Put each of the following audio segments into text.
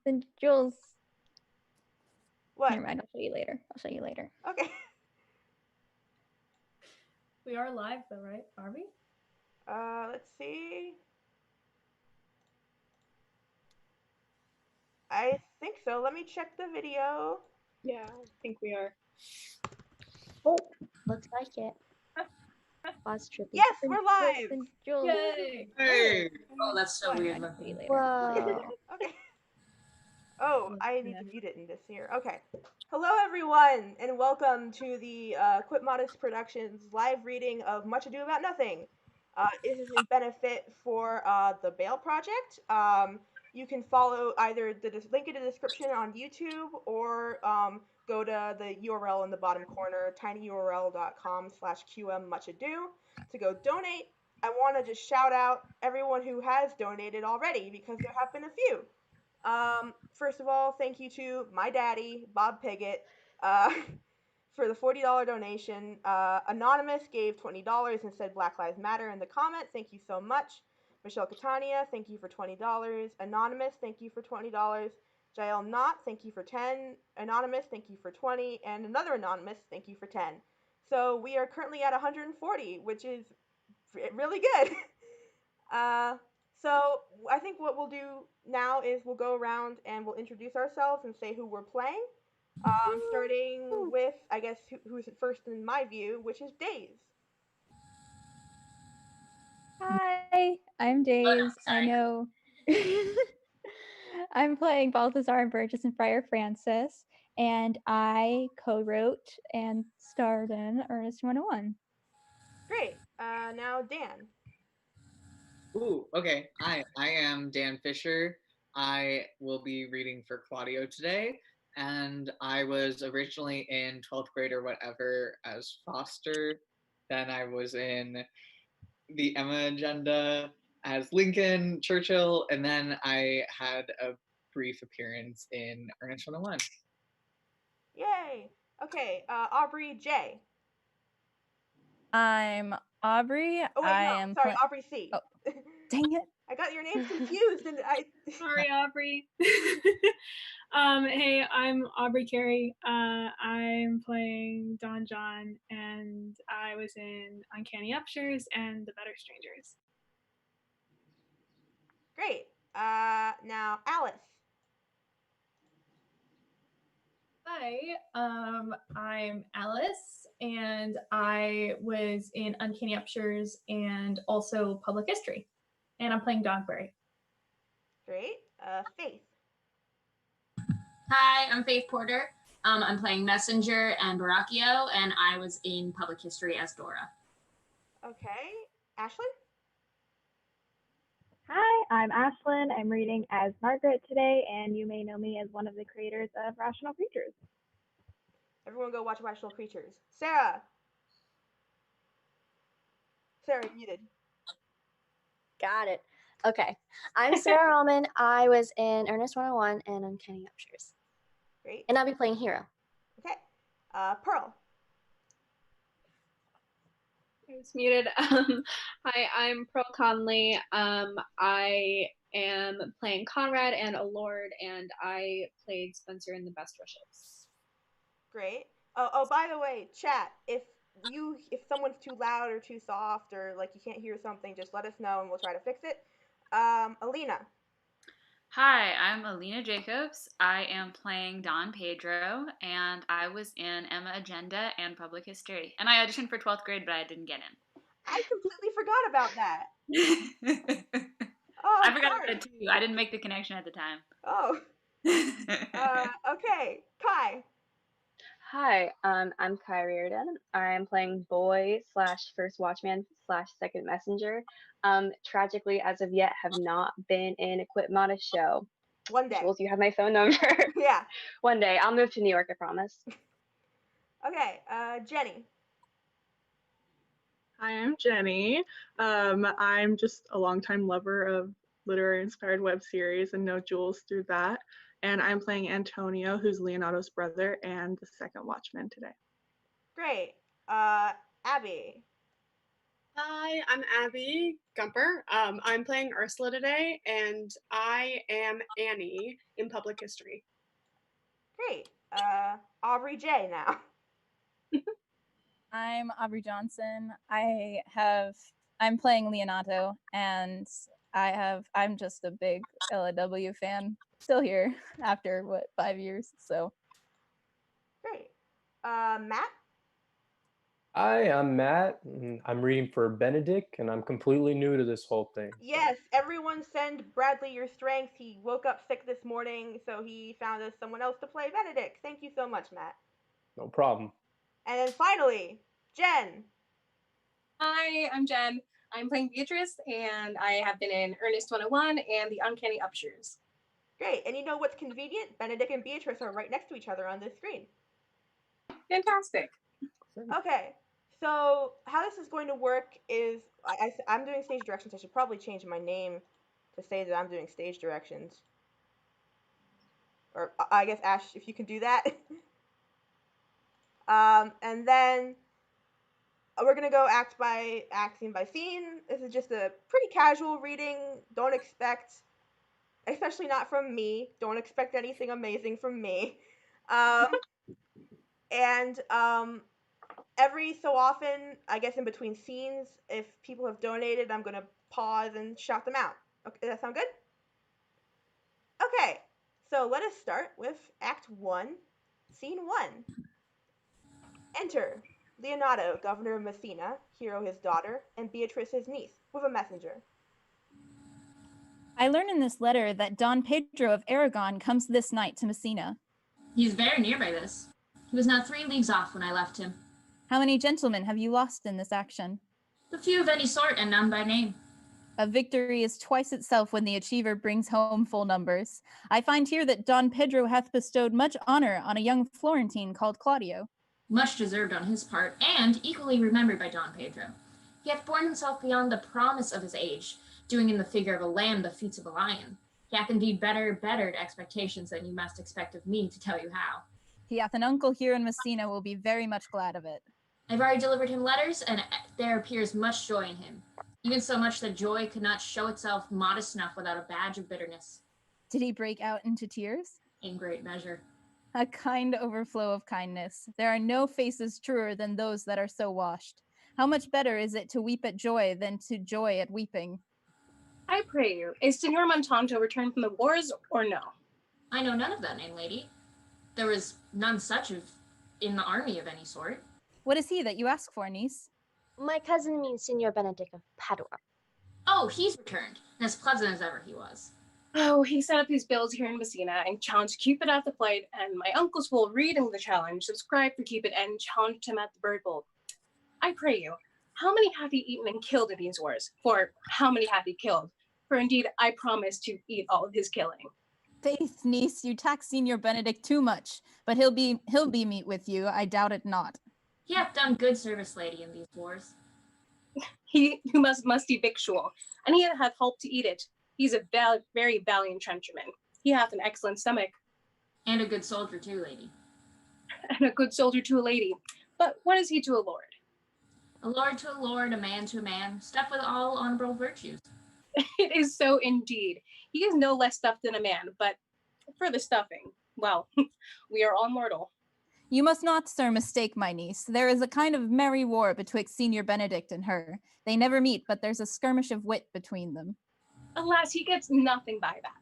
Then Jules. What? Never mind, I'll show you later. Okay. We are live though, right? Are we? Let's see. I think so. Let me check the video. Yeah, I think we are. Oh, looks like it. Pause trippy. Yes, we're live. Jules. Yay! Hey! Oh, that's so Never weird. mind, I'll show you later. Whoa. Okay. Oh, I need to mute it in this here. Okay. Hello, everyone, and welcome to the Quit Modest Productions live reading of Much Ado About Nothing. This is in benefit for the Bail Project. You can follow either the link in the description on YouTube or go to the URL in the bottom corner, tinyurl.com/qmmuchado to go donate. I want to just shout out everyone who has donated already because there have been a few. First of all, thank you to my daddy, Bob Piggott, for the $40 donation. Anonymous gave $20 and said Black Lives Matter in the comment. Thank you so much. Michelle Catania, thank you for $20. Anonymous, thank you for $20. Jael Knott, thank you for 10. Anonymous, thank you for 20. And another Anonymous, thank you for 10. So we are currently at 140, which is really good. So I think what we'll do now is we'll go around and we'll introduce ourselves and say who we're playing. Starting with, I guess, who's first in my view, which is Dais. Hi, I'm Dais. I know. I'm playing Balthazar and Verges and Friar Francis, and I co-wrote and starred in Ernest 101. Great. Now Dan. Ooh, okay. Hi, I am Dan Fisher. I will be reading for Claudio today, and I was originally in 12th grade or whatever as Foster. Then I was in the Emma Agenda as Lincoln Churchill, and then I had a brief appearance in Ernest 101. Yay. Okay. Aubrey J. I'm Aubrey. Oh wait, sorry, Aubrey C. Oh, dang it! I got your names confused, and I. Sorry, Aubrey. Hey, I'm Aubrey Carey. I'm playing Don John, and I was in Uncanny Upshers and The Better Strangers. Great. Now Alice. Hi, I'm Alice, and I was in Uncanny Upshers and also Public History, and I'm playing Dogberry. Great. Faith. Hi, I'm Faith Porter. I'm playing Messenger and Borachio, and I was in Public History as Dora. Okay. Ashlyn? Hi, I'm Ashlyn. I'm reading as Margaret today, and you may know me as one of the creators of Rational Creatures. Everyone go watch Rational Creatures. Sara! Sara, you're muted. Got it. Okay. I'm Sara Rahman. I was in Ernest 101 and Uncanny Upshers. Great. And I'll be playing Hero. Okay. Pearl. I was muted. Hi, I'm Pearl Conley. I am playing Conrade and a Lord, and I played Spencer in The Best Wishes. Great. Oh, by the way, chat, if someone's too loud or too soft or like you can't hear something, just let us know and we'll try to fix it. Alina. Hi, I'm Alina Jacobs. I am playing Don Pedro, and I was in Emma Agenda and Public History. And I auditioned for 12th grade, but I didn't get in. I completely forgot about that. I forgot about it too. I didn't make the connection at the time. Oh. Okay. Kai. Hi, I'm Kai Reardon. I'm playing boy/first watchman/second messenger. Tragically, as of yet, have not been in a Quit Modest show. One day. Jules, you have my phone number. Yeah. One day. I'll move to New York, I promise. Okay, Jenny. Hi, I'm Jenny. I'm just a longtime lover of literary-inspired web series and know Jules through that. And I'm playing Antonio, who's Leonato's brother and the second Watchman today. Great. Abby. Hi, I'm Abby Gumpper. I'm playing Ursula today, and I am Annie in public history. Great. Aubrey J now. I'm Aubrey Johnston. I'm playing Leonato, and I'm just a big LAW fan. Still here after 5 years, so. Great. Matt? Hi, I'm Matt. I'm reading for Benedick, and I'm completely new to this whole thing. Yes, everyone send Bradley your strength. He woke up sick this morning, so he found us someone else to play Benedick. Thank you so much, Matt. No problem. And then finally, Jen. Hi, I'm Jen. I'm playing Beatrice, and I have been in Ernest 101 and the Uncanny Upshurs. Great, and you know what's convenient? Benedick and Beatrice are right next to each other on this screen. Fantastic. Okay, so how this is going to work is I'm doing stage directions. I should probably change my name to say that I'm doing stage directions. Or I guess, Ash, if you can do that. And then we're going to go scene by scene. This is just a pretty casual reading. Don't expect, especially not from me, don't expect anything amazing from me. Every so often, I guess in between scenes, if people have donated, I'm going to pause and shout them out. Okay, does that sound good? Okay, so let us start with Act 1, Scene 1. Enter Leonato, governor of Messina, Hero his daughter, and Beatrice his niece, with a messenger. I learn in this letter that Don Pedro of Aragon comes this night to Messina. He is very near by this. He was not 3 leagues off when I left him. How many gentlemen have you lost in this action? A few of any sort, and none by name. A victory is twice itself when the achiever brings home full numbers. I find here that Don Pedro hath bestowed much honor on a young Florentine called Claudio. Much deserved on his part, and equally remembered by Don Pedro. He hath borne himself beyond the promise of his age, doing in the figure of a lamb the feats of a lion. He hath indeed bettered expectations than you must expect of me to tell you how. He hath an uncle here in Messina will be very much glad of it. I've already delivered him letters, and there appears much joy in him. Even so much that joy could not show itself modest enough without a badge of bitterness. Did he break out into tears? In great measure. A kind overflow of kindness. There are no faces truer than those that are so washed. How much better is it to weep at joy than to joy at weeping? I pray you, is Senor Montanto returned from the wars or no? I know none of that name, lady. There was none such in the army of any sort. What is he that you ask for, niece? My cousin means Signor Benedick of Padua. Oh, he's returned, and as pleasant as ever he was. Oh, he set up his bills here in Messina and challenged Cupid at the flight, and my uncles will reading the challenge, subscribe for Cupid, and challenged him at the Bird Bowl. I pray you, how many hath he eaten and killed in these wars? For how many hath he killed? For indeed, I promise to eat all of his killing. Faith, niece, you tax Signor Benedick too much, but he'll be meet with you, I doubt it not. He hath done good service, lady, in these wars. He who must be victual, and he hath helped to eat it. He's a very valiant trencherman. He hath an excellent stomach. And a good soldier too, lady. And a good soldier to a lady. But what is he to a lord? A lord to a lord, a man to a man, stuffed with all honorable virtues. It is so indeed. He is no less stuffed than a man, but for the stuffing, well, we are all mortal. You must not, sir, mistake my niece. There is a kind of merry war betwixt Signor Benedict and her. They never meet, but there's a skirmish of wit between them. Alas, he gets nothing by that.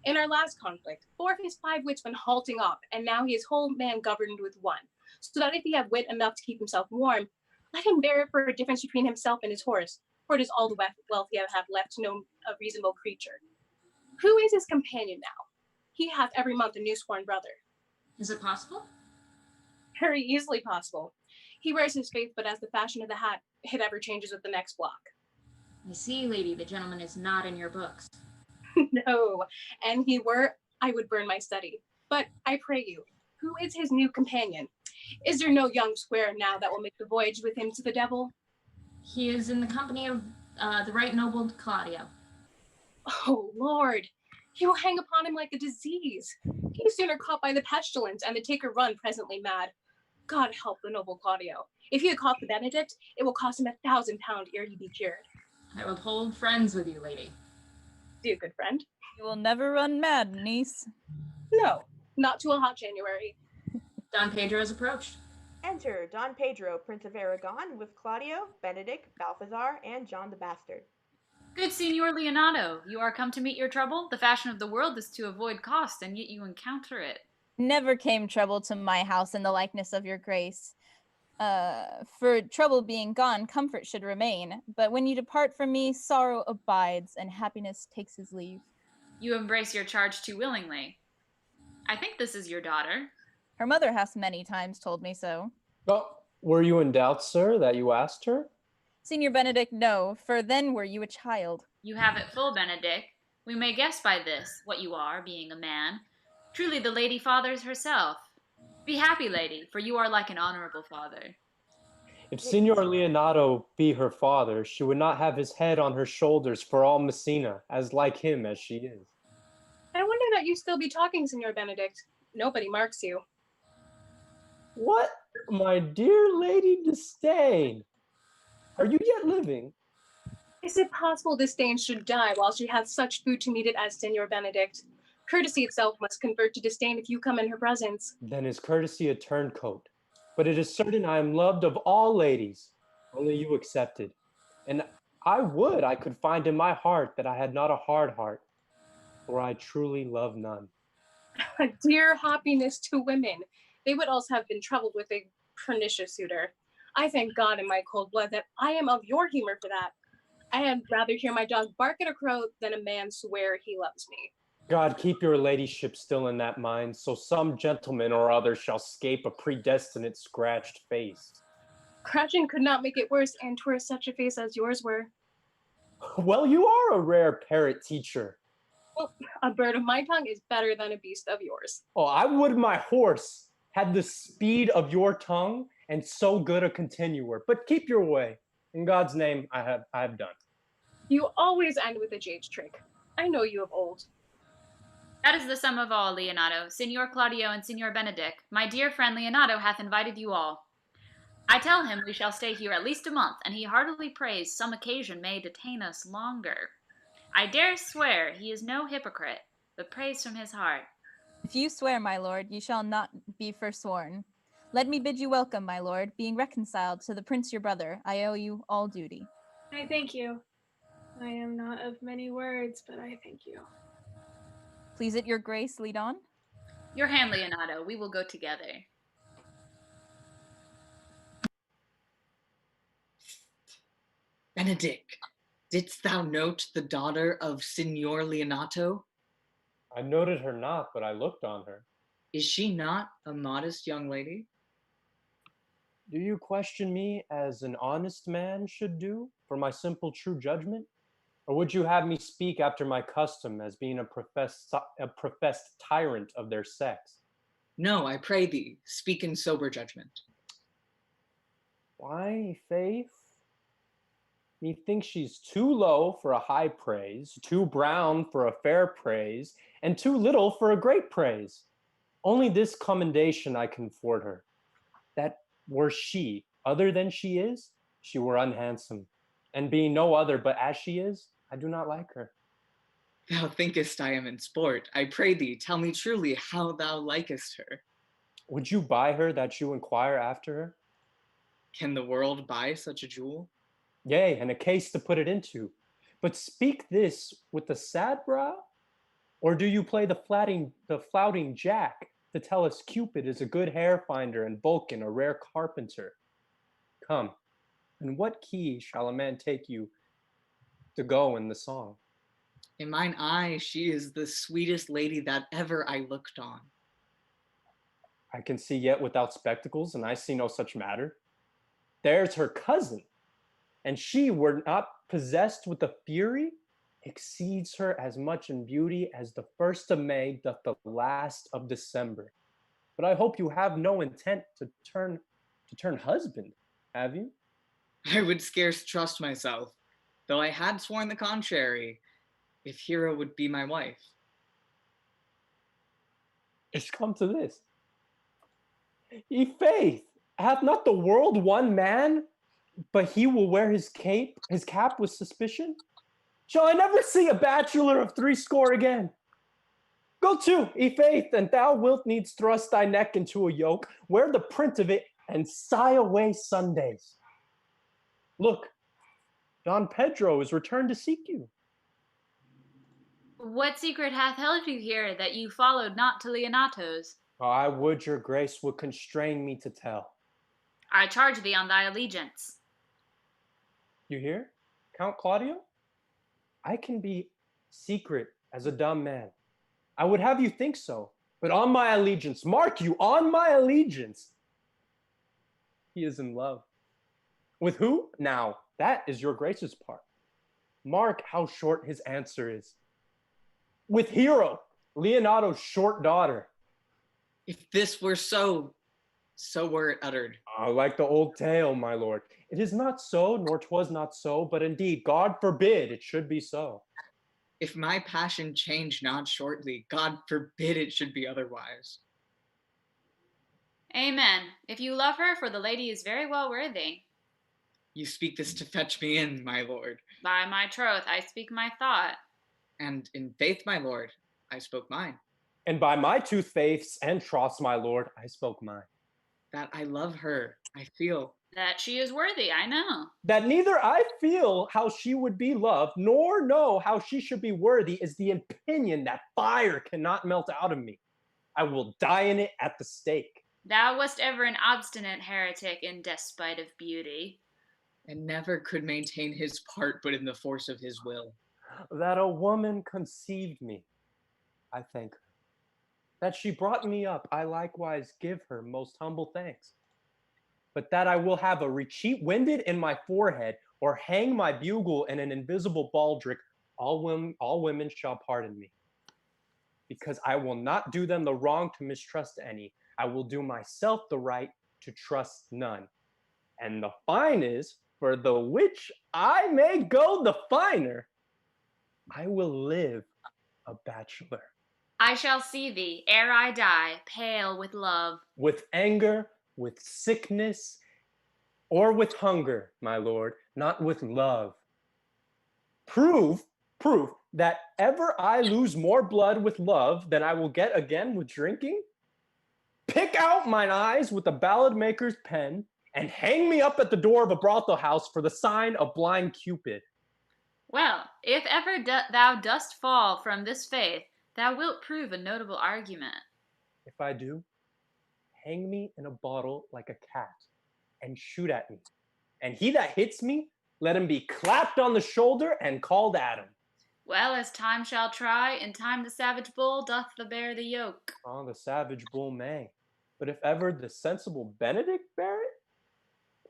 In our last conflict, 4 of his 5 wits went halting off, and now he is whole man governed with 1. So that if he have wit enough to keep himself warm, let him bear it for a difference between himself and his horse, for it is all the wealth he have left to know a reasonable creature. Who is his companion now? He hath every month a new sworn brother. Is it possible? Very easily possible. He wears his faith, but as the fashion of the hat, it ever changes with the next block. I see, lady, the gentleman is not in your books. No, and he were, I would burn my study. But I pray you, who is his new companion? Is there no young square now that will make the voyage with him to the devil? He is in the company of the right noble Claudio. Oh, Lord, he will hang upon him like a disease. He is sooner caught by the pestilence and the taker run presently mad. God help the noble Claudio. If he had caught the Benedict, it will cost him £1,000 ere he be cured. I will hold friends with you, lady. Be a good friend. You will never run mad, niece. No, not to a hot January. Don Pedro has approached. Enter Don Pedro, Prince of Aragon, with Claudio, Benedick, Balthazar, and John the Bastard. Good Signor Leonato, you are come to meet your trouble? The fashion of the world is to avoid cost, and yet you encounter it. Never came trouble to my house in the likeness of your grace. For trouble being gone, comfort should remain. But when you depart from me, sorrow abides, and happiness takes his leave. You embrace your charge too willingly. I think this is your daughter. Her mother has many times told me so. Oh, were you in doubt, sir, that you asked her? Signor Benedick, no, for then were you a child. You have it full, Benedick. We may guess by this what you are, being a man. Truly the lady fathers herself. Be happy, lady, for you are like an honorable father. If Signor Leonato be her father, she would not have his head on her shoulders for all Messina, as like him as she is. I wonder that you still be talking, Signor Benedict. Nobody marks you. What, my dear Lady Disdain? Are you yet living? Is it possible Disdain should die while she hath such food to meet it as Signor Benedict? Courtesy itself must convert to disdain if you come in her presence. Then is courtesy a turncoat. But it is certain I am loved of all ladies, only you excepted. And I could find in my heart that I had not a hard heart, for I truly love none. A dear happiness to women. They would also have been troubled with a pernicious suitor. I thank God in my cold blood that I am of your humor for that. I had rather hear my dog bark at a crow than a man swear he loves me. God, keep your ladyship still in that mind, so some gentleman or other shall scape a predestinate scratched face. Scratching could not make it worse, and 'twere such a face as yours were. Well, you are a rare parrot teacher. Well, a bird of my tongue is better than a beast of yours. Oh, I would my horse had the speed of your tongue and so good a continuer. But keep your way. In God's name, I have done. You always end with a jade trick. I know you of old. That is the sum of all, Leonato. Signor Claudio and Signor Benedick, my dear friend Leonato hath invited you all. I tell him we shall stay here at least a month, and he heartily prays some occasion may detain us longer. I dare swear he is no hypocrite, but prays from his heart. If you swear, my lord, you shall not be forsworn. Let me bid you welcome, my lord, being reconciled to the prince your brother. I owe you all duty. I thank you. I am not of many words, but I thank you. Please it your grace, lead on. Your hand, Leonato. We will go together. Benedick, didst thou note the daughter of Signor Leonato? I noted her not, but I looked on her. Is she not a modest young lady? Do you question me as an honest man should do for my simple true judgment? Or would you have me speak after my custom as being a professed tyrant of their sex? No, I pray thee, speak in sober judgment. Why, faith? Methinks she's too low for a high praise, too brown for a fair praise, and too little for a great praise. Only this commendation I can afford her, that were she other than she is, she were unhandsome, and being no other but as she is, I do not like her. Thou thinkest I am in sport. I pray thee, tell me truly how thou likest her. Would you buy her that you inquire after her? Can the world buy such a jewel? Yea, and a case to put it into. But speak this with a sad brow? Or do you play the flouting jack to tell us Cupid is a good hair finder and Vulcan a rare carpenter? Come, in what key shall a man take you to go in the song? In mine eye, she is the sweetest lady that ever I looked on. I can see yet without spectacles, and I see no such matter. There's her cousin, and she, were not possessed with the fury, exceeds her as much in beauty as the 1st of May doth the last of December. But I hope you have no intent to turn husband, have you? I would scarce trust myself, though I had sworn the contrary, if Hero would be my wife. It's come to this. Faith, Hath not the world one man, but he will wear his cap with suspicion? Shall I never see a bachelor of 80 again? Go to, faith, and thou wilt needs thrust thy neck into a yoke, wear the print of it, and sigh away Sundays. Look, Don Pedro is returned to seek you. What secret hath held you here that you followed not to Leonato's? I would your grace would constrain me to tell. I charge thee on thy allegiance. You hear, Count Claudio? I can be secret as a dumb man. I would have you think so, but on my allegiance, mark you, on my allegiance, he is in love. With who? Now, that is your grace's part. Mark how short his answer is. With Hero, Leonato's short daughter. If this were so were it uttered. Like the old tale, my lord. It is not so, nor 'twas not so, but indeed, God forbid it should be so. If my passion change not shortly, God forbid it should be otherwise. Amen. If you love her, for the lady is very well worthy. You speak this to fetch me in, my lord. By my troth, I speak my thought. And in faith, my lord, I spoke mine. And by my two faiths and troths, my lord, I spoke mine. That I love her, I feel. That she is worthy, I know. That neither I feel how she would be loved, nor know how she should be worthy, is the opinion that fire cannot melt out of me. I will die in it at the stake. Thou wast ever an obstinate heretic in despite of beauty. And never could maintain his part but in the force of his will. That a woman conceived me, I thank her. That she brought me up, I likewise give her most humble thanks. But that I will have a recheat winded in my forehead, or hang my bugle in an invisible baldric, all women shall pardon me. Because I will not do them the wrong to mistrust any. I will do myself the right to trust none. And the fine is, for the which I may go the finer, I will live a bachelor. I shall see thee, ere I die, pale with love. With anger, with sickness, or with hunger, my lord, not with love. Prove that ever I lose more blood with love than I will get again with drinking? Pick out mine eyes with a ballad maker's pen, and hang me up at the door of a brothel house for the sign of blind Cupid. Well, if ever thou dost fall from this faith, thou wilt prove a notable argument. If I do, hang me in a bottle like a cat, and shoot at me. And he that hits me, let him be clapped on the shoulder and called Adam. Well, as time shall try, in time the savage bull doth bear the yoke. Oh, the savage bull may. But if ever the sensible Benedick bear it,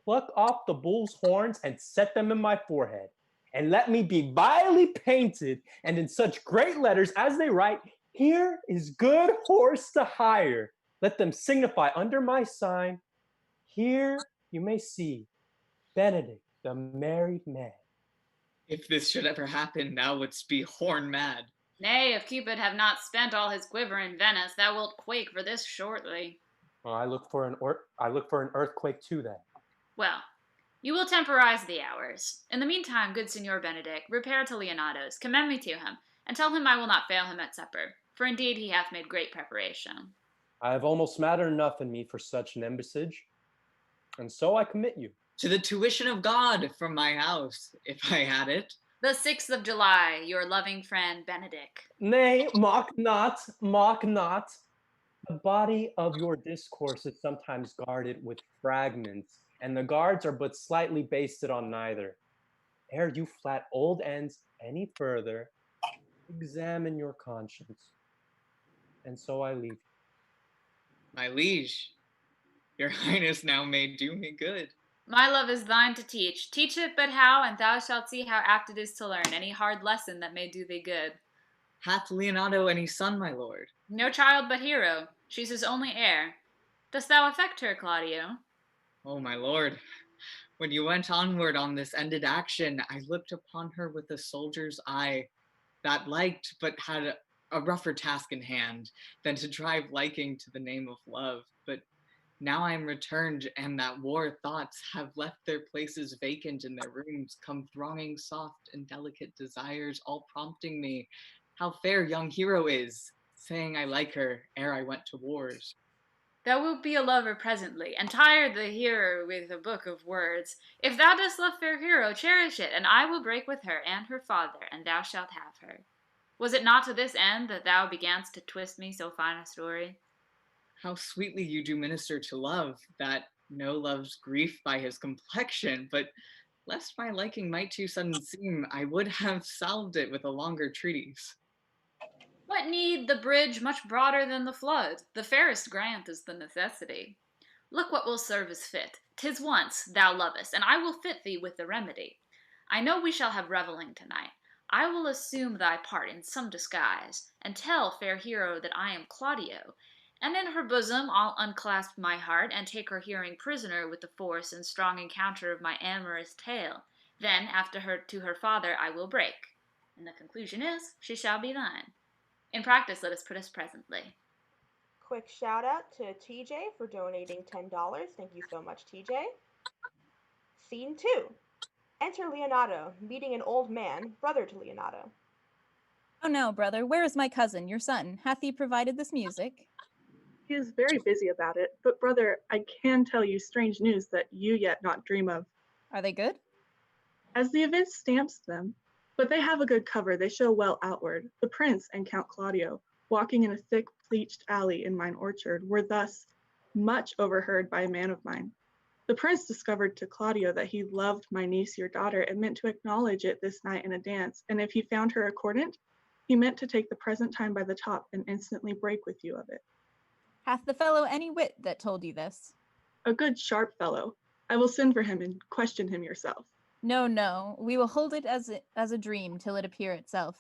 pluck off the bull's horns and set them in my forehead, and let me be vilely painted, and in such great letters as they write, here is good horse to hire. Let them signify under my sign, here you may see Benedick, the married man. If this should ever happen, thou wouldst be horn mad. Nay, if Cupid have not spent all his quiver in Venice, thou wilt quake for this shortly. Well, I look for an earthquake too, then. Well, you will temporize the hours. In the meantime, good Signor Benedick, repair to Leonato's, commend me to him, and tell him I will not fail him at supper, for indeed he hath made great preparation. I have almost matter enough in me for such an embassage, and so I commit you. To the tuition of God from my house, if I had it. The 6th of July, your loving friend Benedick. Nay, mock not, mock not. The body of your discourse is sometimes guarded with fragments, and the guards are but slightly basted on neither. Ere you flat old ends any further, examine your conscience. And so I leave you. My liege, your highness now may do me good. My love is thine to teach. Teach it but how, and thou shalt see how apt it is to learn any hard lesson that may do thee good. Hath Leonato any son, my lord? No child but Hero. She's his only heir. Dost thou affect her, Claudio? Oh, my lord, when you went onward on this ended action, I looked upon her with a soldier's eye that liked but had a rougher task in hand than to drive liking to the name of love. But Now I am returned, and that war thoughts have left their places vacant in their rooms, come thronging soft and delicate desires, all prompting me, how fair young hero is, saying I like her ere I went to wars. Thou wilt be a lover presently, and tire the hearer with a book of words. If thou dost love fair hero, cherish it, and I will break with her and her father, and thou shalt have her. Was it not to this end that thou beganst to twist me so fine a story? How sweetly you do minister to love, that no loves grief by his complexion, but lest my liking might too sudden seem, I would have salved it with a longer treatise. What need the bridge much broader than the flood? The fairest grant is the necessity. Look what will serve as fit. 'Tis once thou lovest, and I will fit thee with the remedy. I know we shall have revelling tonight. I will assume thy part in some disguise, and tell fair hero that I am Claudio, and in her bosom I'll unclasp my heart, and take her hearing prisoner with the force and strong encounter of my amorous tale. Then after her to her father I will break, and the conclusion is she shall be thine. In practice, let us put us presently. Quick shout out to TJ for donating $10. Thank you so much, TJ. Scene 2. Enter Leonato, meeting an old man, brother to Leonato. Oh no, brother, where is my cousin, your son? Hath he provided this music? He is very busy about it, but brother, I can tell you strange news that you yet not dream of. Are they good? As the event stamps them, but they have a good cover, they show well outward. The prince and Count Claudio, walking in a thick pleached alley in mine orchard, were thus much overheard by a man of mine. The prince discovered to Claudio that he loved my niece, your daughter, and meant to acknowledge it this night in a dance, and if he found her accordant, he meant to take the present time by the top and instantly break with you of it. Hath the fellow any wit that told you this? A good sharp fellow. I will send for him and question him yourself. No, no, we will hold it as a dream till it appear itself.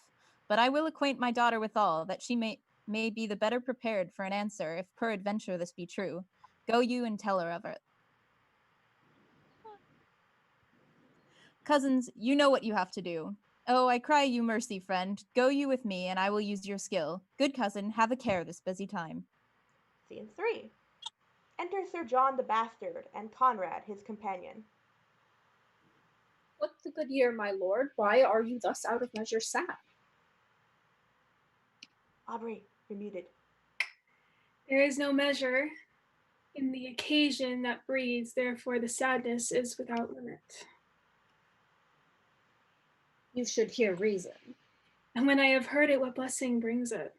But I will acquaint my daughter withal, that she may be the better prepared for an answer, if peradventure this be true. Go you and tell her of it. Cousins, you know what you have to do. Oh, I cry you mercy, friend. Go you with me, and I will use your skill. Good cousin, have a care this busy time. Scene 3. Enter Sir John the Bastard and Conrade, his companion. What the good year, my lord? Why are you thus out of measure sad? Aubrey, you're muted. There is no measure in the occasion that breeds, therefore the sadness is without limit. You should hear reason. And when I have heard it, what blessing brings it?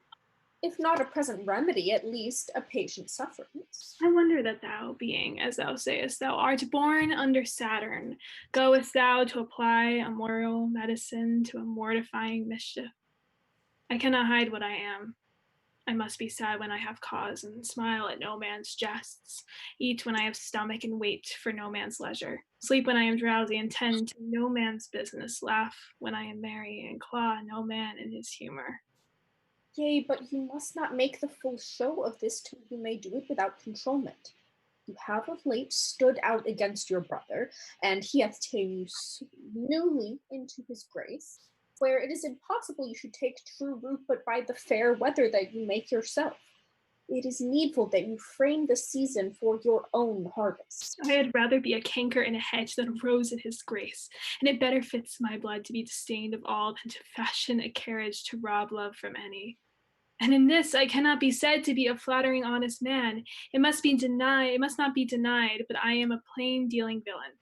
If not a present remedy, at least a patient sufferance. I wonder that thou, being, as thou sayest, thou art born under Saturn, goest thou to apply a moral medicine to a mortifying mischief. I cannot hide what I am. I must be sad when I have cause, and smile at no man's jests, eat when I have stomach, and wait for no man's leisure, sleep when I am drowsy, and tend to no man's business, laugh when I am merry, and claw no man in his humor. Yea, but you must not make the full show of this till you may do it without controlment. You have of late stood out against your brother, and he hath ta'en you newly into his grace, where it is impossible you should take true root but by the fair weather that you make yourself. It is needful that you frame the season for your own harvest. I had rather be a canker in a hedge than a rose in his grace, and it better fits my blood to be disdained of all than to fashion a carriage to rob love from any. And in this I cannot be said to be a flattering honest man. It must not be denied, but I am a plain dealing villain.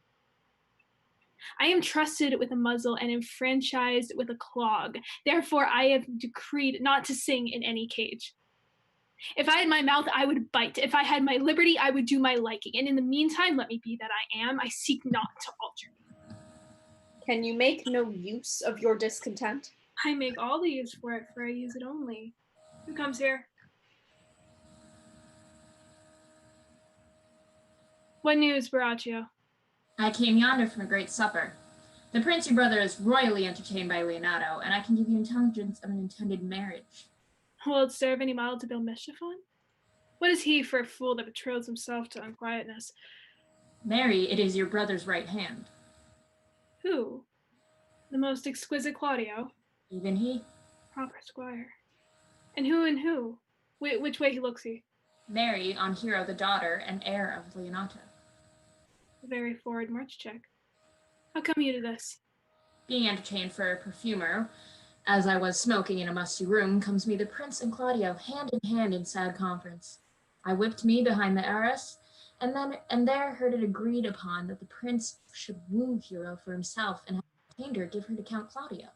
I am trusted with a muzzle and enfranchised with a clog. Therefore I have decreed not to sing in any cage. If I had my mouth, I would bite. If I had my liberty, I would do my liking. And in the meantime, let me be that I am. I seek not to alter me. Can you make no use of your discontent? I make all the use for it, for I use it only. Who comes here? What news, Borachio? I came yonder from a great supper. The prince your brother is royally entertained by Leonato, and I can give you intelligence of an intended marriage. Will it serve any model to build mischief on? What is he for a fool that betroths himself to unquietness? Marry, it is your brother's right hand. Who? The most exquisite Claudio? Even he. Proper squire. And who? Which way he looks he? marry on Hero the daughter and heir of Leonato. A very forward march check. How come you to this? Being entertained for a perfumer, as I was smoking in a musty room, comes me the Prince and Claudio hand in hand in sad conference. I whipped me behind the arras, and there heard it agreed upon that the Prince should woo Hero for himself, and have obtained her give her to Count Claudio.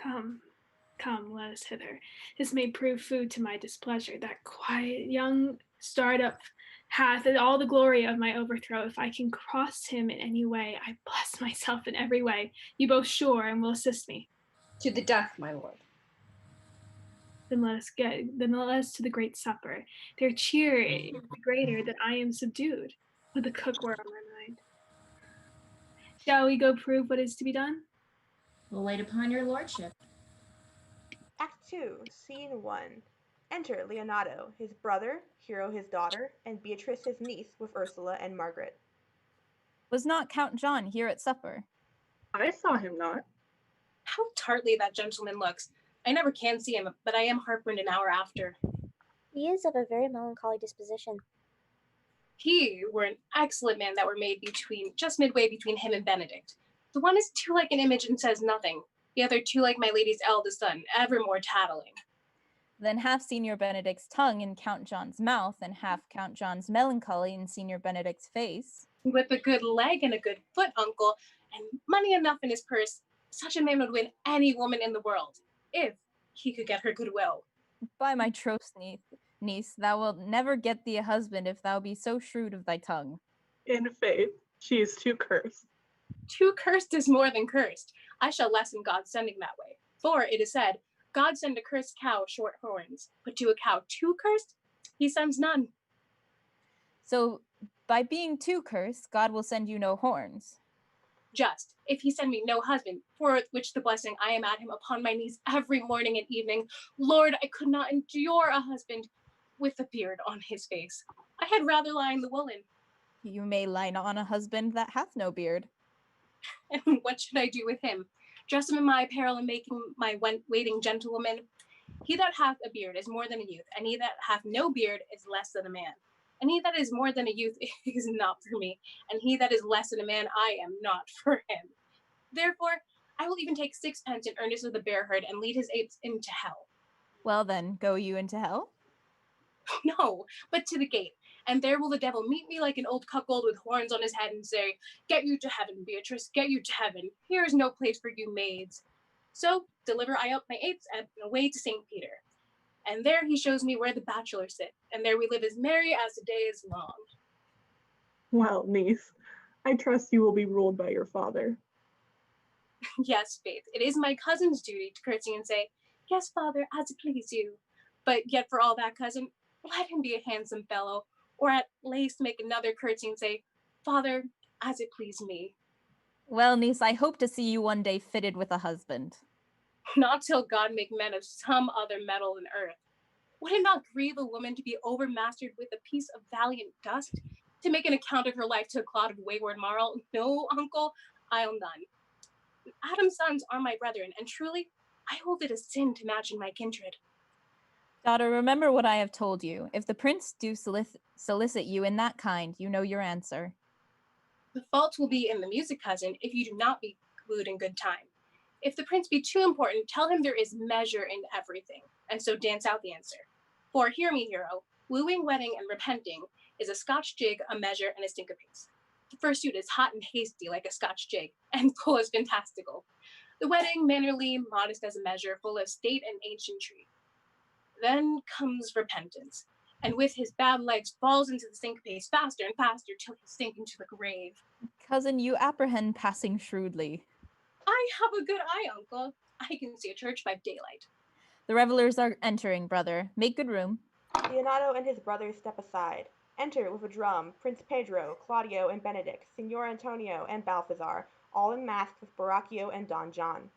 Come, let us hither. This may prove food to my displeasure. That quiet young startup hath all the glory of my overthrow. If I can cross him in any way, I bless myself in every way. You both sure and will assist me. To the death, my lord. Then let us to the great supper. Their cheer is the greater that I am subdued. Would the cook were on my mind. Shall we go prove what is to be done? We'll wait upon your lordship. Act 2, Scene 1. Enter Leonato, his brother, Hero his daughter, and Beatrice his niece with Ursula and Margaret. Was not Count John here at supper? I saw him not. How tartly that gentleman looks. I never can see him, but I am heartburned an hour after. He is of a very melancholy disposition. He were an excellent man that were made just midway between him and Benedict. The one is too like an image and says nothing. The other too like my lady's eldest son, evermore tattling. Then half Senior Benedict's tongue in Count John's mouth, and half Count John's melancholy in Senior Benedict's face. With a good leg and a good foot, uncle, and money enough in his purse, such a man would win any woman in the world, if he could get her goodwill. By my troth, niece, thou wilt never get thee a husband if thou be so shrewd of thy tongue. In faith, she is too cursed. Too cursed is more than cursed. I shall lessen God's sending that way. For it is said, God send a cursed cow short horns, but to a cow too cursed, he sends none. So, by being too cursed, God will send you no horns. Just, if he send me no husband, for which the blessing I am at him upon my knees every morning and evening, Lord, I could not endure a husband with a beard on his face. I had rather lie in the woolen. You may lie on a husband that hath no beard. And what should I do with him? Dress him in my apparel and make him my waiting gentlewoman? He that hath a beard is more than a youth, and he that hath no beard is less than a man. And he that is more than a youth is not for me, and he that is less than a man, I am not for him. Therefore, I will even take 6 pence in earnest of the bear herd and lead his apes into hell. Well then, go you into hell? No, but to the gate, and there will the devil meet me like an old cuckold with horns on his head and say, "Get you to heaven, Beatrice, get you to heaven. Here is no place for you maids." So deliver I up my apes and away to St. Peter. And there he shows me where the bachelors sit, and there we live as merry as the day is long. Well, niece, I trust you will be ruled by your father. Yes, Faith, it is my cousin's duty to curtsy and say, "Yes, father, as it please you." But yet for all that, cousin, let him be a handsome fellow, or at least make another curtsy and say, "Father, as it please me." Well, niece, I hope to see you one day fitted with a husband. Not till God make men of some other metal than earth. Would it not grieve a woman to be overmastered with a piece of valiant dust? To make an account of her life to a clod of wayward marl? No, uncle, I'll none. Adam's sons are my brethren, and truly, I hold it a sin to match in my kindred. Daughter, remember what I have told you. If the prince do solicit you in that kind, you know your answer. The fault will be in the music, cousin, if you do not be wooed in good time. If the prince be too important, tell him there is measure in everything, and so dance out the answer. For hear me, hero, wooing, wedding, and repenting is a Scotch jig, a measure, and a syncopace. The first suit is hot and hasty like a Scotch jig, and full as fantastical. The wedding, mannerly, modest as a measure, full of state and ancientry. Then comes repentance, and with his bad legs falls into the syncopace faster and faster till he sink into the grave. Cousin, you apprehend passing shrewdly. I have a good eye, uncle. I can see a church by daylight. The revelers are entering, brother. Make good room. Leonato and his brothers step aside. Enter with a drum Prince Pedro, Claudio, and Benedick, Signor Antonio, and Balthazar, all in masks with Borachio and Don John.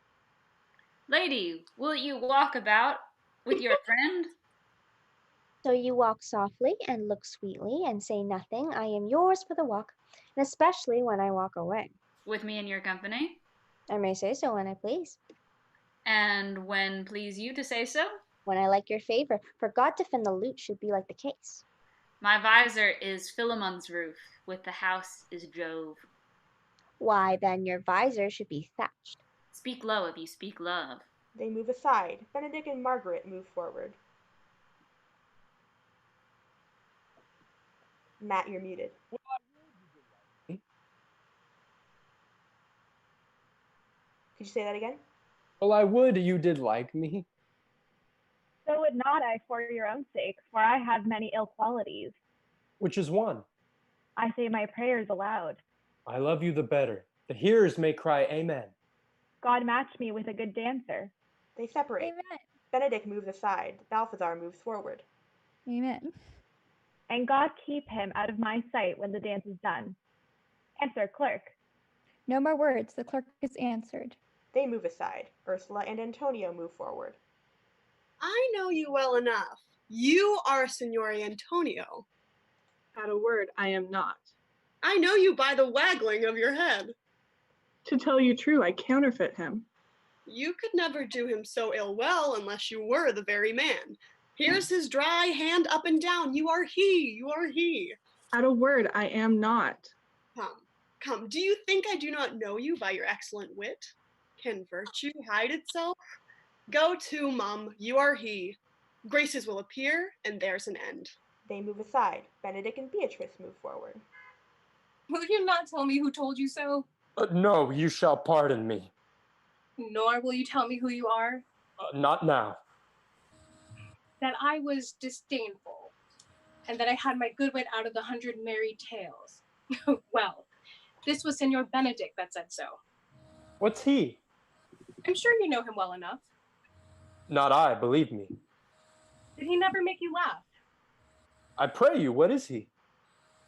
Lady, will you walk about with your friend? So you walk softly and look sweetly and say nothing. I am yours for the walk, and especially when I walk away. With me in your company? I may say so when I please. And when please you to say so? When I like your favor, for God defend the lute should be like the case. My visor is Philemon's roof, with the house is Jove. Why, then your visor should be thatched. Speak low if you speak love. They move aside. Benedick and Margaret move forward. Matt, you're muted. Could you say that again? Well, I would you did like me. So would not I for your own sake, for I have many ill qualities. Which is one? I say my prayers aloud. I love you the better. The hearers may cry amen. God match me with a good dancer. They separate. Amen. Benedick moves aside. Balthazar moves forward. Amen. And God keep him out of my sight when the dance is done. Answer, clerk. No more words. The clerk is answered. They move aside. Ursula and Antonio move forward. I know you well enough. You are Signore Antonio. At a word, I am not. I know you by the waggling of your head. To tell you true, I counterfeit him. You could never do him so ill well unless you were the very man. Here's his dry hand up and down. You are he, you are he. At a word, I am not. Come, do you think I do not know you by your excellent wit? Can virtue hide itself? Go to, mum, you are he. Graces will appear, and there's an end. They move aside. Benedick and Beatrice move forward. Will you not tell me who told you so? No, you shall pardon me. Nor will you tell me who you are? Not now. That I was disdainful, and that I had my good wit out of the 100 merry tales. Well, this was Senor Benedick that said so. What's he? I'm sure you know him well enough. Not I, believe me. Did he never make you laugh? I pray you, what is he?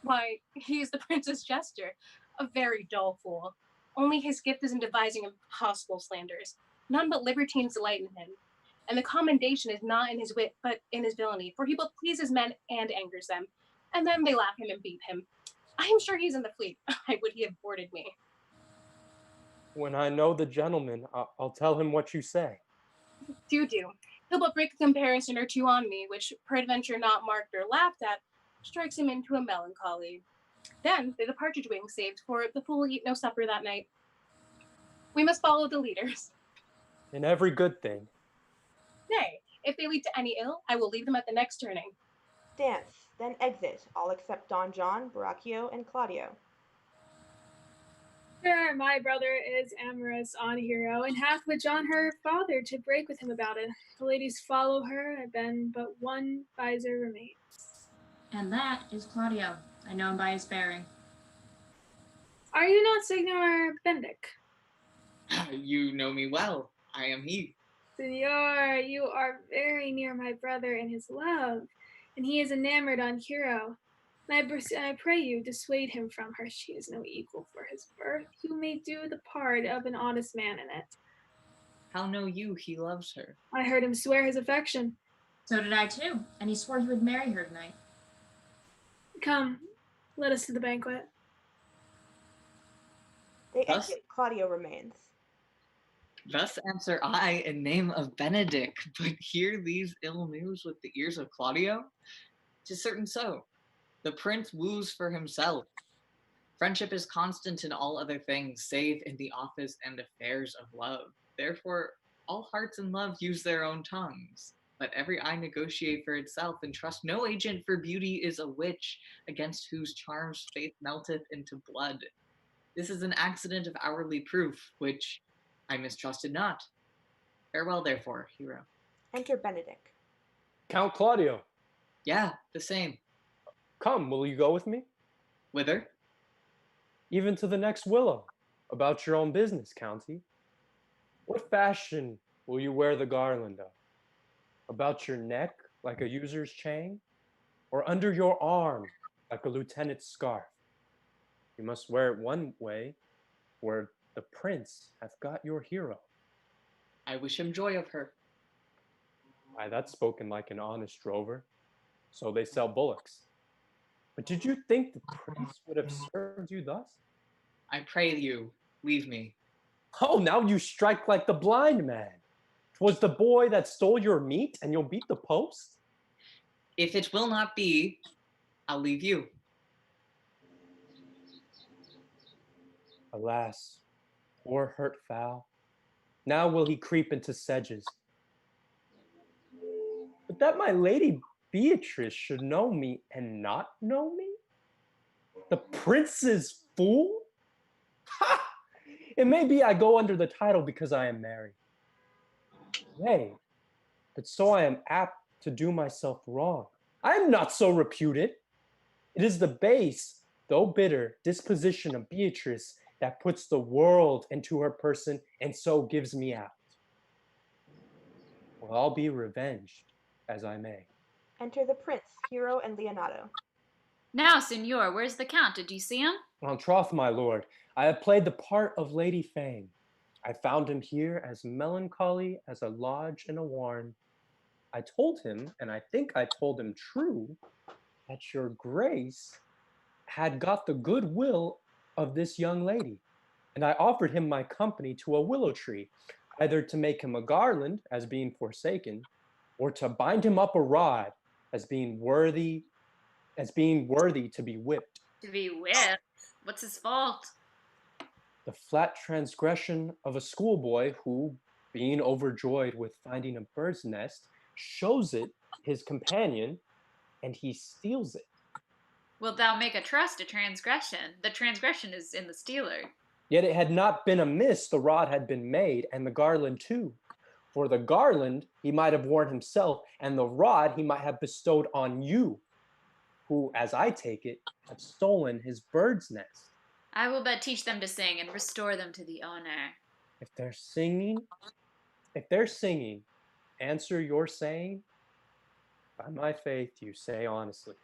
Why, he is the prince's jester, a very dull fool. Only his gift is in devising impossible slanders. None but libertines delight in him. And the commendation is not in his wit, but in his villainy, for he both pleases men and angers them. And then they laugh him and beat him. I am sure he's in the fleet. I would he have boarded me. When I know the gentleman, I'll tell him what you say. Do. He'll but break a comparison or two on me, which, peradventure not marked or laughed at, strikes him into a melancholy. Then the partridge wings saved, for the fool will eat no supper that night. We must follow the leaders. In every good thing. Nay, if they lead to any ill, I will leave them at the next turning. Dance, then exit, all except Don John, Borachio, and Claudio. Sure, my brother is amorous on Hero, and hath with John her father to break with him about it. The ladies follow her, and but one visor remains. And that is Claudio. I know him by his bearing. Are you not Signor Benedick? You know me well. I am he. Signor, you are very near my brother in his love, and he is enamored on Hero. And I pray you dissuade him from her. She is no equal for his birth. You may do the part of an honest man in it. How know you he loves her? I heard him swear his affection. So did I too, and he swore he would marry her tonight. Come, let us to the banquet. They exit. Claudio remains. Thus answer I in name of Benedick, but hear these ill news with the ears of Claudio? 'Tis certain so. The prince woos for himself. Friendship is constant in all other things, save in the office and affairs of love. Therefore, all hearts in love use their own tongues. Let every eye negotiate for itself, and trust no agent, for beauty is a witch, against whose charms faith melteth into blood. This is an accident of hourly proof, which I mistrusted not. Farewell, therefore, hero. Enter Benedick. Count Claudio. Yeah, the same. Come, will you go with me? Whither? Even to the next willow. About your own business, County. What fashion will you wear the garland of? About your neck, like a usurer's chain? Or under your arm, like a lieutenant's scarf? You must wear it one way, where the prince hath got your hero. I wish him joy of her. Why, that's spoken like an honest drover. So they sell bullocks. But did you think the prince would have served you thus? I pray you, leave me. Oh, now you strike like the blind man. 'Twas the boy that stole your meat, and you'll beat the post? If it will not be, I'll leave you. Alas, poor hurt fowl. Now will he creep into sedges. But that my lady Beatrice should know me and not know me? The prince's fool? Ha! It may be I go under the title because I am married. Nay, but so I am apt to do myself wrong. I am not so reputed. It is the base, though bitter, disposition of Beatrice that puts the world into her person and so gives me out. Well, I'll be revenged as I may. Enter the prince, Hero, and Leonato. Now, Signor, where's the count? Did you see him? On troth, my lord, I have played the part of Lady Fame. I found him here as melancholy as a lodge in a warren. I told him, and I think I told him true, that your grace had got the good will of this young lady, and I offered him my company to a willow tree, either to make him a garland as being forsaken, or to bind him up a rod as being worthy to be whipped. To be whipped? What's his fault? The flat transgression of a schoolboy who, being overjoyed with finding a bird's nest, shows it his companion, and he steals it. Wilt thou make a trust a transgression? The transgression is in the stealer. Yet it had not been amiss the rod had been made, and the garland too. For the garland he might have worn himself, and the rod he might have bestowed on you, who, as I take it, have stolen his bird's nest. I will but teach them to sing and restore them to the owner. If they're singing, answer your saying, by my faith you say honestly.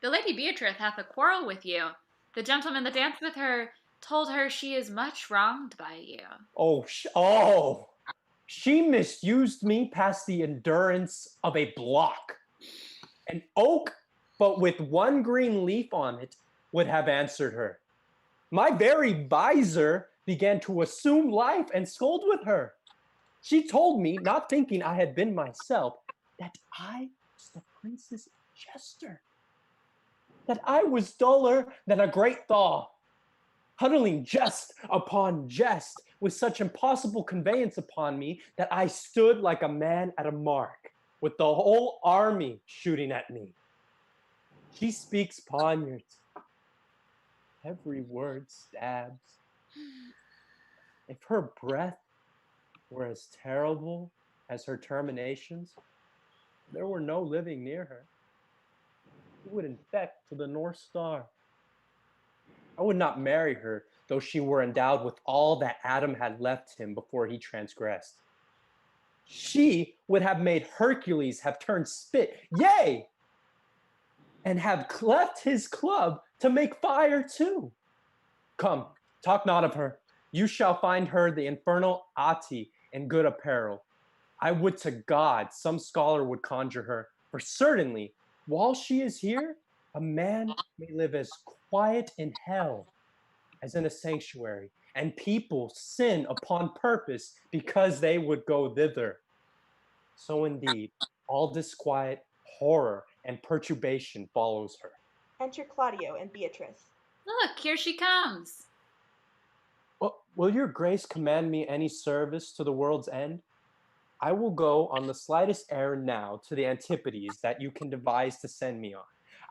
The Lady Beatrice hath a quarrel with you. The gentleman that danced with her told her she is much wronged by you. She misused me past the endurance of a block. An oak, but with one green leaf on it, would have answered her. My very visor began to assume life and scold with her. She told me, not thinking I had been myself, that I was the prince's jester, that I was duller than a great thaw, huddling jest upon jest with such impossible conveyance upon me that I stood like a man at a mark, with the whole army shooting at me. She speaks poniards. Every word stabs. If her breath were as terrible as her terminations, there were no living near her. It would infect to the North Star. I would not marry her, though she were endowed with all that Adam had left him before he transgressed. She would have made Hercules have turned spit, yea, and have cleft his club to make fire too. Come, talk not of her. You shall find her the infernal Ati in good apparel. I would to God some scholar would conjure her, for certainly, while she is here, a man may live as quiet in hell as in a sanctuary, and people sin upon purpose because they would go thither. So indeed, all disquiet, horror, and perturbation follows her. Enter Claudio and Beatrice. Look, here she comes. Will your grace command me any service to the world's end? I will go on the slightest errand now to the antipodes that you can devise to send me on.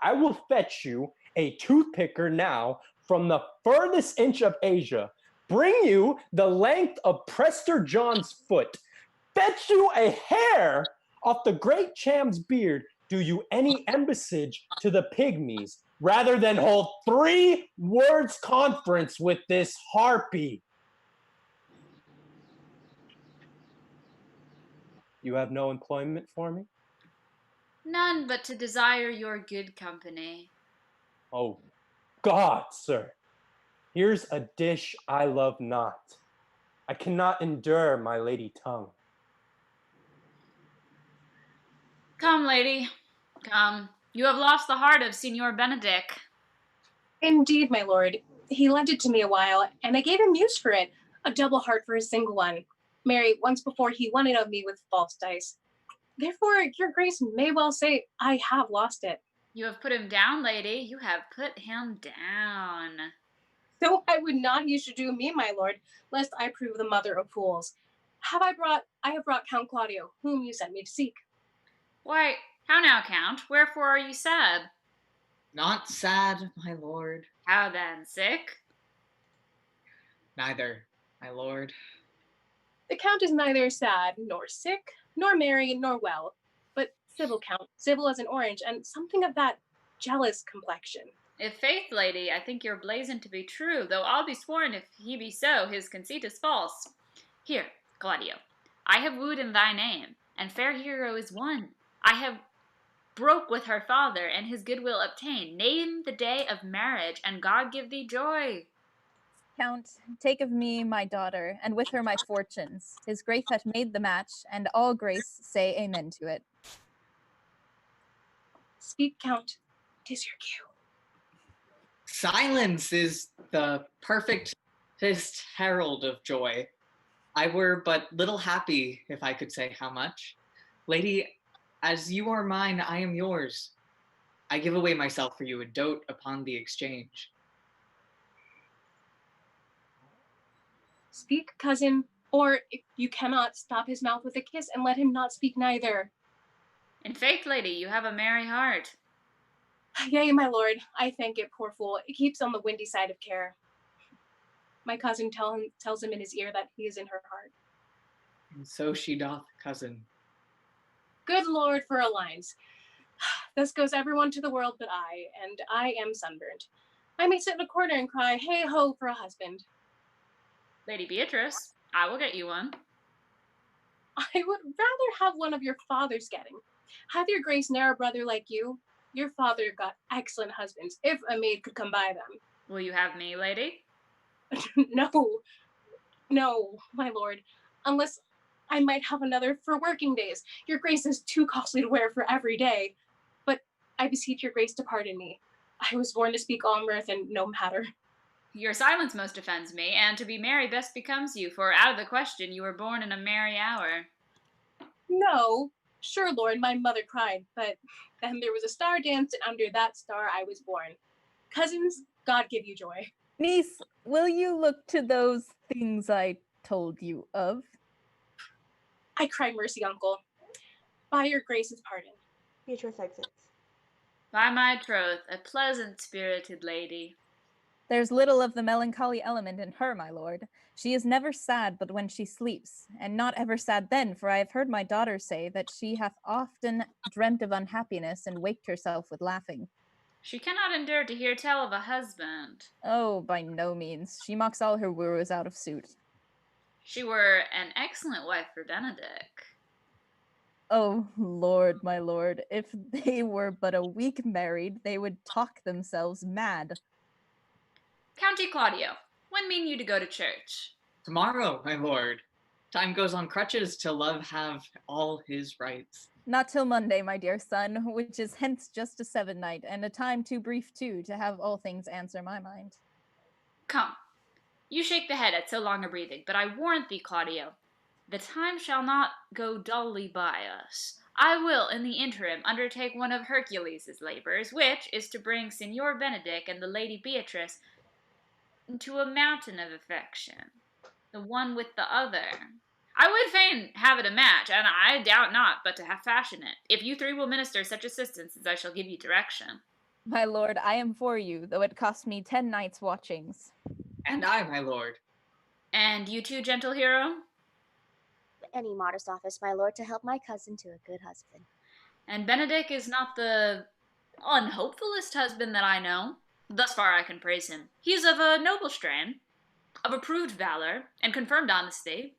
I will fetch you a toothpicker now from the furthest inch of Asia, bring you the length of Prester John's foot, fetch you a hair off the great Cham's beard, do you any embassage to the pygmies, rather than hold 3 words conference with this harpy. You have no employment for me? None but to desire your good company. Oh, God, sir. Here's a dish I love not. I cannot endure my lady tongue. Come, lady, come. You have lost the heart of Signor Benedick. Indeed, my lord. He lent it to me a while, and I gave him use for it, a double heart for a single one. marry once before he won it of me with false dice. Therefore, your grace may well say I have lost it. You have put him down, lady. You have put him down. So I would not you should do me, my lord, lest I prove the mother of fools. I have brought Count Claudio, whom you sent me to seek. Why, how now, Count? Wherefore are you sad? Not sad, my lord. How then, sick? Neither, my lord. The Count is neither sad, nor sick, nor merry, nor well, but civil, Count, civil as an orange, and something of that jealous complexion. If faith, lady, I think your blazon to be true, though I'll be sworn if he be so, his conceit is false. Here, Claudio, I have wooed in thy name, and fair hero is won. I have broke with her father, and his goodwill obtained. Name the day of marriage, and God give thee joy. Count, take of me my daughter, and with her my fortunes. His grace hath made the match, and all grace say amen to it. Speak, Count, 'tis your cue. Silence is the perfectest herald of joy. I were but little happy, if I could say how much. Lady, as you are mine, I am yours. I give away myself for you and dote upon the exchange. Speak, cousin, or if you cannot, stop his mouth with a kiss and let him not speak neither. In faith, lady, you have a merry heart. Yea, my lord, I thank it, poor fool. It keeps on the windy side of care. My cousin tells him in his ear that he is in her heart. And so she doth, cousin. Good lord for alliance. Thus goes everyone to the world but I, and I am sunburnt. I may sit in a corner and cry, hey ho, for a husband. Lady Beatrice, I will get you one. I would rather have one of your father's getting. Have your grace ne'er a brother like you? Your father got excellent husbands, if a maid could come by them. Will you have me, lady? No, my lord, unless I might have another for working days. Your grace is too costly to wear for every day. But I beseech your grace to pardon me. I was born to speak all mirth and no matter. Your silence most offends me, and to be merry best becomes you, for out of the question you were born in a merry hour. No, sure, lord, my mother cried, but then there was a star danced, and under that star I was born. Cousins, God give you joy. Niece, will you look to those things I told you of? I cry mercy, uncle. By your grace's pardon. Beatrice exits. By my troth, a pleasant-spirited lady. There's little of the melancholy element in her, my lord. She is never sad but when she sleeps, and not ever sad then, for I have heard my daughter say that she hath often dreamt of unhappiness and waked herself with laughing. She cannot endure to hear tell of a husband. Oh, by no means. She mocks all her wooers out of suit. She were an excellent wife for Benedick. Oh, lord, my lord, if they were but a week married, they would talk themselves mad. County Claudio, when mean you to go to church? Tomorrow, my lord. Time goes on crutches till love have all his rights. Not till Monday, my dear son, which is hence just a seven-night, and a time too brief, too, to have all things answer my mind. Come, you shake the head at so long a breathing, but I warrant thee, Claudio, the time shall not go dully by us. I will, in the interim, undertake one of Hercules' labors, which is to bring Signor Benedick and the Lady Beatrice into a mountain of affection, the one with the other. I would fain have it a match, and I doubt not but to have fashion it, if you three will minister such assistance as I shall give you direction. My lord, I am for you, though it cost me 10 nights' watchings. And I, my lord. And you too, gentle hero? Any modest office, my lord, to help my cousin to a good husband. And Benedick is not the unhopefullest husband that I know. Thus far I can praise him. He is of a noble strain, of approved valor, and confirmed honesty.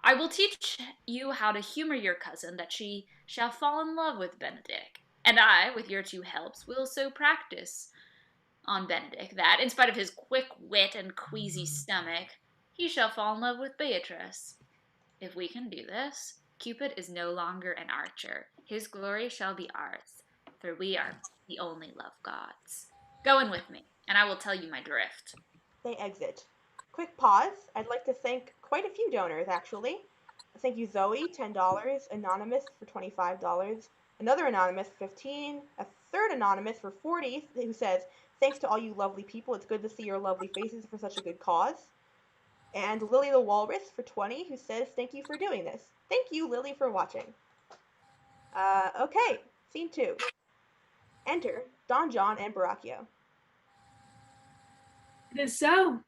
I will teach you how to humor your cousin, that she shall fall in love with Benedick. And I, with your two helps, will so practice on Benedick that, in spite of his quick wit and queasy stomach, he shall fall in love with Beatrice. If we can do this, Cupid is no longer an archer. His glory shall be ours, for we are the only love gods. Go in with me, and I will tell you my drift. They exit. Quick pause. I'd like to thank quite a few donors, actually. Thank you, Zoe, $10. Anonymous for $25. Another anonymous, 15. A third anonymous for 40, who says, "Thanks to all you lovely people. It's good to see your lovely faces for such a good cause." And Lily the Walrus for 20, who says, "Thank you for doing this." Thank you, Lily, for watching. Okay, scene 2. Enter Don John and Borachio. It is so.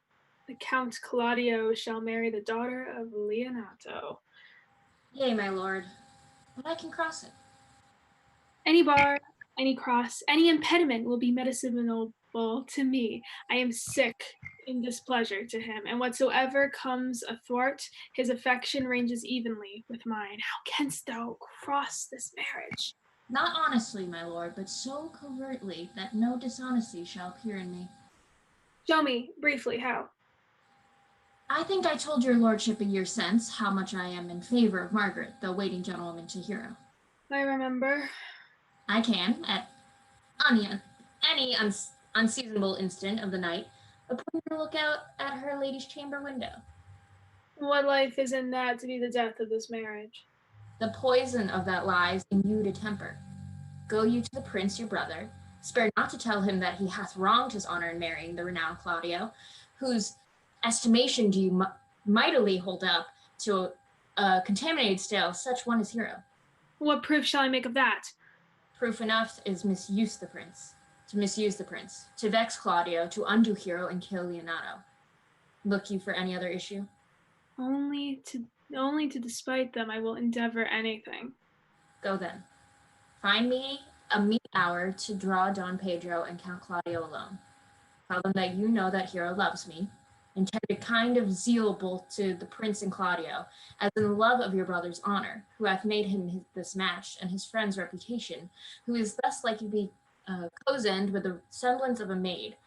The Count Claudio shall marry the daughter of Leonato. Yea, my lord, but I can cross it. Any bar, any cross, any impediment will be medicinable to me. I am sick in displeasure to him, and whatsoever comes athwart his affection ranges evenly with mine. How canst thou cross this marriage? Not honestly, my lord, but so covertly that no dishonesty shall appear in me. Show me, briefly, how. I think I told your lordship a year since how much I am in favor of Margaret, the waiting gentlewoman to hero. I remember. I can, at any unseasonable instant of the night, appoint her to look out at her lady's chamber window. What life is in that to be the death of this marriage? The poison of that lies in you to temper. Go you to the prince your brother, spare not to tell him that he hath wronged his honor in marrying the renowned Claudio, whose estimation do you mightily hold up to a contaminated stale, such one as hero. What proof shall I make of that? Proof enough is to misuse the prince, to vex Claudio, to undo hero and kill Leonato. Look you for any other issue? Only to despite them I will endeavor anything. Go then. Find me a meet hour to draw Don Pedro and Count Claudio alone. Tell them that you know that hero loves me, and take a kind of zeal both to the prince and Claudio, as in the love of your brother's honor, who hath made him this match, and his friend's reputation, who is thus like to be cozened with the semblance of a maid,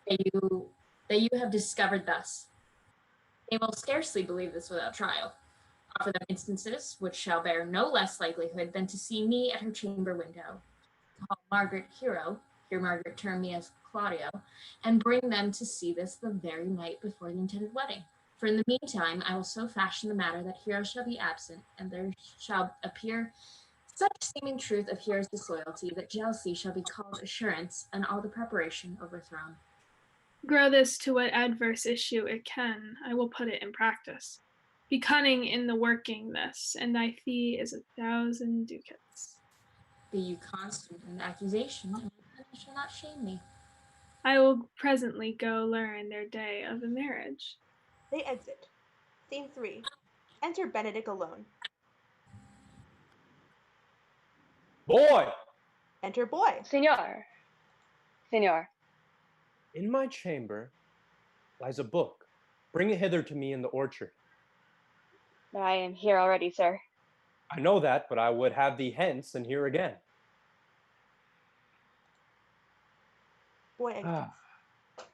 that you have discovered thus. They will scarcely believe this without trial. Offer them instances which shall bear no less likelihood than to see me at her chamber window. Call Margaret hero, hear Margaret term me as Claudio, and bring them to see this the very night before the intended wedding. For in the meantime, I will so fashion the matter that hero shall be absent, and there shall appear such seeming truth of hero's disloyalty that jealousy shall be called assurance, and all the preparation overthrown. Grow this to what adverse issue it can, I will put it in practice. Be cunning in the working this, and thy fee is 1,000 ducats. Be you constant in the accusation, and my pen shall not shame me. I will presently go learn their day of the marriage. They exit. Scene 3. Enter Benedick alone. Boy! Enter boy. Signor. In my chamber lies a book. Bring it hither to me in the orchard. I am here already, sir. I know that, but I would have thee hence and here again. Boy exits. I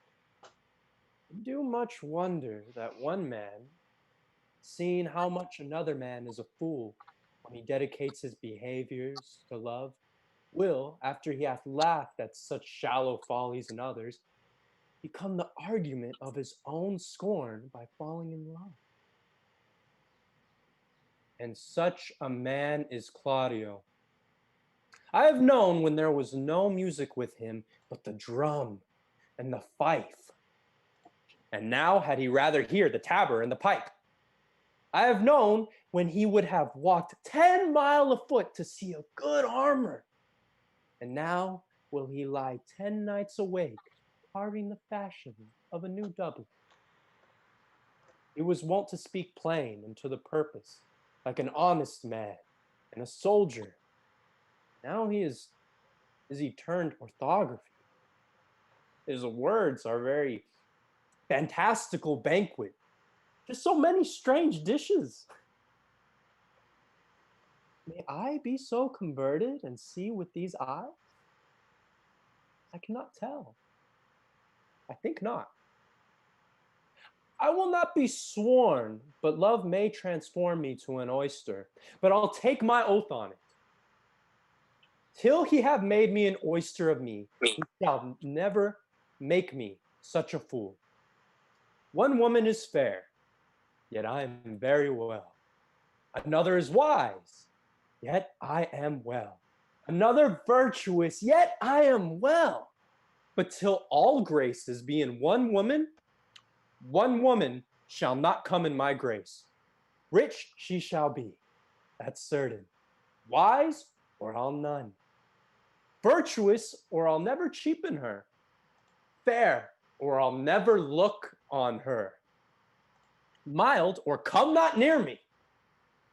do much wonder that one man, seeing how much another man is a fool when he dedicates his behaviors to love, will, after he hath laughed at such shallow follies in others, become the argument of his own scorn by falling in love. And such a man is Claudio. I have known when there was no music with him but the drum and the fife. And now had he rather hear the tabor and the pipe. I have known when he would have walked 10 miles afoot to see a good armor. And now will he lie 10 nights awake, carving the fashion of a new doublet. He was wont to speak plain and to the purpose, like an honest man and a soldier. Now is he turned orthography. His words are very fantastical banquet. Just so many strange dishes. May I be so converted and see with these eyes? I cannot tell. I think not. I will not be sworn, but love may transform me to an oyster, but I'll take my oath on it. Till he have made me an oyster of me, he shall never make me such a fool. One woman is fair, yet I am very well. Another is wise, yet I am well. Another virtuous, yet I am well. But till all graces be in one woman shall not come in my grace. Rich she shall be, that's certain. Wise, or I'll none. Virtuous, or I'll never cheapen her. Fair, or I'll never look on her. Mild, or come not near me.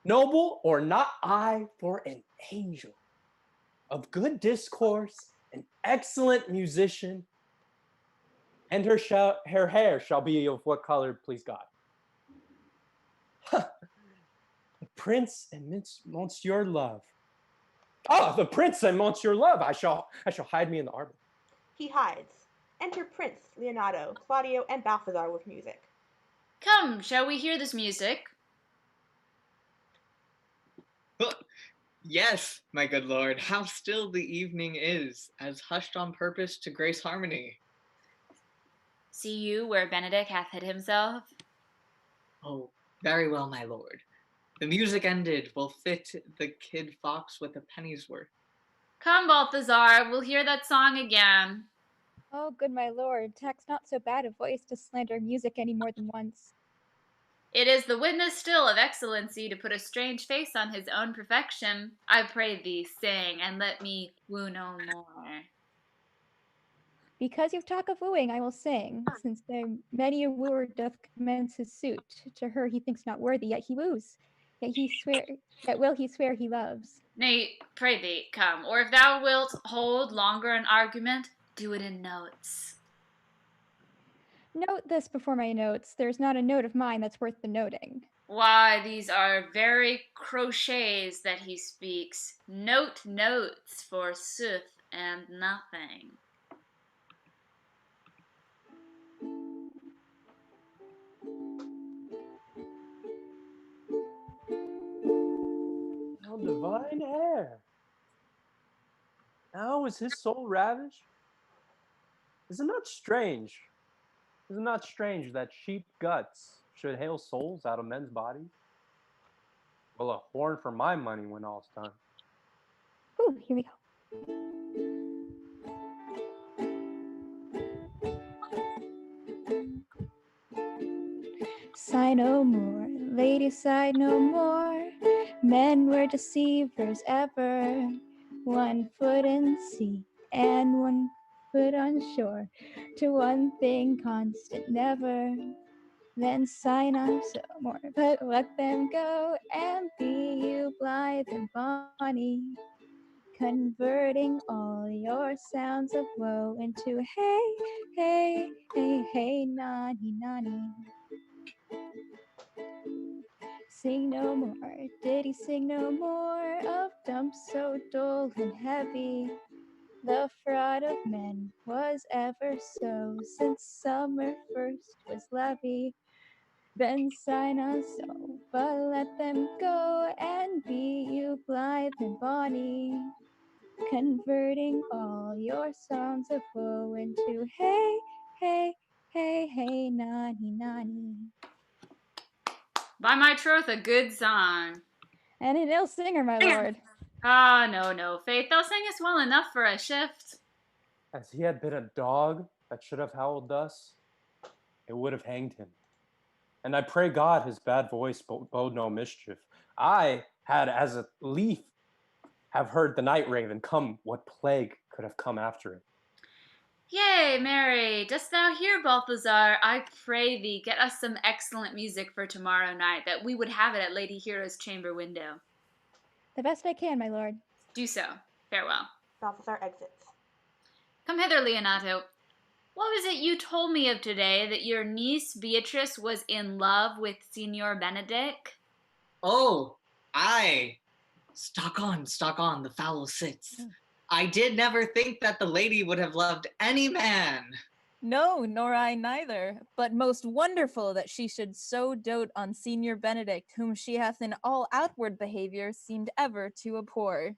Noble, or not I for an angel. Of good discourse, an excellent musician, and her hair shall be of what color, please God? The prince and Monsieur Love. Oh, the prince and Monsieur Love. I shall hide me in the arbor. He hides. Enter Prince, Leonato, Claudio, and Balthazar with music. Come, shall we hear this music? Yes, my good lord, how still the evening is, as hushed on purpose to grace harmony. See you where Benedick hath hid himself? Oh, very well, my lord. The music ended will fit the kid fox with a penny's worth. Come, Balthazar, we'll hear that song again. Oh, good my lord, tax not so bad a voice to slander music any more than once. It is the witness still of excellency to put a strange face on his own perfection. I pray thee, sing, and let me woo no more. Because you talk of wooing, I will sing, since there many a wooer doth commence his suit. To her he thinks not worthy, yet he woos. Yet will he swear he loves. Nay, pray thee, come, or if thou wilt hold longer an argument, do it in notes. Note this before my notes. There's not a note of mine that's worth the noting. Why, these are very crotchets that he speaks. Notes, forsooth, and nothing. How divine air! Now is his soul ravished? Is it not strange? Is it not strange that sheep guts should hail souls out of men's bodies? Well, a horn for my money when all's done. Ooh, here we go. Sigh no more, ladies sigh no more. Men were deceivers ever. 1 foot in sea and 1 foot on shore. To one thing constant never. Then sigh not so more, but let them go and be you blithe and bonny. Converting all your sounds of woe into hey, hey, hey, hey, nani, nani. Sing no more, did he sing no more of dumps so dull and heavy? The fraud of men was ever so, since summer first was levy. Then sigh not so, but let them go and be you blithe and bonny. Converting all your songs of woe into hey, hey, hey, hey, nani, nani. By my troth, a good song. And an ill singer, my lord. Ah, no, faith, thou singest well enough for a shift. As he had been a dog that should have howled thus, it would have hanged him. And I pray God his bad voice bode no mischief. I had as a leaf have heard the night raven come, what plague could have come after it? Yea, Mary, dost thou hear, Balthazar? I pray thee, get us some excellent music for tomorrow night, that we would have it at Lady Hero's chamber window. The best I can, my lord. Do so. Farewell. Balthazar exits. Come hither, Leonato. What was it you told me of today, that your niece Beatrice was in love with Signor Benedick? Oh, aye. Stock on, the fowl sits. I did never think that the lady would have loved any man. No, nor I neither, but most wonderful that she should so dote on Signor Benedick, whom she hath in all outward behaviour seemed ever to abhor.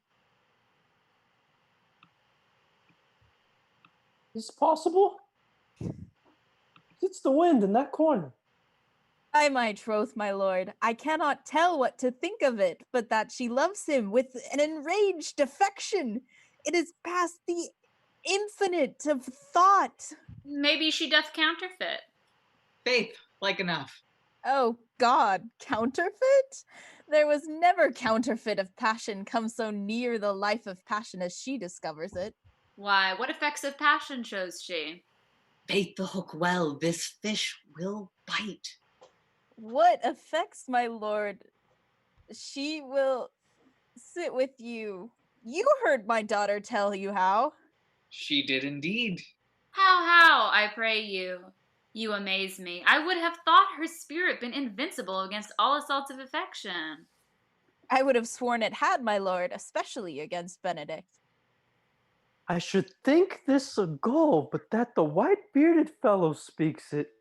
Is it possible? It's the wind in that corner. By my troth, my lord, I cannot tell what to think of it, but that she loves him with an enraged affection. It is past the infinite of thought. Maybe she doth counterfeit. Faith, like enough. Oh God, counterfeit? There was never counterfeit of passion come so near the life of passion as she discovers it. Why, what effects of passion shows she? Bait the hook well, this fish will bite. What effects, my lord? She will sit with you. You heard my daughter tell you how. She did indeed. How, I pray you? You amaze me. I would have thought her spirit been invincible against all assaults of affection. I would have sworn it had, my lord, especially against Benedick. I should think this a gull, but that the white-bearded fellow speaks it.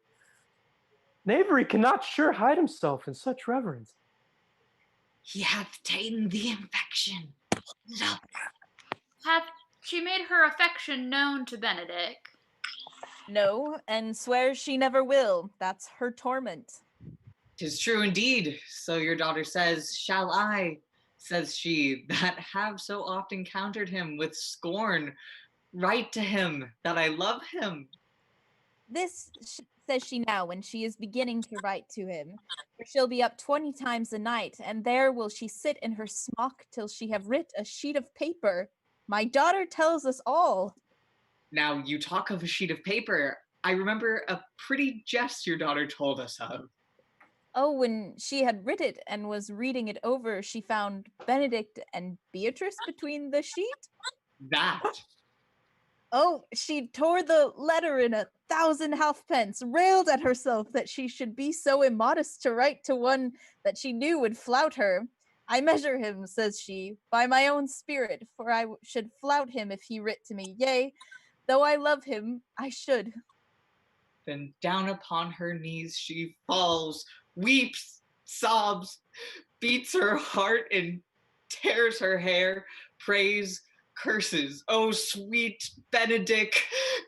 Knavery cannot sure hide himself in such reverence. He hath ta'en the infection. Hath she made her affection known to Benedick? No, and swears she never will. That's her torment. 'Tis true indeed, so your daughter says. Shall I, says she, that have so often countered him with scorn, write to him that I love him? This says she now when she is beginning to write to him. For she'll be up 20 times a night, and there will she sit in her smock till she have writ a sheet of paper. My daughter tells us all. Now you talk of a sheet of paper. I remember a pretty jest your daughter told us of. Oh, when she had writ it and was reading it over, she found Benedict and Beatrice between the sheet? That. Oh, she tore the letter in 1,000 halfpence, railed at herself that she should be so immodest to write to one that she knew would flout her. I measure him, says she, by my own spirit, for I should flout him if he writ to me. Yea, though I love him, I should. Then down upon her knees she falls, weeps, sobs, beats her heart and tears her hair, prays, curses. Oh, sweet Benedick,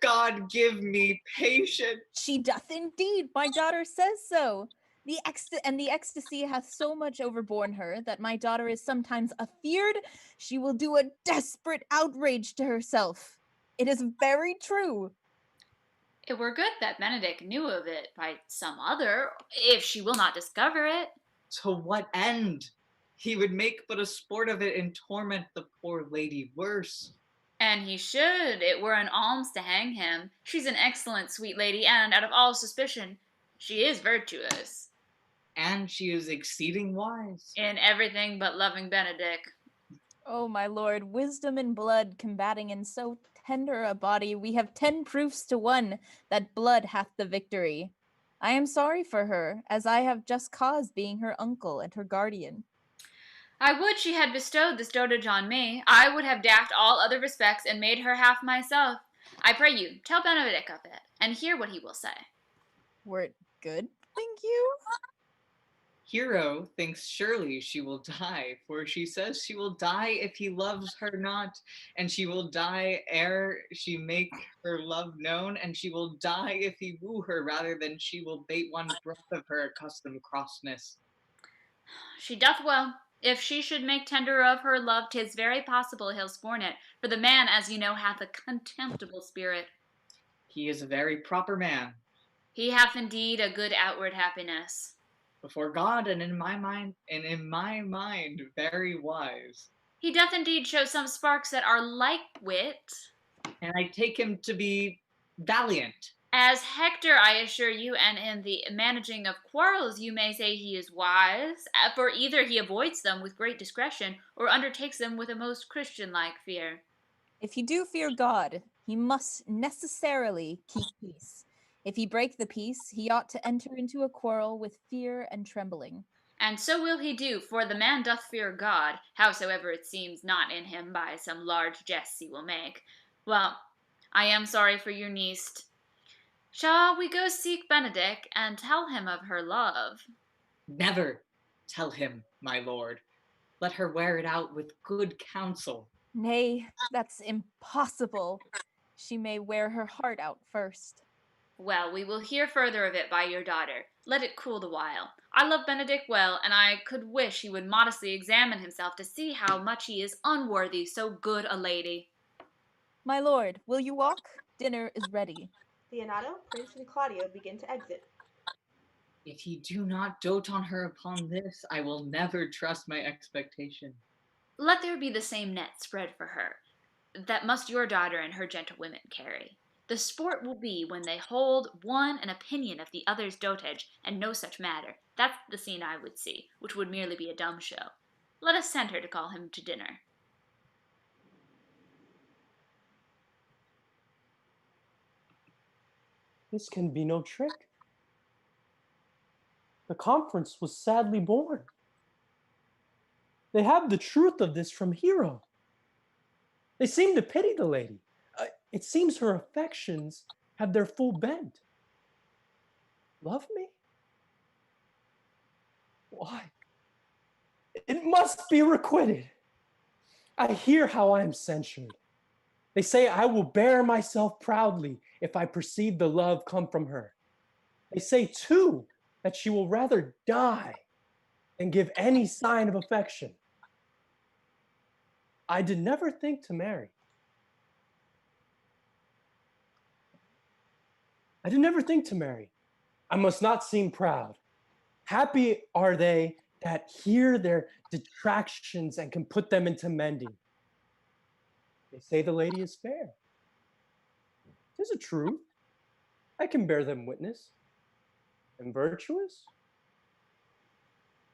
God give me patience. She doth indeed, my daughter says so. The ecstasy hath so much overborne her that my daughter is sometimes afeared she will do a desperate outrage to herself. It is very true. It were good that Benedick knew of it by some other, if she will not discover it. To what end? He would make but a sport of it and torment the poor lady worse. And he should. It were an alms to hang him. She's an excellent sweet lady, and out of all suspicion, she is virtuous. And she is exceeding wise. In everything but loving Benedick. Oh, my lord, wisdom and blood combating in so tender a body, we have 10 proofs to 1 that blood hath the victory. I am sorry for her, as I have just cause being her uncle and her guardian. I would she had bestowed this dotage on me. I would have daffed all other respects and made her half myself. I pray you, tell Benedick of it, and hear what he will say. Were it good, think you? Hero thinks surely she will die, for she says she will die if he loves her not, and she will die ere she make her love known, and she will die if he woo her rather than she will bate one breath of her accustomed crossness. She doth well. If she should make tender of her love, 'tis very possible he'll scorn it, for the man, as you know, hath a contemptible spirit. He is a very proper man. He hath indeed a good outward happiness. Before God and in my mind, very wise. He doth indeed show some sparks that are like wit. And I take him to be valiant. As Hector, I assure you, and in the managing of quarrels you may say he is wise, for either he avoids them with great discretion, or undertakes them with a most Christian-like fear. If he do fear God, he must necessarily keep peace. If he break the peace, he ought to enter into a quarrel with fear and trembling. And so will he do, for the man doth fear God, howsoever it seems not in him by some large jests he will make. Well, I am sorry for your niece. Shall we go seek Benedick and tell him of her love? Never tell him, my lord. Let her wear it out with good counsel. Nay, that's impossible. She may wear her heart out first. Well, we will hear further of it by your daughter. Let it cool the while. I love Benedick well, and I could wish he would modestly examine himself to see how much he is unworthy so good a lady. My lord, will you walk? Dinner is ready. Leonato, Prince, and Claudio begin to exit. If you do not dote on her upon this, I will never trust my expectation. Let there be the same net spread for her. That must your daughter and her gentlewomen carry. The sport will be when they hold one an opinion of the other's dotage, and no such matter. That's the scene I would see, which would merely be a dumb show. Let us send her to call him to dinner. This can be no trick. The conference was sadly born. They have the truth of this from Hero. They seem to pity the lady. It seems her affections have their full bent. Love me? Why? It must be requited. I hear how I am censured. They say I will bear myself proudly if I perceive the love come from her. They say, too, that she will rather die than give any sign of affection. I did never think to marry. I must not seem proud. Happy are they that hear their detractions and can put them into mending. They say the lady is fair. 'Tis a truth. I can bear them witness. And virtuous?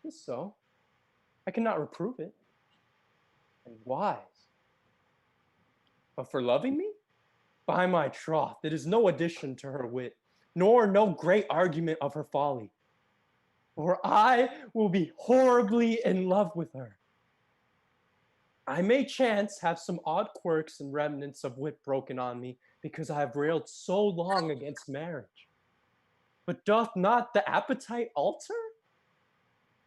'Tis so. I cannot reprove it. And wise. But for loving me? By my troth, it is no addition to her wit, nor no great argument of her folly. For I will be horribly in love with her. I may chance have some odd quirks and remnants of wit broken on me, because I have railed so long against marriage. But doth not the appetite alter?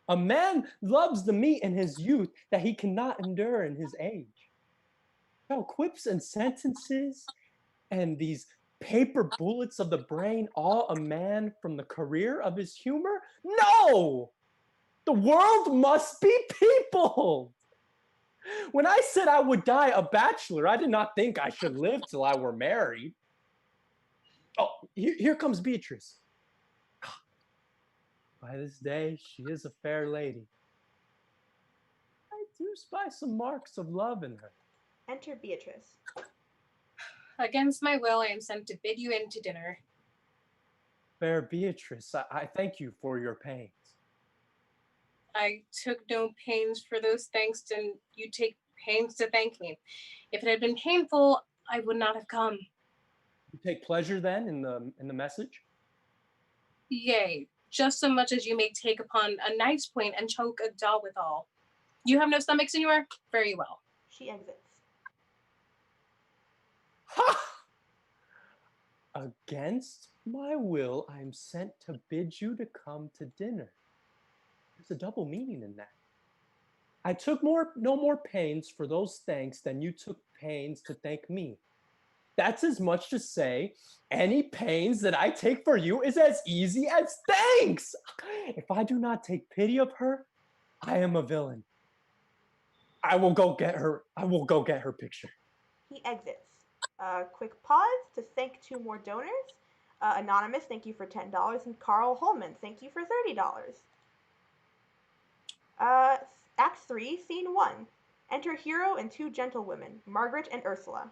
A man loves the meat in his youth that he cannot endure in his age. Shall quips and sentences and these paper bullets of the brain awe a man from the career of his humor? No! The world must be peopled! When I said I would die a bachelor, I did not think I should live till I were married. Oh, here comes Beatrice. By this day, she is a fair lady. I do spy some marks of love in her. Enter Beatrice. Against my will, I am sent to bid you in to dinner. Fair Beatrice, I thank you for your pains. I took no pains for those thanks, and you take pains to thank me. If it had been painful, I would not have come. You take pleasure then in the message? Yea, just so much as you may take upon a knife's point and choke a dog withal. You have no stomach, senor? Very well. She exits. Ha! Against my will, I am sent to bid you to come to dinner. There's a double meaning in that. I took no more pains for those thanks than you took pains to thank me. That's as much to say, any pains that I take for you is as easy as thanks. If I do not take pity of her, I am a villain. I will go get her picture. He exits. Quick pause to thank two more donors. Anonymous, thank you for $10, and Carl Holman, thank you for $30. Act 3, Scene 1. Enter Hero and two gentlewomen, Margaret and Ursula.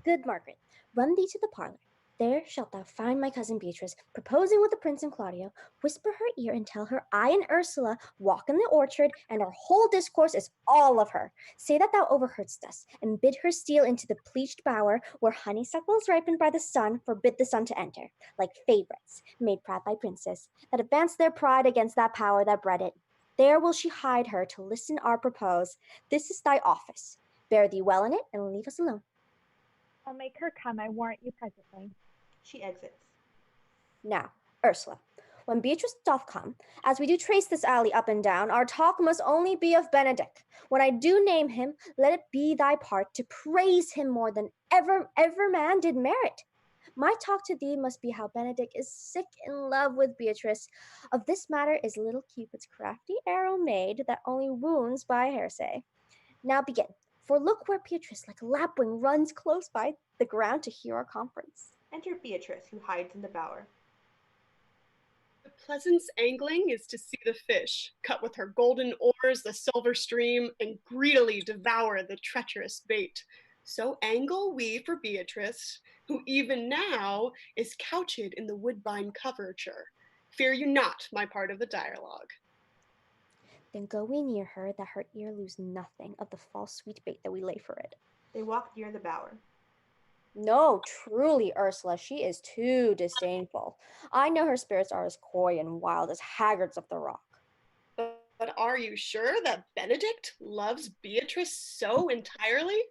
Good Margaret, run thee to the parlor. There shalt thou find my cousin Beatrice, proposing with the prince and Claudio. Whisper her ear and tell her I and Ursula walk in the orchard, and our whole discourse is all of her. Say that thou overheardst us, and bid her steal into the pleached bower, where honeysuckles ripened by the sun forbid the sun to enter, like favorites, made proud by princes, that advance their pride against that power that bred it. There will she hide her to listen our propose. This is thy office. Bear thee well in it, and leave us alone. I'll make her come, I warrant you presently. She exits. Now, Ursula, when Beatrice doth come, as we do trace this alley up and down, our talk must only be of Benedick. When I do name him, let it be thy part to praise him more than ever man did merit. My talk to thee must be how Benedick is sick in love with Beatrice. Of this matter is little Cupid's crafty arrow made that only wounds by hearsay. Now begin, for look where Beatrice like a lapwing runs close by the ground to hear our conference. Enter Beatrice, who hides in the bower. The pleasance angling is to see the fish, cut with her golden oars the silver stream, and greedily devour the treacherous bait. So angle we for Beatrice, who even now is couched in the woodbine coverture. Fear you not my part of the dialogue. Then go we near her, that her ear lose nothing of the false sweet bait that we lay for it. They walk near the bower. No, truly, Ursula, she is too disdainful. I know her spirits are as coy and wild as haggards of the rock. But are you sure that Benedick loves Beatrice so entirely?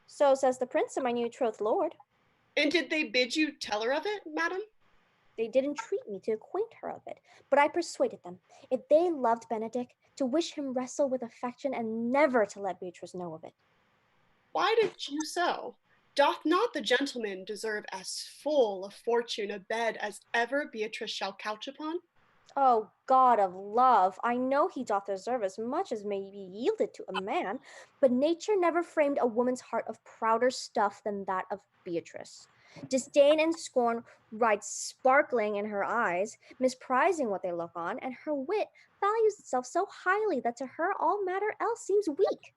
So says the prince and my new betrothed lord. And did they bid you tell her of it, madam? They did entreat me to acquaint her of it, but I persuaded them, if they loved Benedick, to wish him wrestle with affection and never to let Beatrice know of it. Why did you so? Doth not the gentleman deserve as full a fortune a bed as ever Beatrice shall couch upon? Oh, God of love, I know he doth deserve as much as may be yielded to a man, but nature never framed a woman's heart of prouder stuff than that of Beatrice. Disdain and scorn ride sparkling in her eyes, misprizing what they look on, and her wit values itself so highly that to her all matter else seems weak.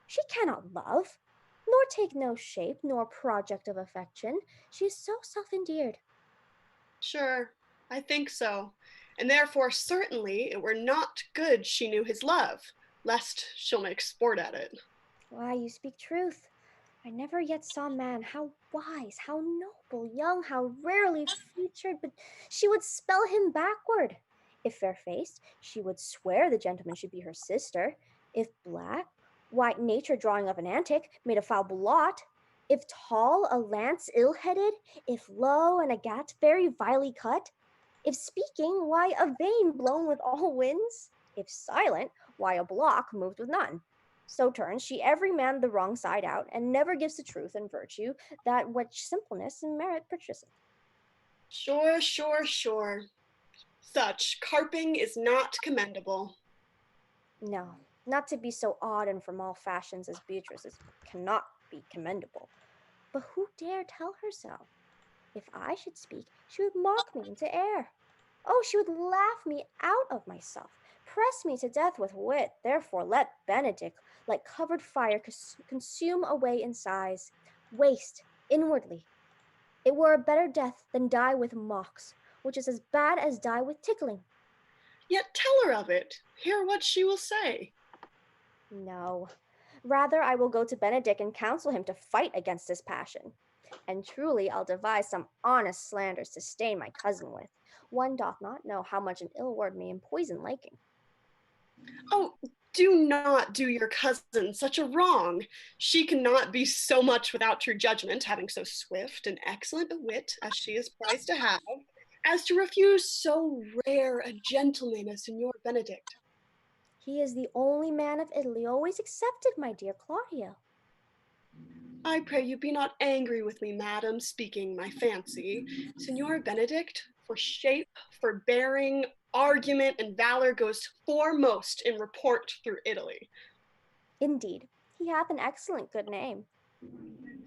She cannot love, nor take no shape, nor project of affection. She is so self-endeared. Sure, I think so. And therefore certainly it were not good she knew his love, lest she'll make sport at it. Why, you speak truth. I never yet saw man how wise, how noble, young, how rarely featured, but she would spell him backward. If fair-faced, she would swear the gentleman should be her sister. If black, why, nature drawing of an antic made a foul blot. If tall, a lance ill-headed. If low, an agate very vilely cut. If speaking, why, a vein blown with all winds. If silent, why, a block moved with none. So turns she every man the wrong side out, and never gives to truth and virtue that which simpleness and merit purchaseth. Sure. Such carping is not commendable. No, not to be so odd and from all fashions as Beatrice cannot be commendable. But who dare tell her so? If I should speak, she would mock me into air. Oh, she would laugh me out of myself, press me to death with wit. Therefore let Benedick, like covered fire, consume away in sighs, waste inwardly. It were a better death than die with mocks, which is as bad as die with tickling. Yet tell her of it. Hear what she will say. No. Rather I will go to Benedick and counsel him to fight against this passion. And truly I'll devise some honest slanders to stain my cousin with. One doth not know how much an ill word may empoison liking. Oh, do not do your cousin such a wrong. She cannot be so much without true judgment, having so swift and excellent a wit as she is prized to have, as to refuse so rare a gentleman as Signor Benedick. He is the only man of Italy always accepted, my dear Claudio. I pray you be not angry with me, madam, speaking my fancy. Signor Benedick, for shape, for bearing, argument, and valor goes foremost in report through Italy. Indeed, he hath an excellent good name.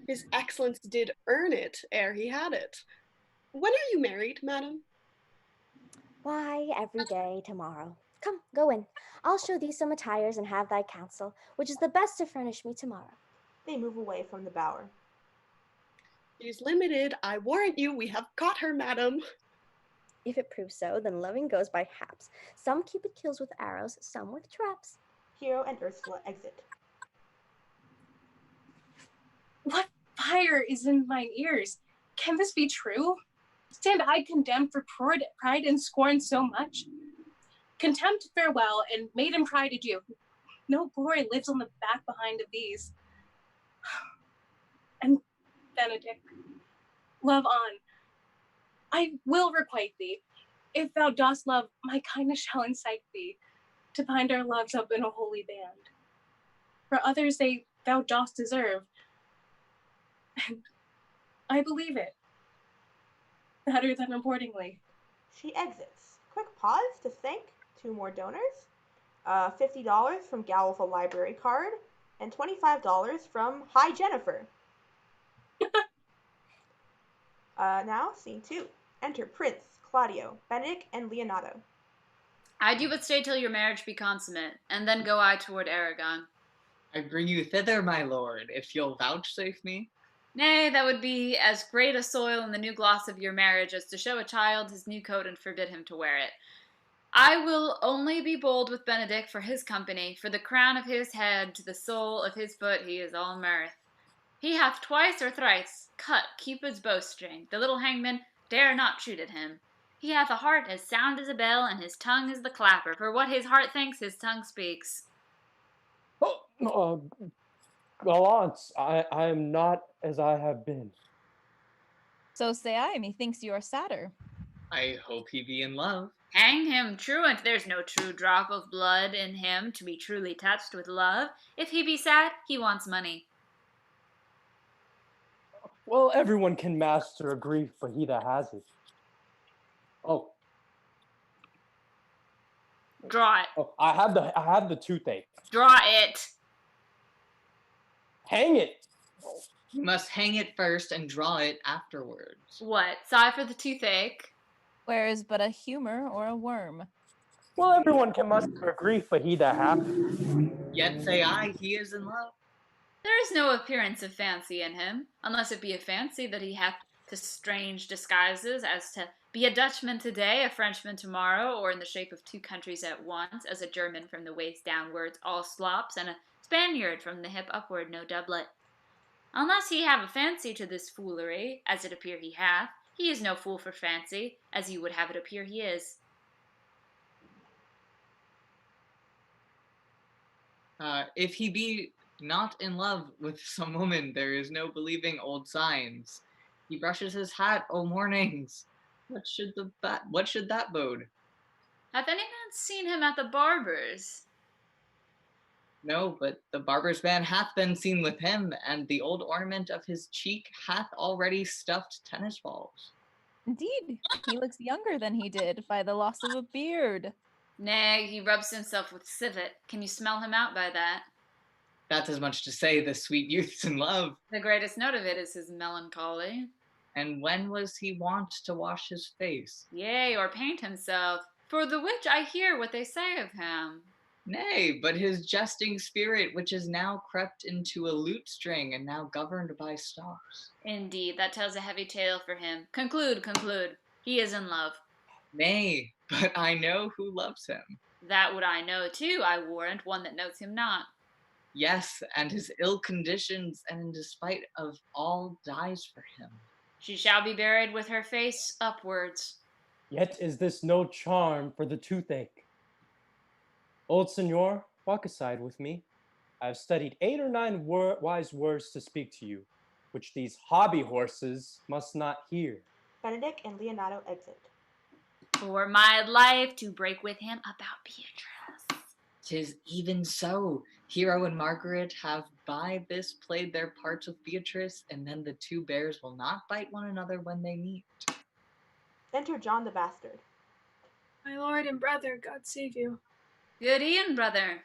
His excellence did earn it ere he had it. When are you married, madam? Why, every day tomorrow. Come, go in. I'll show thee some attires and have thy counsel, which is the best to furnish me tomorrow. They move away from the bower. She's limited. I warrant you we have caught her, madam. If it proves so, then loving goes by haps. Some Cupid kills with arrows, some with traps. Hero and Ursula exit. What fire is in mine ears? Can this be true? Stand I condemned for pride and scorn so much? Contempt farewell, and maiden pride adieu. No glory lives on the back behind of these. And Benedick, love on. I will requite thee. If thou dost love, my kindness shall incite thee to bind our loves up in a holy band. For others thou dost deserve, and I believe it. Better than accordingly. She exits. Quick pause to thank 2 more donors. $50 from Gal with a Library Card, and $25 from Hi Jennifer. Now, scene 2. Enter Prince, Claudio, Benedick, and Leonato. I do but stay till your marriage be consummate, and then go I toward Aragon. I bring you thither, my lord, if you'll vouchsafe me. Nay, that would be as great a soil in the new gloss of your marriage as to show a child his new coat and forbid him to wear it. I will only be bold with Benedick for his company, for the crown of his head to the sole of his foot he is all mirth. He hath twice or thrice cut Cupid's bowstring. The little hangman dare not shoot at him. He hath a heart as sound as a bell, and his tongue is the clapper. For what his heart thinks, his tongue speaks. Gallants, I am not as I have been. So say I, methinks you are sadder. I hope he be in love. Hang him, truant, there's no true drop of blood in him to be truly touched with love. If he be sad, he wants money. Well, everyone can master a grief, but he that has it. Oh. Draw it. Oh, I have the toothache. Draw it. Hang it. You must hang it first and draw it afterwards. What? Sigh for the toothache? Where is but a humor or a worm? Well, everyone can muster a grief, but he that hath it. Yet say I, he is in love. There is no appearance of fancy in him, unless it be a fancy that he hath to strange disguises, as to be a Dutchman today, a Frenchman tomorrow, or in the shape of 2 countries at once, as a German from the waist downwards, all slops, and a Spaniard from the hip upward, no doublet. Unless he have a fancy to this foolery, as it appear he hath, he is no fool for fancy, as you would have it appear he is. If he be not in love with some woman, there is no believing old signs. He brushes his hat o' mornings. What should that bode? Hath any man seen him at the barber's? No, but the barber's man hath been seen with him, and the old ornament of his cheek hath already stuffed tennis balls. Indeed, he looks younger than he did by the loss of a beard. Nay, he rubs himself with civet. Can you smell him out by that? That's as much to say the sweet youth's in love. The greatest note of it is his melancholy. And when was he wont to wash his face? Yea, or paint himself, for the which I hear what they say of him. Nay, but his jesting spirit, which is now crept into a lute string, and now governed by stops. Indeed, that tells a heavy tale for him. Conclude. He is in love. Nay, but I know who loves him. That would I know too, I warrant, one that knows him not. Yes, and his ill conditions, and in despite of all, dies for him. She shall be buried with her face upwards. Yet is this no charm for the toothache. Old senor, walk aside with me. I have studied 8 or 9 wise words to speak to you, which these hobby horses must not hear. Benedick and Leonato exit. For my life to break with him about Beatrice. 'Tis even so. Hero and Margaret have by this played their parts with Beatrice, and then the 2 bears will not bite one another when they meet. Enter John the Bastard. My lord and brother, God save you. Good e'en, brother.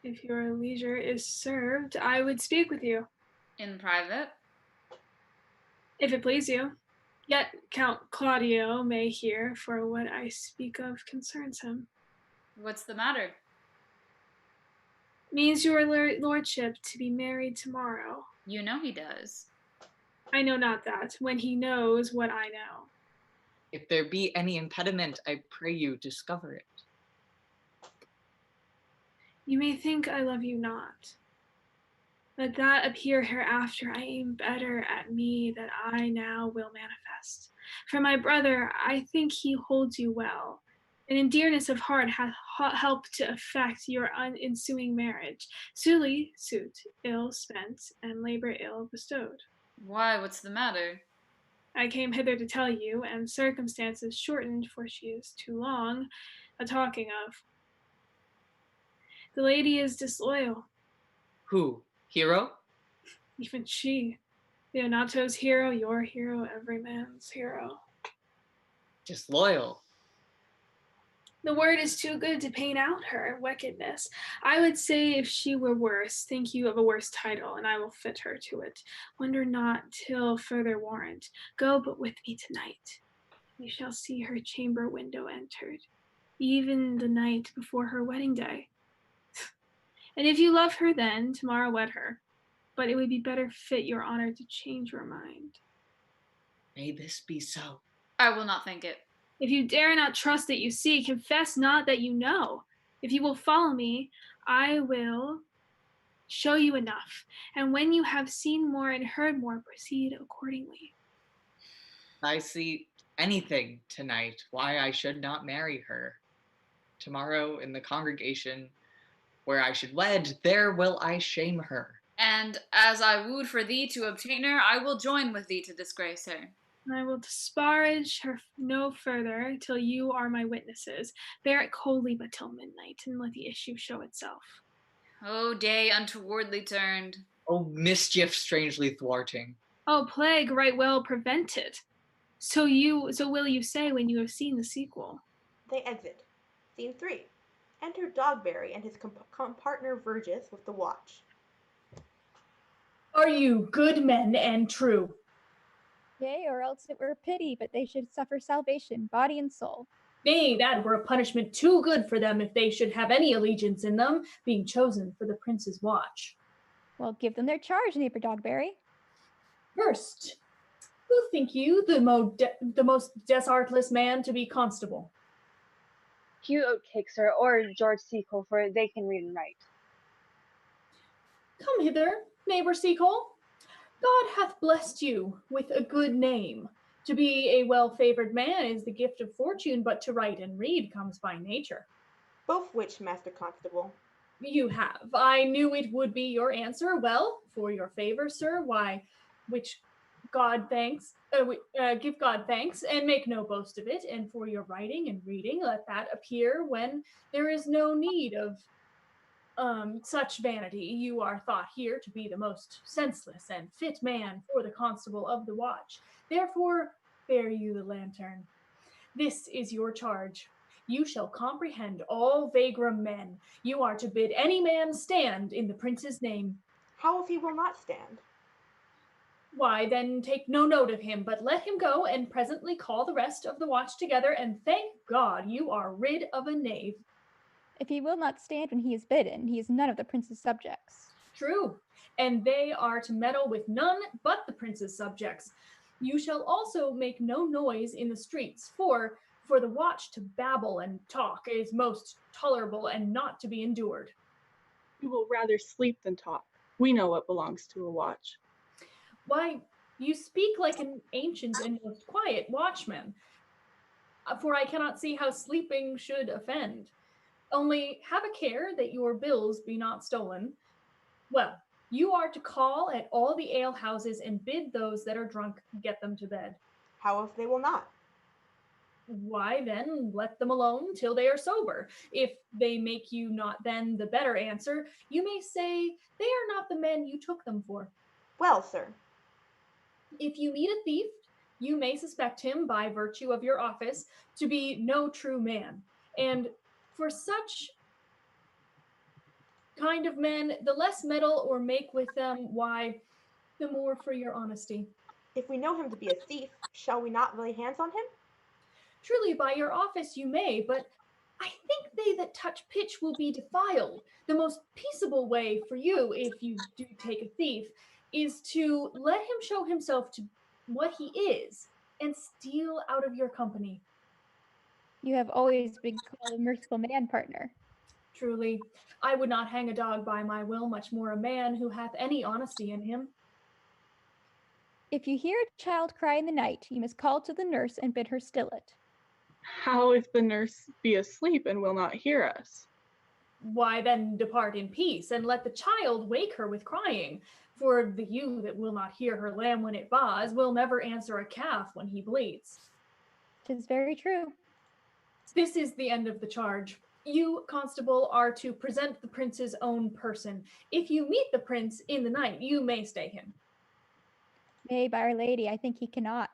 If your leisure is served, I would speak with you. In private? If it please you. Yet Count Claudio may hear, for what I speak of concerns him. What's the matter? Means your lordship to be married tomorrow. You know he does. I know not that, when he knows what I know. If there be any impediment, I pray you discover it. You may think I love you not. Let that appear hereafter. I aim better at me that I now will manifest. For my brother, I think he holds you well, and in dearness of heart hath helped to effect your ensuing marriage. Suit ill spent, and labor ill bestowed. Why, what's the matter? I came hither to tell you, and circumstances shortened, for she is too long a talking of. The lady is disloyal. Who? Hero? Even she Leonato's hero, your hero, every man's hero. Disloyal. The word is too good to paint out her wickedness. I would say if she were worse, think you of a worse title, and I will fit her to it. Wonder not till further warrant. Go but with me tonight. You shall see her chamber window entered, even the night before her wedding day. And if you love her then, tomorrow wed her. But it would be better fit your honor to change your mind. May this be so. I will not think it. If you dare not trust that you see, confess not that you know. If you will follow me, I will show you enough. And when you have seen more and heard more, proceed accordingly. I see anything tonight why I should not marry her. Tomorrow in the congregation where I should wed, there will I shame her. And as I wooed for thee to obtain her, I will join with thee to disgrace her. I will disparage her no further till you are my witnesses. Bear it coldly but till midnight, and let the issue show itself. O day untowardly turned. O mischief strangely thwarting. O plague right well prevented. So will you say when you have seen the sequel. They exit. Scene 3. Enter Dogberry and his partner Verges with the watch. Are you good men and true? Yea, or else it were pity, but they should suffer salvation, body and soul. Nay, that were a punishment too good for them if they should have any allegiance in them, being chosen for the prince's watch. Well, give them their charge, neighbor Dogberry. First, who think you the most desartless man to be constable? Hugh Oatkake, sir, or George Seacole, for they can read and write. Come hither, neighbor Seacole. God hath blessed you with a good name. To be a well-favored man is the gift of fortune, but to write and read comes by nature. Both which, Master Constable? You have. I knew it would be your answer. Well, for your favor, sir, why, which God thanks, give God thanks, and make no boast of it, and for your writing and reading, let that appear when there is no need of such vanity. You are thought here to be the most senseless and fit man for the constable of the watch. Therefore, bear you the lantern. This is your charge. You shall comprehend all vagrom men. You are to bid any man stand in the prince's name. How if he will not stand? Why, then take no note of him, but let him go and presently call the rest of the watch together, and thank God you are rid of a knave. If he will not stand when he is bidden, he is none of the prince's subjects. True, and they are to meddle with none but the prince's subjects. You shall also make no noise in the streets, for the watch to babble and talk is most tolerable and not to be endured. We will rather sleep than talk. We know what belongs to a watch. Why, you speak like an ancient and most quiet watchman, for I cannot see how sleeping should offend. Only have a care that your bills be not stolen. Well, you are to call at all the alehouses and bid those that are drunk get them to bed. How if they will not? Why, then, let them alone till they are sober. If they make you not then the better answer, you may say they are not the men you took them for. Well, sir. If you meet a thief, you may suspect him by virtue of your office to be no true man. And for such kind of men, the less meddle or make with them, why, the more for your honesty. If we know him to be a thief, shall we not lay hands on him? Truly, by your office you may, but I think they that touch pitch will be defiled. The most peaceable way for you, if you do take a thief, is to let him show himself to what he is, and steal out of your company. You have always been called a merciful man, partner. Truly, I would not hang a dog by my will, much more a man who hath any honesty in him. If you hear a child cry in the night, you must call to the nurse and bid her still it. How if the nurse be asleep and will not hear us? Why, then depart in peace, and let the child wake her with crying. For the ewe that will not hear her lamb when it baas will never answer a calf when he bleats. 'Tis very true. This is the end of the charge. You, constable, are to present the prince's own person. If you meet the prince in the night, you may stay him. Nay, by Our Lady, I think he cannot.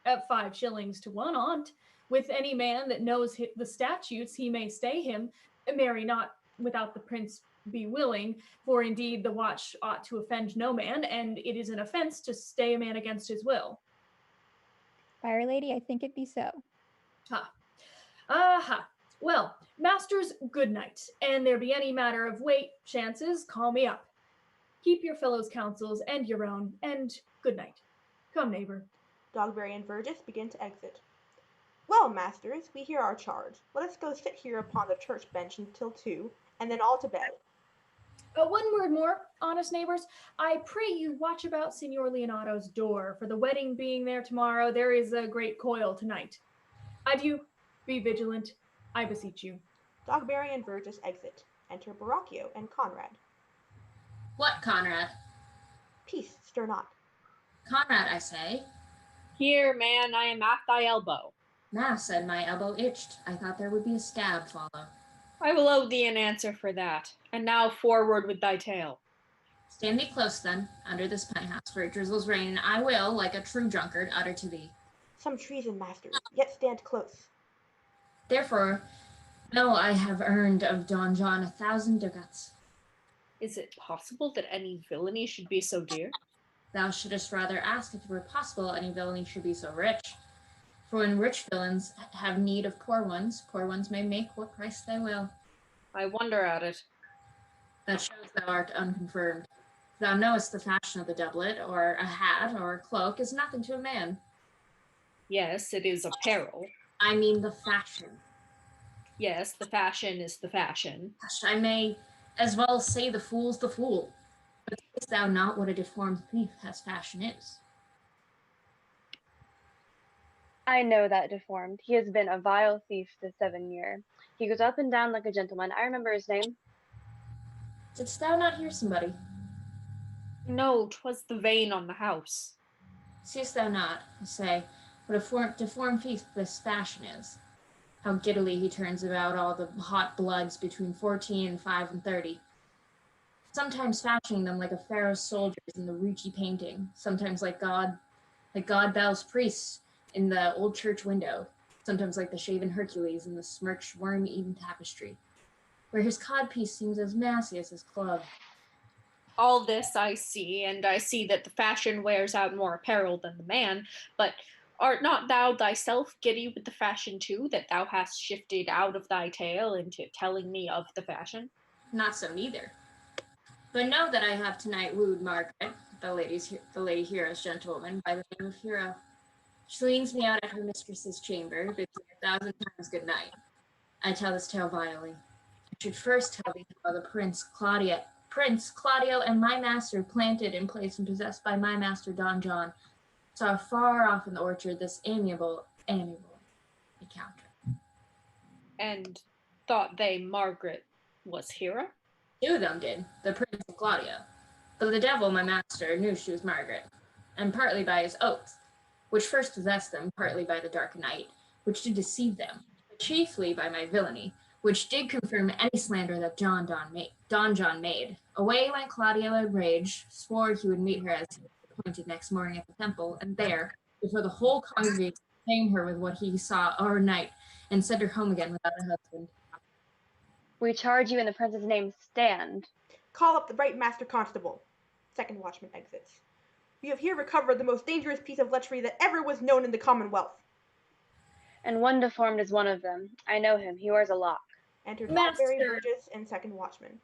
At 5 shillings to 1 on't. With any man that knows the statutes, he may stay him. Marry not without the prince be willing, for indeed the watch ought to offend no man, and it is an offence to stay a man against his will. By Our Lady, I think it be so. Ha. Aha. Well, masters, good night. And there be any matter of weight, chances, call me up. Keep your fellows' counsels and your own, and good night. Come, neighbor. Dogberry and Verges begin to exit. Well, masters, we hear our charge. Let us go sit here upon the church bench until 2, and then all to bed. One word more, honest neighbors. I pray you watch about Signor Leonato's door, for the wedding being there tomorrow, there is a great coil tonight. Adieu. Be vigilant, I beseech you. Dogberry and Verges exit. Enter Borachio and Conrade. What, Conrade? Peace, stir not. Conrade, I say. Here, man, I am at thy elbow. Mass said my elbow itched. I thought there would be a stab follow. I will owe thee an answer for that. And now forward with thy tale. Stand thee close then, under this penthouse, for it drizzles rain, and I will, like a true drunkard, utter to thee. Some treason, master, yet stand close. Therefore, know I have earned of Don John 1,000 ducats. Is it possible that any villainy should be so dear? Thou shouldst rather ask if it were possible any villainy should be so rich. For when rich villains have need of poor ones may make what price they will. I wonder at it. That shows thou art unconfirmed. Thou knowest the fashion of the doublet, or a hat, or a cloak is nothing to a man. Yes, it is apparel. I mean the fashion. Yes, the fashion is the fashion. I may as well say the fool's the fool. But seest thou not what a deformed thief as fashion is? I know that deformed. He has been a vile thief this 7 year. He goes up and down like a gentleman. I remember his name. Didst thou not hear somebody? No, 'twas the vane on the house. Seest thou not, I say, what a deformed thief this fashion is? How giddily he turns about all the hot bloods between 14 and 5 and 30. Sometimes fashioning them like a pharaoh's soldiers in the Ricci painting, sometimes like God Bel's priests in the old church window, sometimes like the shaven Hercules in the smirched worm-eaten tapestry, where his codpiece seems as massy as his club. All this I see, and I see that the fashion wears out more apparel than the man, but art not thou thyself giddy with the fashion too, that thou hast shifted out of thy tale into telling me of the fashion? Not so neither. But know that I have tonight wooed Margaret, the lady hero's gentlewoman, by the name of Hero. She leads me out at her mistress's chamber, bids me 1,000 times good night. I tell this tale vilely. I should first tell thee how the Prince Claudio and my master, planted in place and possessed by my master Don John, saw far off in the orchard this amiable encounter. And thought they Margaret was Hero? 2 of them did, the Prince and Claudio. But the devil, my master, knew she was Margaret, and partly by his oath, which first possessed them, partly by the dark night, which did deceive them, but chiefly by my villainy, which did confirm any slander that Don John made. Away went Claudio in rage, swore he would meet her as he was appointed next morning at the temple, and there, before the whole congregation, shamed her with what he saw overnight, and sent her home again without a husband. We charge you in the prince's name, stand. Call up the right master constable. Second watchman exits. We have here recovered the most dangerous piece of lechery that ever was known in the Commonwealth. And one deformed is one of them. I know him. He wears a lock. Enter Dogberry, Verges, and second watchman.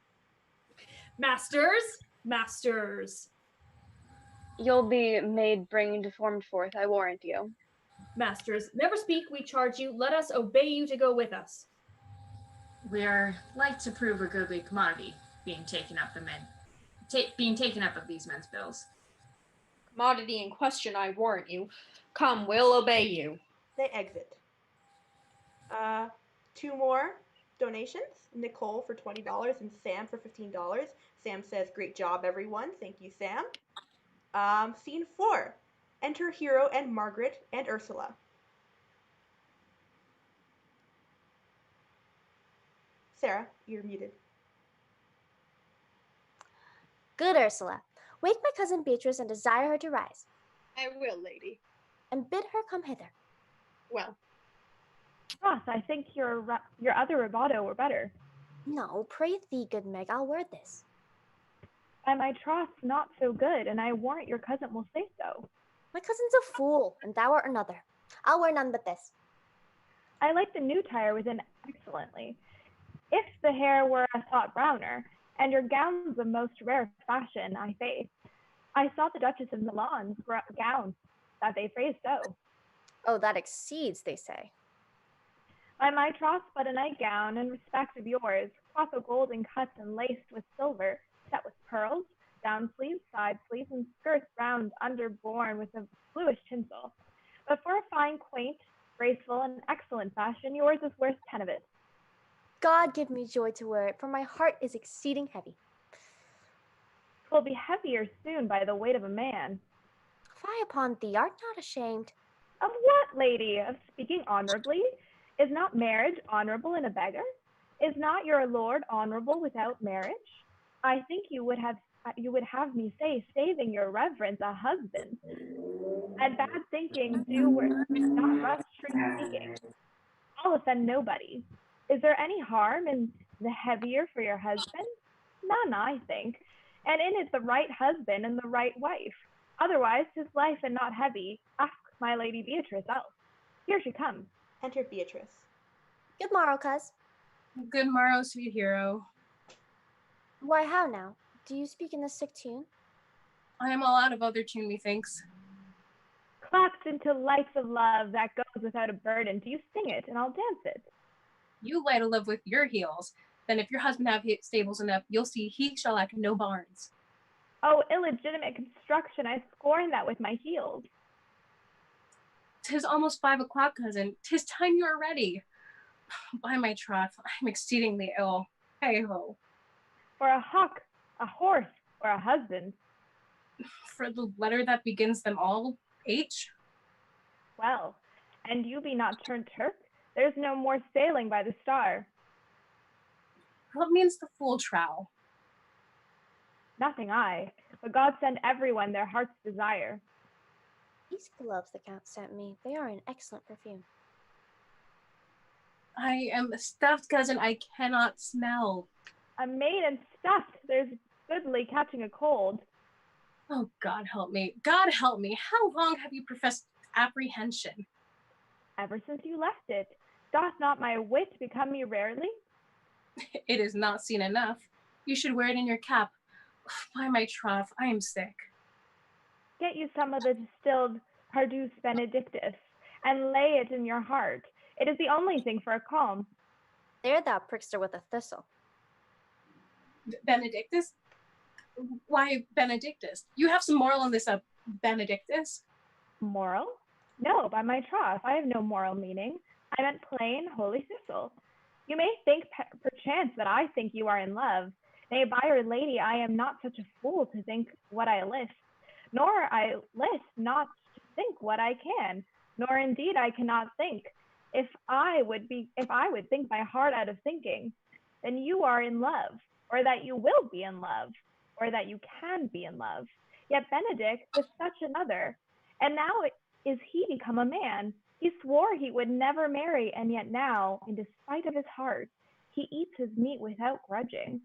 Masters. You'll be made bring deformed forth, I warrant you. Masters, never speak, we charge you. Let us obey you to go with us. We are like to prove a goodly commodity, being taken up of these men's bills. Commodity in question, I warrant you. Come, we'll obey you. They exit. 2 more donations. Nicole for $20 and Sam for $15. Sam says, "Great job, everyone." Thank you, Sam. Scene 4. Enter Hero and Margaret and Ursula. Sarah, you're muted. Good, Ursula. Wake my cousin Beatrice and desire her to rise. I will, lady. And bid her come hither. Well. Ross, I think your other rebotto were better. No, pray thee, good Meg, I'll wear this. By my troth, not so good, and I warrant your cousin will say so. My cousin's a fool, and thou art another. I'll wear none but this. I like the new tire within excellently. If the hair were a thought browner, and your gown's of most rare fashion, I faith. I saw the Duchess of Milan's gown, that they phrase so. Oh, that exceeds, they say. By my troth, but a nightgown, in respect of yours, cloth of golden cuts and laced with silver, set with pearls, down sleeves, side sleeves, and skirts round underborne with a bluish tinsel. But for a fine, quaint, graceful, and excellent fashion, yours is worth 10 of it. God give me joy to wear it, for my heart is exceeding heavy. 'Twill be heavier soon by the weight of a man. Fie upon thee, art not ashamed. Of what, lady? Of speaking honorably? Is not marriage honorable in a beggar? Is not your lord honorable without marriage? I think you would have me say, saving your reverence, a husband. And bad thinking do not rush truth speaking. I'll offend nobody. Is there any harm in the heavier for your husband? None, I think. And in it the right husband and the right wife. Otherwise, 'tis life and not heavy. Ask my lady Beatrice else. Here she comes. Enter Beatrice. Good morrow, cuz. Good morrow, sweet hero. Why, how now? Do you speak in this sick tune? I am all out of other tune, methinks. Clapped into lights of love that goes without a burden. Do you sing it, and I'll dance it? You light a love with your heels. Then if your husband have stables enough, you'll see he shall lack no barns. Oh, illegitimate construction, I scorn that with my heels. 'Tis almost 5 o'clock, cousin. 'Tis time you are ready. By my troth, I'm exceedingly ill. Hey-ho. For a hawk, a horse, or a husband? For the letter that begins them all, H? Well, and you be not turned Turk? There's no more sailing by the star. What means the full trowel? Nothing I, but God send everyone their heart's desire. These gloves the Count sent me, they are an excellent perfume. I am stuffed, cousin. I cannot smell. A maiden stuffed. There's goodly catching a cold. Oh, God help me. God help me. How long have you professed apprehension? Ever since you left it. Doth not my wit become me rarely? It is not seen enough. You should wear it in your cap. By my troth, I am sick. Get you some of the distilled Pardus Benedictus, and lay it in your heart. It is the only thing for a calm. There thou prickster with a thistle. Benedictus? Why Benedictus? You have some moral in this Benedictus? Moral? No, by my troth, I have no moral meaning. I meant plain, holy thistle. You may think perchance that I think you are in love. Nay, by our lady, I am not such a fool to think what I list, nor I list not to think what I can, nor indeed I cannot think. If I would think my heart out of thinking, then you are in love, or that you will be in love, or that you can be in love. Yet Benedick was such another, and now is he become a man. He swore he would never marry, and yet now, in despite of his heart, he eats his meat without grudging.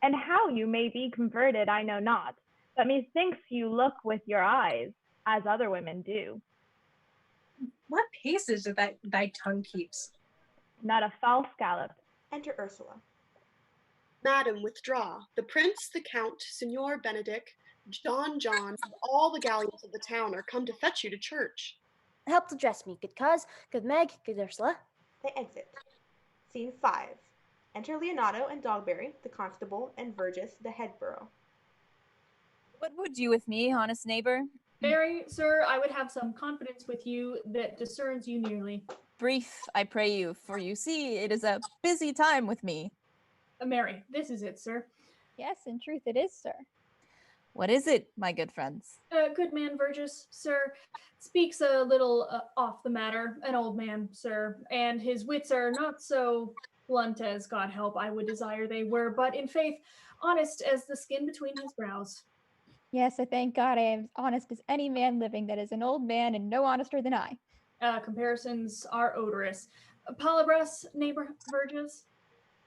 And how you may be converted, I know not, but methinks you look with your eyes, as other women do. What pace is it that thy tongue keeps? Not a false gallop. Enter Ursula. Madam, withdraw. The prince, the count, Signor Benedick, John, and all the galleons of the town are come to fetch you to church. Help to dress me, good cuz, good Meg, good Ursula. They exit. Scene 5. Enter Leonato and Dogberry, the constable, and Verges, the head borough. What would you with me, honest neighbor? Mary, sir, I would have some confidence with you that discerns you nearly. Brief, I pray you, for you see, it is a busy time with me. Mary, this is it, sir. Yes, in truth it is, sir. What is it, my good friends? Good man, Verges, sir, speaks a little off the matter, an old man, sir, and his wits are not so blunt as, God help, I would desire they were, but in faith, honest as the skin between his brows. Yes, I thank God I am as honest as any man living that is an old man and no honester than I. Comparisons are odorous. Palabras, neighbor Verges?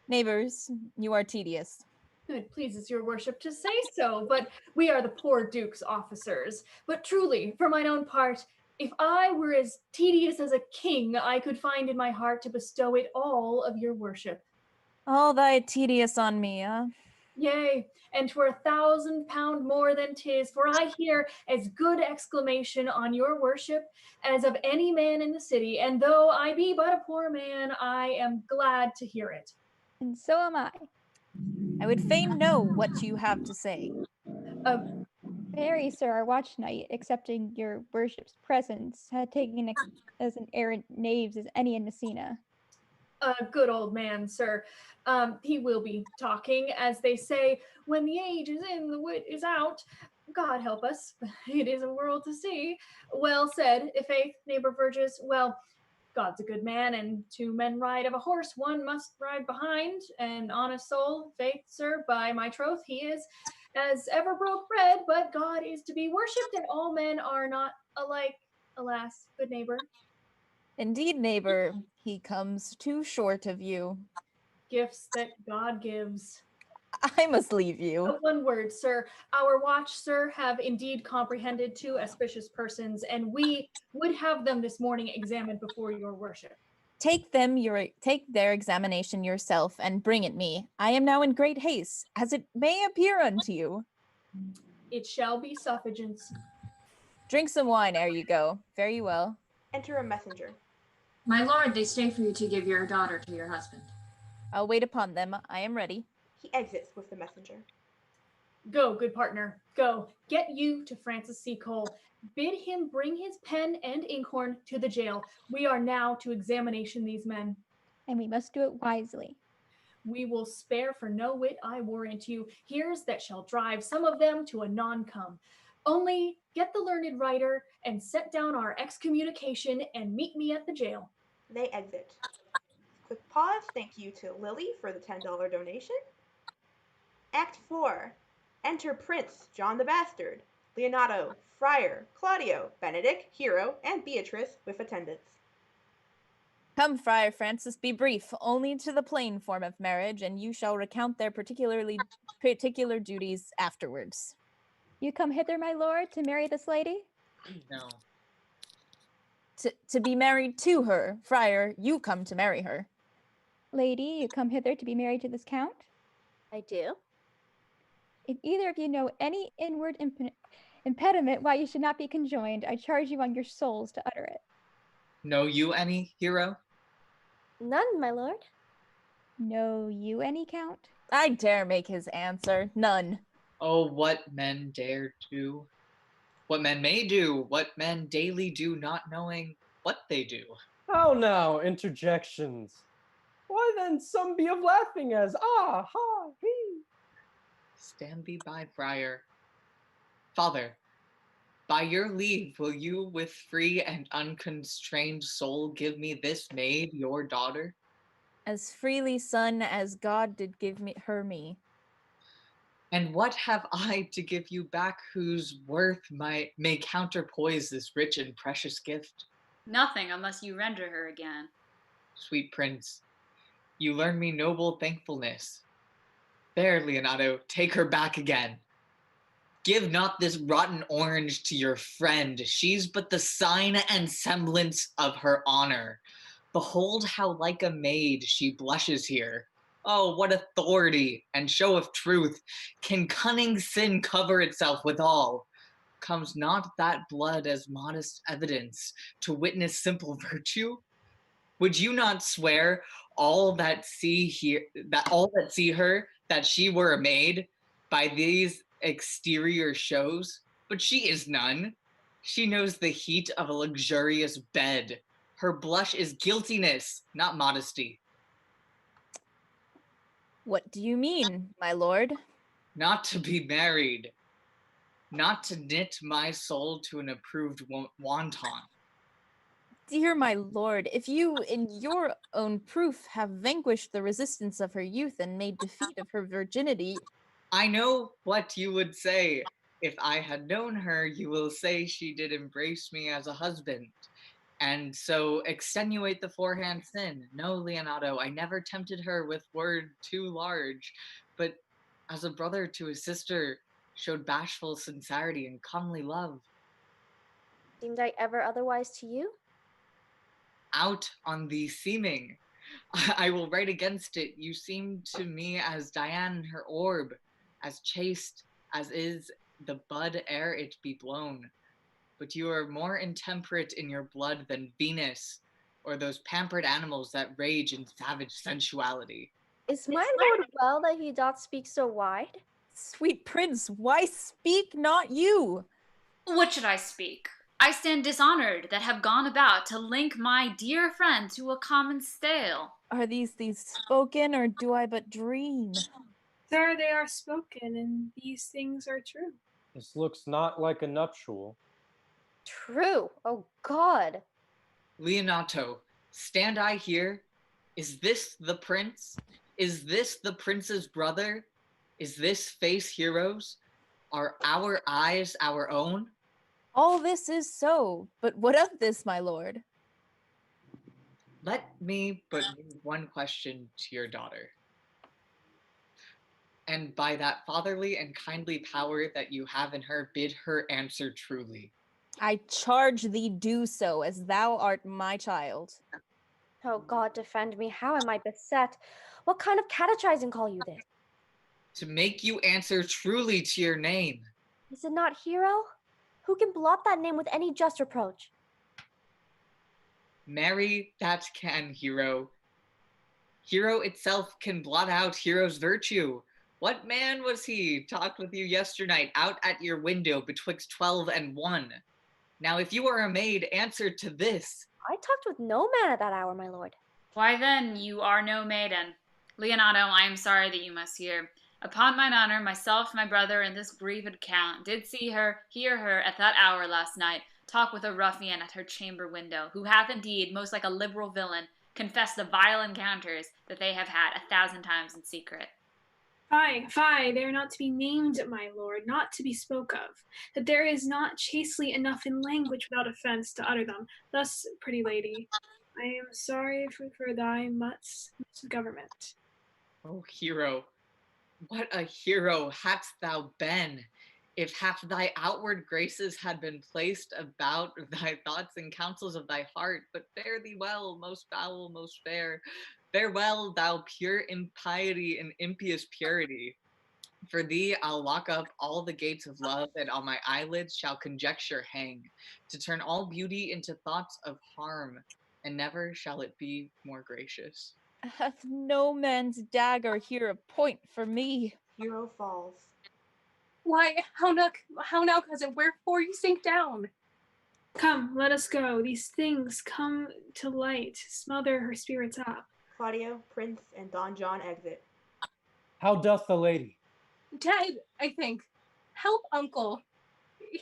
Neighbors, you are tedious. It pleases your worship to say so, but we are the poor duke's officers. But truly, for mine own part, if I were as tedious as a king, I could find in my heart to bestow it all of your worship. All thy tedious on me, Yea, and 'twere 1,000 pound more than 'tis, for I hear as good exclamation on your worship as of any man in the city, and though I be but a poor man, I am glad to hear it. And so am I. I would fain know what you have to say. Very, sir, our watch knight, accepting your worship's presence, had taken as an errant knaves as any in Messina. A good old man, sir. He will be talking, as they say, when the age is in, the wit is out. God help us. It is a world to see. Well said, i'faith, neighbor Verges. Well, God's a good man, and two men ride of a horse, one must ride behind. An honest soul, faith, sir, by my troth, he is, as ever broke bread, but God is to be worshipped, and all men are not alike. Alas, good neighbor. Indeed, neighbor, he comes too short of you. Gifts that God gives. I must leave you. One word, sir. Our watch, sir, have indeed comprehended two auspicious persons, and we would have them this morning examined before your worship. Take their examination yourself and bring it me. I am now in great haste, as it may appear unto you. It shall be suffigance. Drink some wine ere you go. Fare you well. Enter a messenger. My lord, they stay for you to give your daughter to your husband. I'll wait upon them. I am ready. He exits with the messenger. Go, good partner, go. Get you to Francis C. Cole. Bid him bring his pen and inkhorn to the jail. We are now to examination these men. And we must do it wisely. We will spare for no wit, I warrant you. Here's that shall drive some of them to a non-come. Only get the learned writer and set down our excommunication and meet me at the jail. They exit. Quick pause. Thank you to Lily for the $10 donation. Act 4. Enter Prince John the Bastard, Leonato, Friar, Claudio, Benedick, Hero, and Beatrice with attendants. Come, Friar Francis, be brief, only to the plain form of marriage, and you shall recount their particular duties afterwards. You come hither, my lord, to marry this lady? No. To be married to her. Friar, you come to marry her. Lady, you come hither to be married to this count? I do. If either of you know any inward impediment why you should not be conjoined, I charge you on your souls to utter it. Know you any, Hero? None, my lord. Know you any, Count? I dare make his answer. None. Oh, what men dare do. What men may do, what men daily do, not knowing what they do. How now, interjections? Why then some be of laughing as, ah, ha, he. Stand thee by, Friar. Father, by your leave, will you with free and unconstrained soul give me this maid, your daughter? As freely, son, as God did give her me. And what have I to give you back whose worth may counterpoise this rich and precious gift? Nothing unless you render her again. Sweet prince, you learn me noble thankfulness. There, Leonato, take her back again. Give not this rotten orange to your friend. She's but the sign and semblance of her honor. Behold how like a maid she blushes here. Oh, what authority and show of truth can cunning sin cover itself withal? Comes not that blood as modest evidence to witness simple virtue? Would you not swear all that see her that she were a maid by these exterior shows? But she is none. She knows the heat of a luxurious bed. Her blush is guiltiness, not modesty. What do you mean, my lord? Not to be married. Not to knit my soul to an approved wanton. Dear my lord, if you, in your own proof, have vanquished the resistance of her youth and made defeat of her virginity... I know what you would say. If I had known her, you will say she did embrace me as a husband. And so extenuate the forehand sin. No, Leonato, I never tempted her with word too large, but as a brother to his sister, showed bashful sincerity and comely love. Seemed I ever otherwise to you? Out on the seeming. I will write against it. You seem to me as Diane her orb, as chaste as is the bud ere it be blown. But you are more intemperate in your blood than Venus, or those pampered animals that rage in savage sensuality. Is my lord well that he doth speak so wide? Sweet prince, why speak not you? What should I speak? I stand dishonored that have gone about to link my dear friend to a common stale. Are these spoken, or do I but dream? Sir, they are spoken, and these things are true. This looks not like a nuptial. True, oh God. Leonato, stand I here? Is this the prince? Is this the prince's brother? Is this face heroes? Are our eyes our own? All this is so, but what of this, my lord? Let me but move one question to your daughter. And by that fatherly and kindly power that you have in her, bid her answer truly. I charge thee do so, as thou art my child. Oh God, defend me, how am I beset? What kind of catechizing call you this? To make you answer truly to your name. Is it not Hero? Who can blot that name with any just reproach? Marry, that can, Hero. Hero itself can blot out Hero's virtue. What man was he talked with you yesternight out at your window betwixt 12 and 1? Now if you are a maid, answer to this. I talked with no man at that hour, my lord. Why then, you are no maiden. Leonato, I am sorry that you must hear. Upon mine honor, myself, my brother, and this grieved count did hear her at that hour last night, talk with a ruffian at her chamber window, who hath indeed, most like a liberal villain, confessed the vile encounters that they have had 1,000 times in secret. Fie, they are not to be named, my lord, not to be spoke of, that there is not chastely enough in language without offense to utter them. Thus, pretty lady, I am sorry for thy misgovernment. Oh, Hero, what a hero hadst thou been, if half thy outward graces had been placed about thy thoughts and counsels of thy heart. But fare thee well, most foul, most fair. Farewell, thou pure impiety and impious purity. For thee I'll lock up all the gates of love, and on my eyelids shall conjecture hang, to turn all beauty into thoughts of harm, and never shall it be more gracious. Hath no man's dagger here a point for me? Hero falls. Why, how now, cousin, wherefore you sink down? Come, let us go. These things come to light. Smother her spirits up. Claudio, Prince, and Don John exit. How doth the lady? Dead, I think. Help, uncle.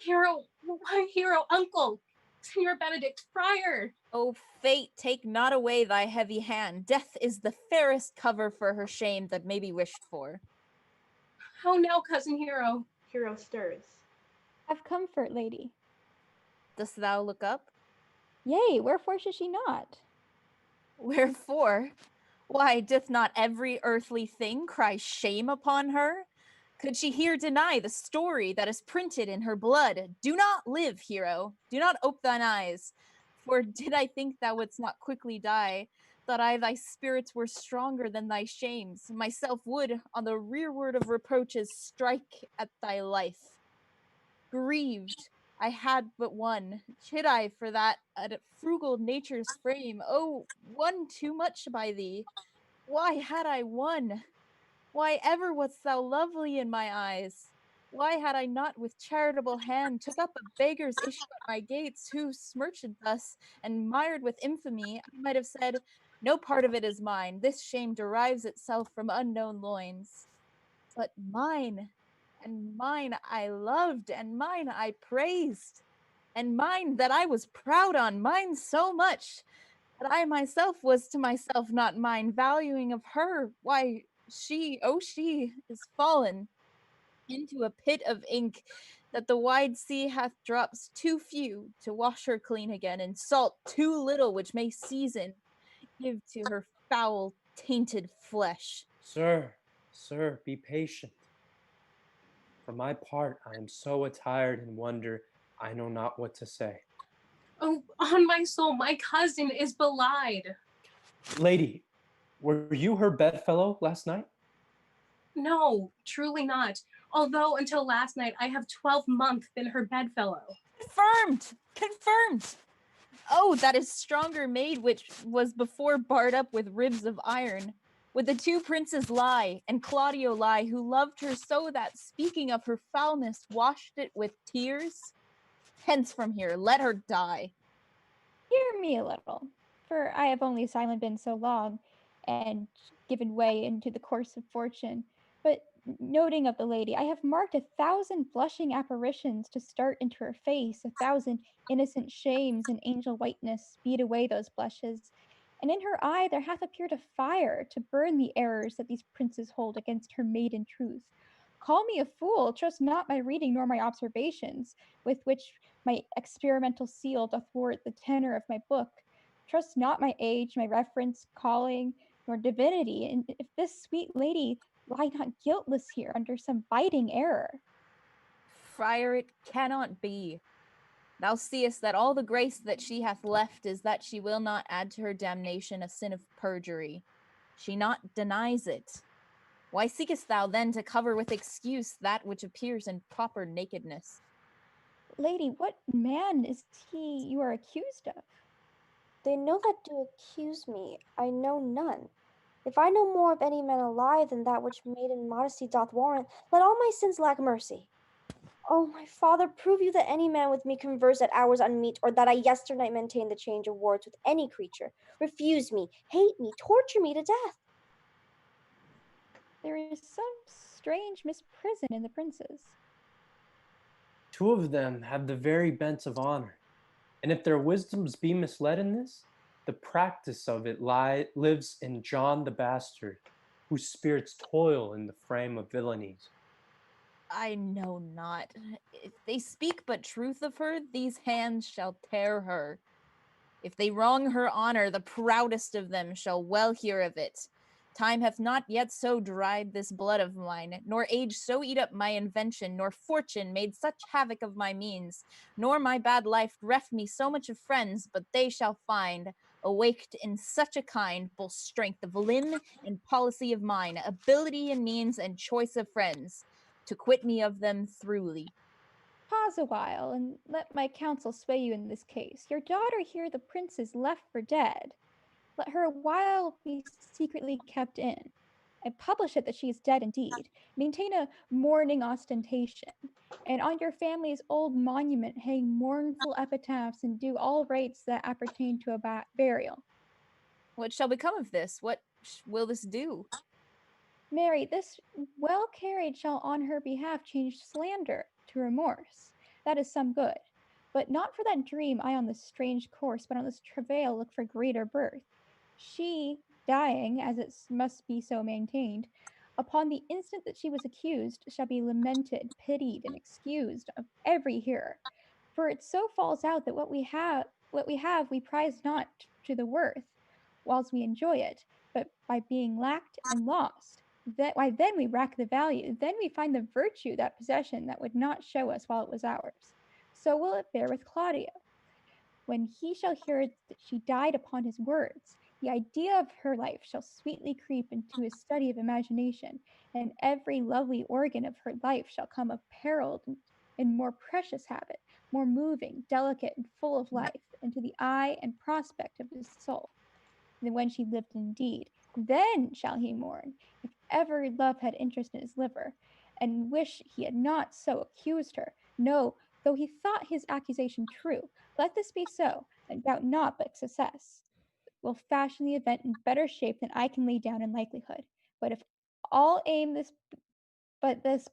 Hero, why, Hero, uncle. Senor Benedict, Friar. O fate, take not away thy heavy hand. Death is the fairest cover for her shame that may be wished for. How now, cousin Hero? Hero stirs. Have comfort, lady. Dost thou look up? Yea, wherefore should she not? Wherefore? Why, doth not every earthly thing cry shame upon her? Could she here deny the story that is printed in her blood? Do not live, Hero. Do not ope thine eyes. For did I think thou wouldst not quickly die, thought I thy spirits were stronger than thy shames, myself would, on the rearward of reproaches, strike at thy life. Grieved, I had but one. Chid I for that at frugal nature's frame? Oh, one too much by thee. Why had I one? Why ever wast thou lovely in my eyes? Why had I not with charitable hand took up a beggar's issue at my gates, who, smirched thus, and mired with infamy, I might have said, no part of it is mine, this shame derives itself from unknown loins. But mine, and mine I loved, and mine I praised, and mine that I was proud on, mine so much, that I myself was to myself not mine, valuing of her, why, she is fallen into a pit of ink, that the wide sea hath drops too few to wash her clean again, and salt too little which may season, give to her foul tainted flesh. Sir, be patient. For my part, I am so attired in wonder, I know not what to say. Oh, on my soul, my cousin is belied. Lady, were you her bedfellow last night? No, truly not. Although until last night I have 12 months been her bedfellow. Confirmed! Oh, that is stronger maid which was before barred up with ribs of iron. Would the two princes lie, and Claudio lie, who loved her so that, speaking of her foulness, washed it with tears? Hence from here, let her die. Hear me a little, for I have only silent been so long, and given way into the course of fortune. But noting of the lady, I have marked 1,000 blushing apparitions to start into her face, 1,000 innocent shames and angel whiteness speed away those blushes. And in her eye there hath appeared a fire to burn the errors that these princes hold against her maiden truth. Call me a fool, trust not my reading nor my observations, with which my experimental seal doth thwart the tenor of my book. Trust not my age, my reference, calling, nor divinity, and if this sweet lady lie not guiltless here under some biting error. Friar, it cannot be. Thou seest that all the grace that she hath left is that she will not add to her damnation a sin of perjury. She not denies it. Why seekest thou then to cover with excuse that which appears in proper nakedness? Lady, what man is he you are accused of? They know that do accuse me, I know none. If I know more of any man alive than that which maiden modesty doth warrant, let all my sins lack mercy. Oh, my father, prove you that any man with me converse at hours unmeet, or that I yesternight maintained the change of words with any creature. Refuse me, hate me, torture me to death. There is some strange misprison in the princes. 2 of them have the very bent of honor, and if their wisdoms be misled in this, the practice of it lives in John the Bastard, whose spirits toil in the frame of villainies. I know not. If they speak but truth of her, these hands shall tear her. If they wrong her honor, the proudest of them shall well hear of it. Time hath not yet so dried this blood of mine, nor age so eat up my invention, nor fortune made such havoc of my means, nor my bad life reft me so much of friends, but they shall find, awaked in such a kind, both strength of limb and policy of mind, ability and means and choice of friends, to quit me of them throughly. Pause a while, and let my counsel sway you in this case. Your daughter here the princes left for dead. Let her a while be secretly kept in, and publish it that she is dead indeed. Maintain a mourning ostentation, and on your family's old monument hang mournful epitaphs, and do all rites that appertain to a burial. What shall become of this? What will this do? Mary, this well carried shall on her behalf change slander to remorse. That is some good. But not for that dream I on this strange course, but on this travail look for greater birth. She, dying, as it must be so maintained, upon the instant that she was accused, shall be lamented, pitied, and excused of every hearer. For it so falls out that what we have we prize not to the worth, whilst we enjoy it, but by being lacked and lost. Why then we rack the value, then we find the virtue that possession that would not show us while it was ours. So will it bear with Claudio. When he shall hear that she died upon his words, the idea of her life shall sweetly creep into his study of imagination, and every lovely organ of her life shall come apparelled in more precious habit, more moving, delicate, and full of life, into the eye and prospect of his soul, than when she lived indeed. Then shall he mourn, if ever love had interest in his liver, and wish he had not so accused her. No, though he thought his accusation true, let this be so, and doubt not but success will fashion the event in better shape than I can lay down in likelihood. But if all aim this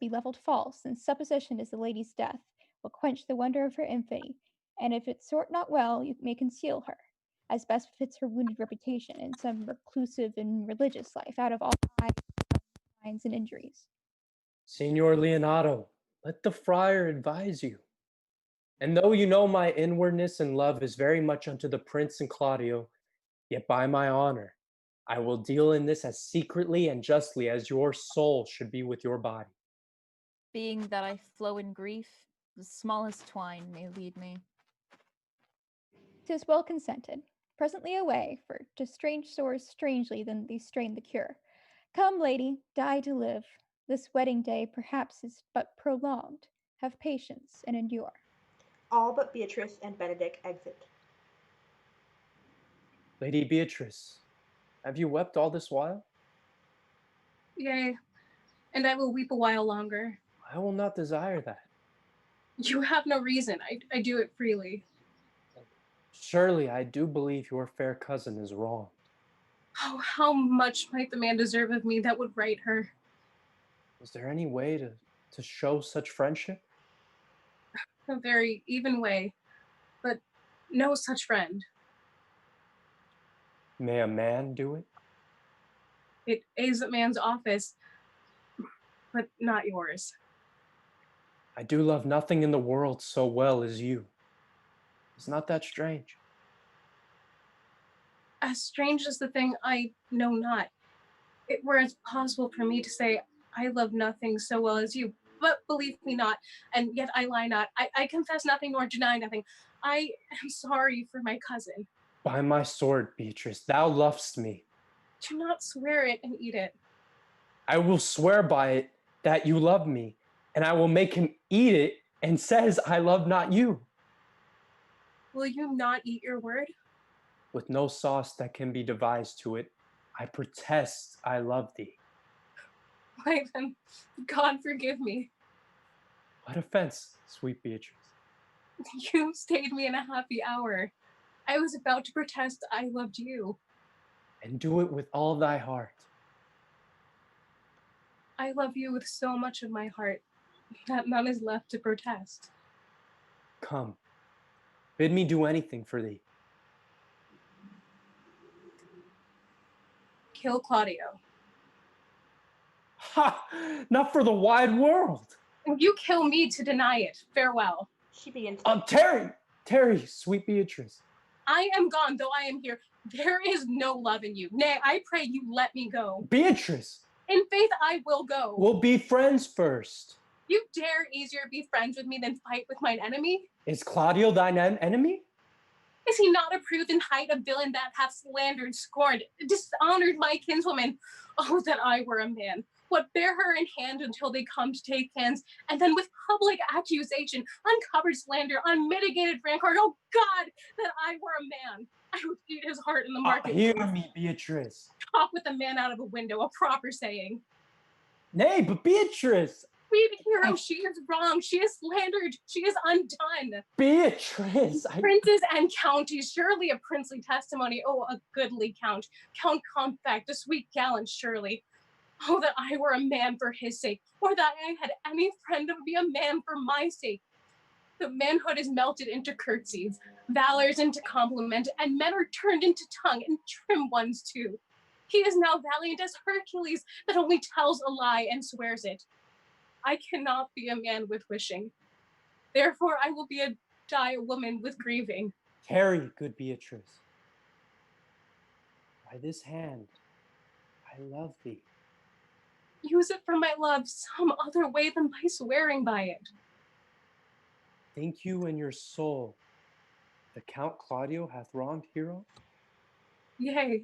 be levelled false, then supposition is the lady's death, will quench the wonder of her infamy, and if it sort not well, you may conceal her, as best fits her wounded reputation, in some reclusive and religious life, out of all signs and injuries. Signor Leonato, Let the friar advise you. And though you know my inwardness and love is very much unto the prince and Claudio, yet by my honor, I will deal in this as secretly and justly as your soul should be with your body. Being that I flow in grief, the smallest twine may lead me. 'Tis well consented. Presently away, for to strange sores strangely than these strain the cure. Come, lady, die to live. This wedding day perhaps is but prolonged. Have patience and endure. All but Beatrice and Benedick exit. Lady Beatrice, have you wept all this while? Yea, and I will weep a while longer. I will not desire that. You have no reason. I do it freely. Surely I do believe your fair cousin is wrong. Oh, how much might the man deserve of me that would right her? Is there any way to show such friendship? A very even way, but no such friend. May a man do it? It is a man's office, but not yours. I do love nothing in the world so well as you. Is not that strange? As strange as the thing I know not. It were as possible for me to say, I love nothing so well as you, but believe me not, and yet I lie not. I confess nothing nor deny nothing. I am sorry for my cousin. By my sword, Beatrice, thou lovest me. Do not swear it and eat it. I will swear by it that you love me, and I will make him eat it and says I love not you. Will you not eat your word? With no sauce that can be devised to it, I protest I love thee. Why then, God forgive me. What offense, sweet Beatrice? You stayed me in a happy hour. I was about to protest I loved you. And do it with all thy heart. I love you with so much of my heart that none is left to protest. Come, bid me do anything for thee. Kill Claudio. Ha! Not for the wide world. You kill me to deny it. Farewell. She begins. Tarry, sweet Beatrice. I am gone, though I am here. There is no love in you. Nay, I pray you let me go. Beatrice! In faith, I will go. We'll be friends first. You dare easier be friends with me than fight with mine enemy? Is Claudio thine enemy? Is he not approved in height a villain that hath slandered, scorned, dishonored my kinswoman? Oh, that I were a man. What bear her in hand until they come to take hands, and then with public accusation, uncovered slander, unmitigated rancor, oh God, that I were a man. I would eat his heart in the market. Hear me, Beatrice. Talk with a man out of a window, a proper saying. Nay, but Beatrice! Sweet hero, she is wrong, she is slandered, she is undone. Beatrice! Princes and counties, surely a princely testimony, oh, a goodly count. Count Compact, a sweet gallant, surely. Oh, that I were a man for his sake, or that I had any friend that would be a man for my sake. The manhood is melted into curtsies, valors into compliment, and men are turned into tongue, and trim ones too. He is now valiant as Hercules, that only tells a lie and swears it. I cannot be a man with wishing. Therefore I will die a woman with grieving. Tarry, good Beatrice. By this hand, I love thee. Use it for my love some other way than by swearing by it. Think you in your soul the Count Claudio hath wronged hero? Yea,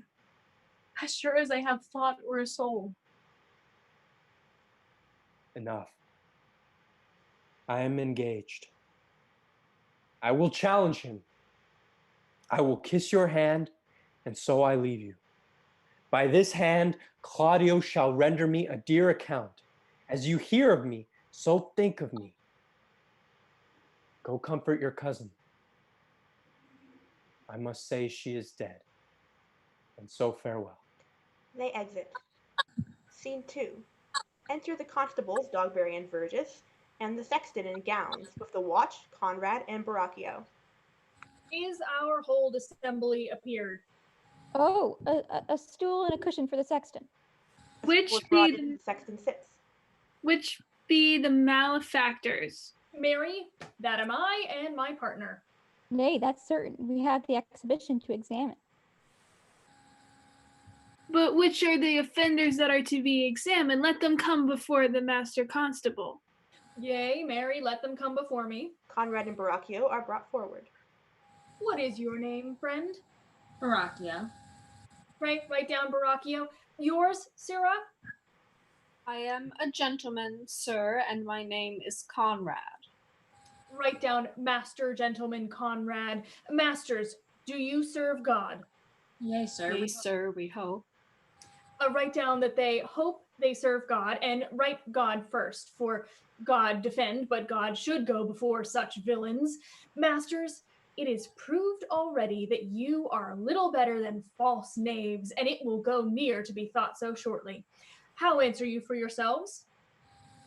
as sure as I have thought or a soul. Enough. I am engaged. I will challenge him. I will kiss your hand, and so I leave you. By this hand, Claudio shall render me a dear account. As you hear of me, so think of me. Go comfort your cousin. I must say she is dead. And so farewell. They exit. Scene 2. Enter the constables, Dogberry and Verges, and the sexton in gowns, with the watch, Conrade, and Borachio. Is our whole assembly appeared? Oh, a stool and a cushion for the sexton. Which Was brought in, the sexton sits. Which be the malefactors? Mary, that am I and my partner. Nay, that's certain. We have the exhibition to examine. But which are the offenders that are to be examined? Let them come before the Master Constable. Yea, Mary, let them come before me. Conrade and Borachio are brought forward. What is your name, friend? Borachio. Write down Borachio. Yours, Sara? I am a gentleman, sir, and my name is Conrad. Write down Master Gentleman Conrad. Masters, do you serve God? Yea, sir. Yea, sir, we hope. Write down that they hope they serve God, and write God first, for God defend, but God should go before such villains. Masters, it is proved already that you are little better than false knaves, and it will go near to be thought so shortly. How answer you for yourselves?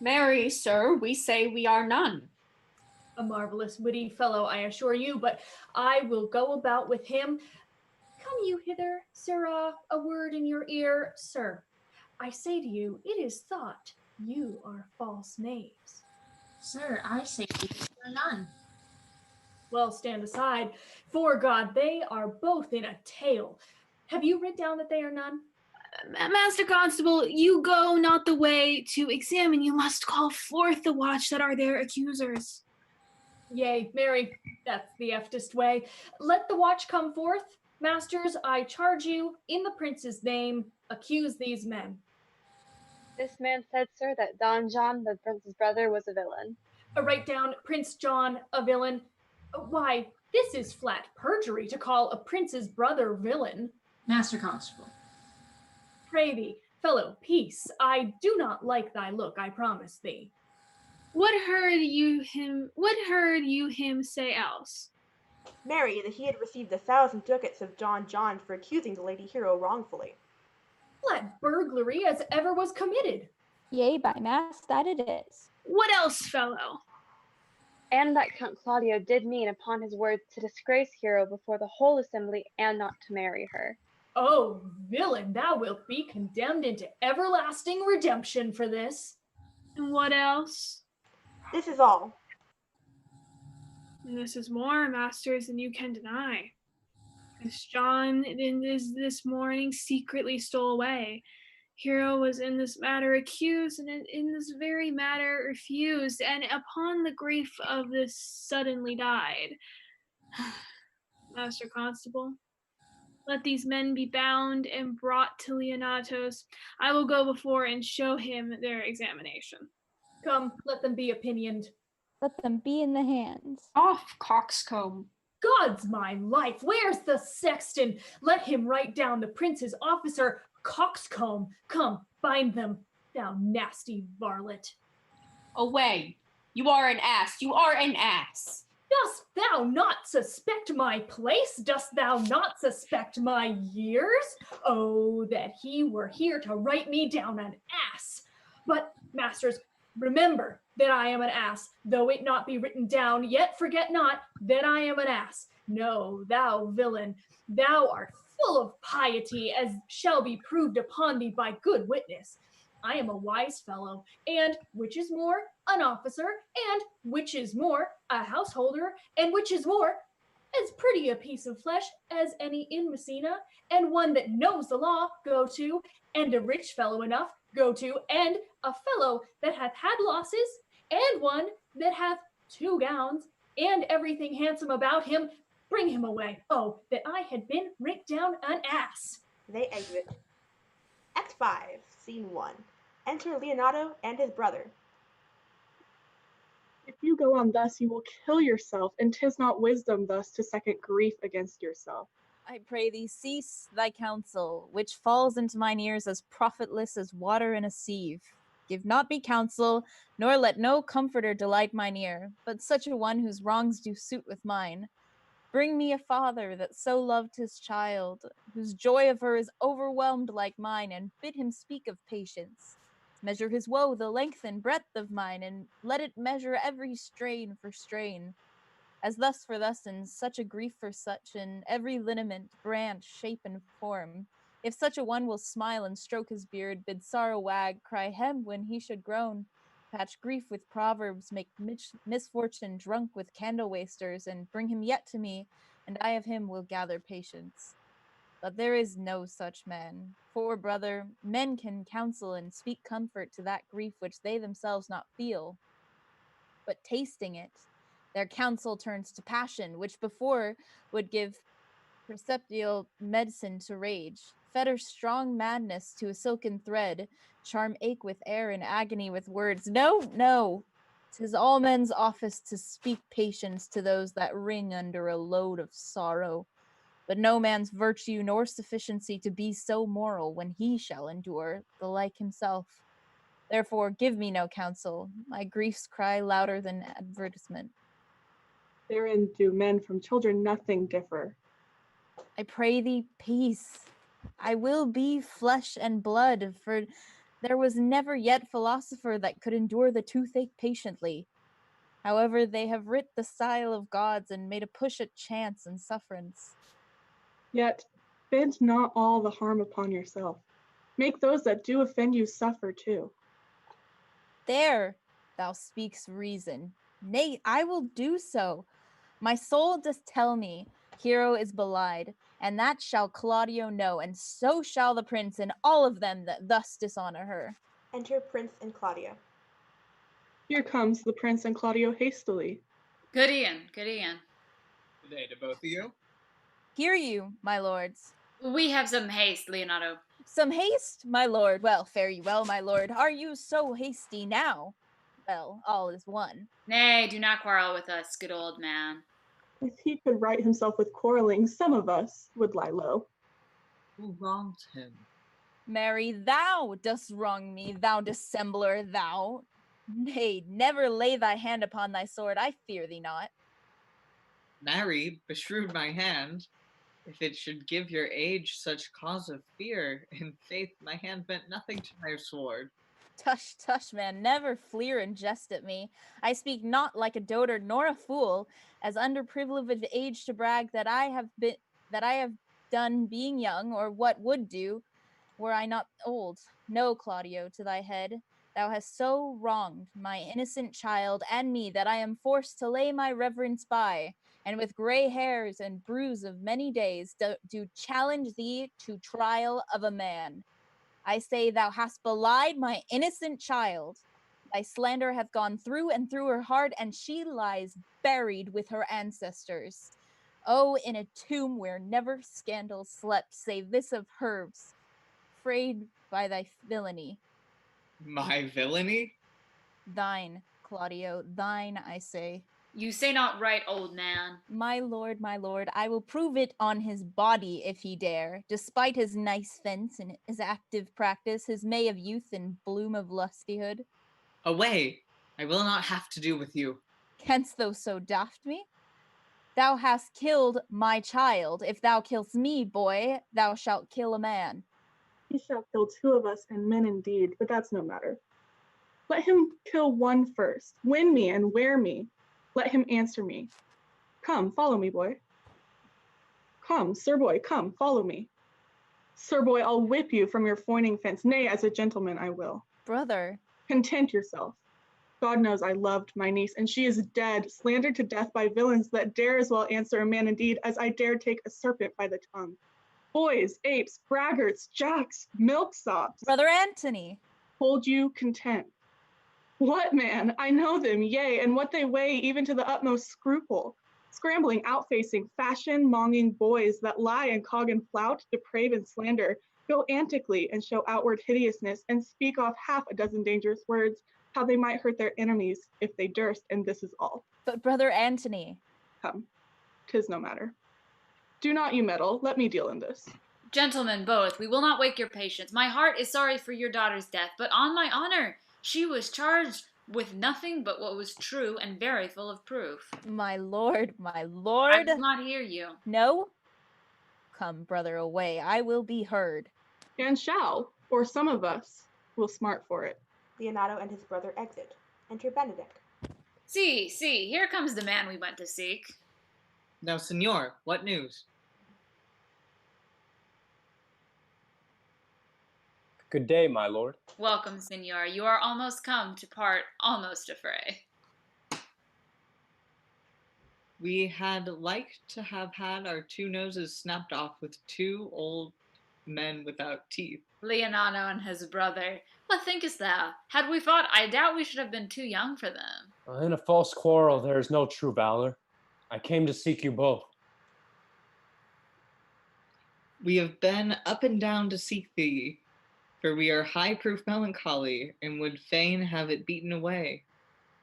Marry, sir, we say we are none. A marvelous witty fellow, I assure you, but I will go about with him. Come you hither, Sara, a word in your ear. Sir, I say to you, it is thought you are false knaves. Sir, I say we are none. Well, stand aside. For God, they are both in a tale. Have you writ down that they are none? Master Constable, you go not the way to examine. You must call forth the watch that are their accusers. Yea, Mary, that's the eftest way. Let the watch come forth. Masters, I charge you, in the prince's name, accuse these men. This man said, sir, that Don John, the prince's brother, was a villain. Write down Prince John a villain. Why, this is flat perjury to call a prince's brother villain. Master Constable. Pray thee, fellow, peace. I do not like thy look, I promise thee. What heard you him say else? Mary, that he had received 1,000 ducats of Don John for accusing the lady hero wrongfully. Flat burglary as ever was committed. Yea, by mass, that it is. What else, fellow? And that Count Claudio did mean upon his word to disgrace Hero before the whole assembly and not to marry her. Oh, villain, thou wilt be condemned into everlasting redemption for this. And what else? This is all. And this is more, masters, than you can deny. As John this morning secretly stole away, Hero was in this matter accused, and in this very matter refused, and upon the grief of this suddenly died. Master Constable, let these men be bound and brought to Leonato's. I will go before and show him their examination. Come, let them be opinioned. Let them be in the hands. Off, coxcomb. God's my life, where's the sexton? Let him write down the prince's officer, coxcomb. Come, bind them, thou nasty varlet. Away. You are an ass. You are an ass. Dost thou not suspect my place? Dost thou not suspect my years? Oh, that he were here to write me down an ass. But, masters, remember that I am an ass, though it not be written down, yet forget not that I am an ass. No, thou villain, thou art full of piety, as shall be proved upon thee by good witness. I am a wise fellow, and, which is more, an officer, and, which is more, a householder, and, which is more, as pretty a piece of flesh as any in Messina, and one that knows the law, go to, and a rich fellow enough, go to, and a fellow that hath had losses, and one that hath 2 gowns, and everything handsome about him, bring him away. Oh, that I had been writ down an ass. They exit. Act 5, Scene 1. Enter Leonato and his brother. If you go on thus, you will kill yourself, and 'tis not wisdom thus to second grief against yourself. I pray thee, cease thy counsel, which falls into mine ears as profitless as water in a sieve. Give not me counsel, nor let no comforter delight mine ear, but such a one whose wrongs do suit with mine. Bring me a father that so loved his child, whose joy of her is overwhelmed like mine, and bid him speak of patience. Measure his woe the length and breadth of mine, and let it measure every strain for strain. As thus for thus, and such a grief for such, in every lineament, branch, shape, and form. If such a one will smile and stroke his beard, bid sorrow wag, cry hem when he should groan. patch grief with proverbs, make misfortune drunk with candle wasters, and bring him yet to me, and I of him will gather patience. But there is no such man. For, brother, men can counsel and speak comfort to that grief which they themselves not feel. But tasting it, their counsel turns to passion, which before would give perceptial medicine to rage, fetter strong madness to a silken thread, charm ache with air and agony with words. No, no, 'tis all men's office to speak patience to those that wring under a load of sorrow, but no man's virtue nor sufficiency to be so moral when he shall endure the like himself. Therefore give me no counsel, my griefs cry louder than advertisement. Therein do men from children nothing differ. I pray thee, peace. I will be flesh and blood, for there was never yet philosopher that could endure the toothache patiently. However, they have writ the style of gods and made a push at chance and sufferance. Yet bend not all the harm upon yourself. Make those that do offend you suffer too. There thou speaks reason. Nay, I will do so. My soul does tell me, hero is belied, and that shall Claudio know, and so shall the prince and all of them that thus dishonor her. Enter Prince and Claudio. Here comes the prince and Claudio hastily. Good Ian, good Ian. Good day to both of you. Hear you, my lords. We have some haste, Leonato. Some haste, my lord. Well, fare you well, my lord. Are you so hasty now? Well, all is one. Nay, do not quarrel with us, good old man. If he could right himself with quarreling, some of us would lie low. Who wronged him? Marry, thou dost wrong me, thou dissembler, thou. Nay, never lay thy hand upon thy sword, I fear thee not. Marry, beshrew my hand. If it should give your age such cause of fear, in faith my hand meant nothing to my sword. Tush, tush, man, never fleer and jest at me. I speak not like a dotard nor a fool, as underprivileged age to brag that I have done being young, or what would do, were I not old. No, Claudio, to thy head. Thou hast so wronged my innocent child and me that I am forced to lay my reverence by, and with gray hairs and bruise of many days do challenge thee to trial of a man. I say thou hast belied my innocent child. Thy slander hath gone through and through her heart, and she lies buried with her ancestors. Oh, in a tomb where never scandal slept, save this of hers, frayed by thy villainy. My villainy? Thine, Claudio, thine, I say. You say not right, old man. My lord, I will prove it on his body if he dare, despite his nice fence and his active practice, his May of youth and bloom of lustihood. Away! I will not have to do with you. Canst thou so daft me? Thou hast killed my child. If thou kill'st me, boy, thou shalt kill a man. He shall kill two of us, and men indeed, but that's no matter. Let him kill one first, win me and wear me. Let him answer me. Come, follow me, boy. Come, sir boy, come, follow me. Sir boy, I'll whip you from your foining fence. Nay, as a gentleman I will. Brother. Content yourself. God knows I loved my niece, and she is dead, slandered to death by villains that dare as well answer a man indeed as I dare take a serpent by the tongue. Boys, apes, braggarts, jacks, milksops. Brother Antony. Hold you content. What, man? I know them, yea, and what they weigh even to the utmost scruple. Scrambling, outfacing, fashion-monging boys that lie and cog and flout, deprave and slander, go antically and show outward hideousness, and speak off half a dozen dangerous words, how they might hurt their enemies if they durst, and this is all. But brother Antony. Come, 'tis no matter. Do not you meddle, let me deal in this. Gentlemen both, we will not wake your patience. My heart is sorry for your daughter's death, but on my honor, she was charged with nothing but what was true and very full of proof. My lord, my lord. I will not hear you. No? Come, brother, away. I will be heard. And shall, or some of us will smart for it. Leonato and his brother exit. Enter Benedick. See, here comes the man we went to seek. Now, senor, what news? Good day, my lord. Welcome, Signor. You are almost come to part almost a fray. We had liked to have had our 2 noses snapped off with 2 old men without teeth. Leonato and his brother. What thinkest thou? Had we fought, I doubt we should have been too young for them. In a false quarrel there is no true valor. I came to seek you both. We have been up and down to seek thee, for we are high-proof melancholy, and would fain have it beaten away.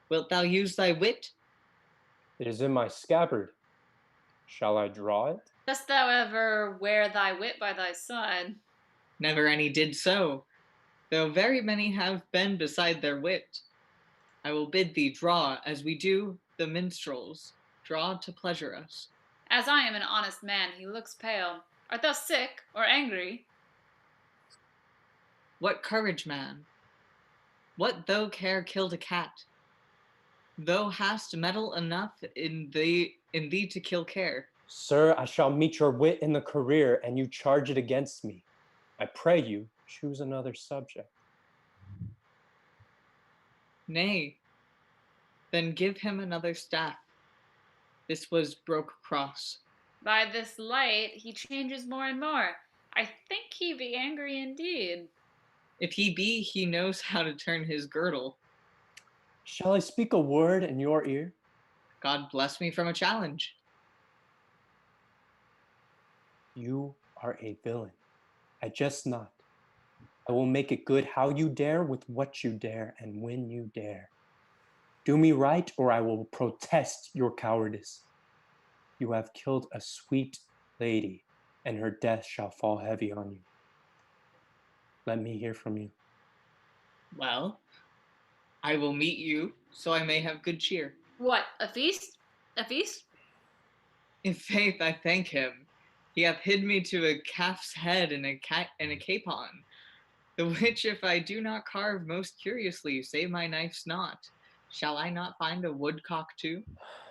Wilt thou use thy wit? It is in my scabbard. Shall I draw it? Dost thou ever wear thy wit by thy side? Never any did so, though very many have been beside their wit. I will bid thee draw, as we do the minstrels, draw to pleasure us. As I am an honest man, he looks pale. Art thou sick or angry? What courage, man! What though care killed a cat? Thou hast mettle enough in thee to kill care. Sir, I shall meet your wit in the career, and you charge it against me. I pray you, choose another subject. Nay, then give him another staff. This was broke cross. By this light, he changes more and more. I think he be angry indeed. If he be, he knows how to turn his girdle. Shall I speak a word in your ear? God bless me from a challenge. You are a villain. I jest not. I will make it good how you dare with what you dare and when you dare. Do me right, or I will protest your cowardice. You have killed a sweet lady, and her death shall fall heavy on you. Let me hear from you. Well, I will meet you, so I may have good cheer. What, a feast? A feast? In faith, I thank him. He hath hid me to a calf's head and a capon, the which if I do not carve most curiously, save my knife's not. Shall I not find a woodcock too?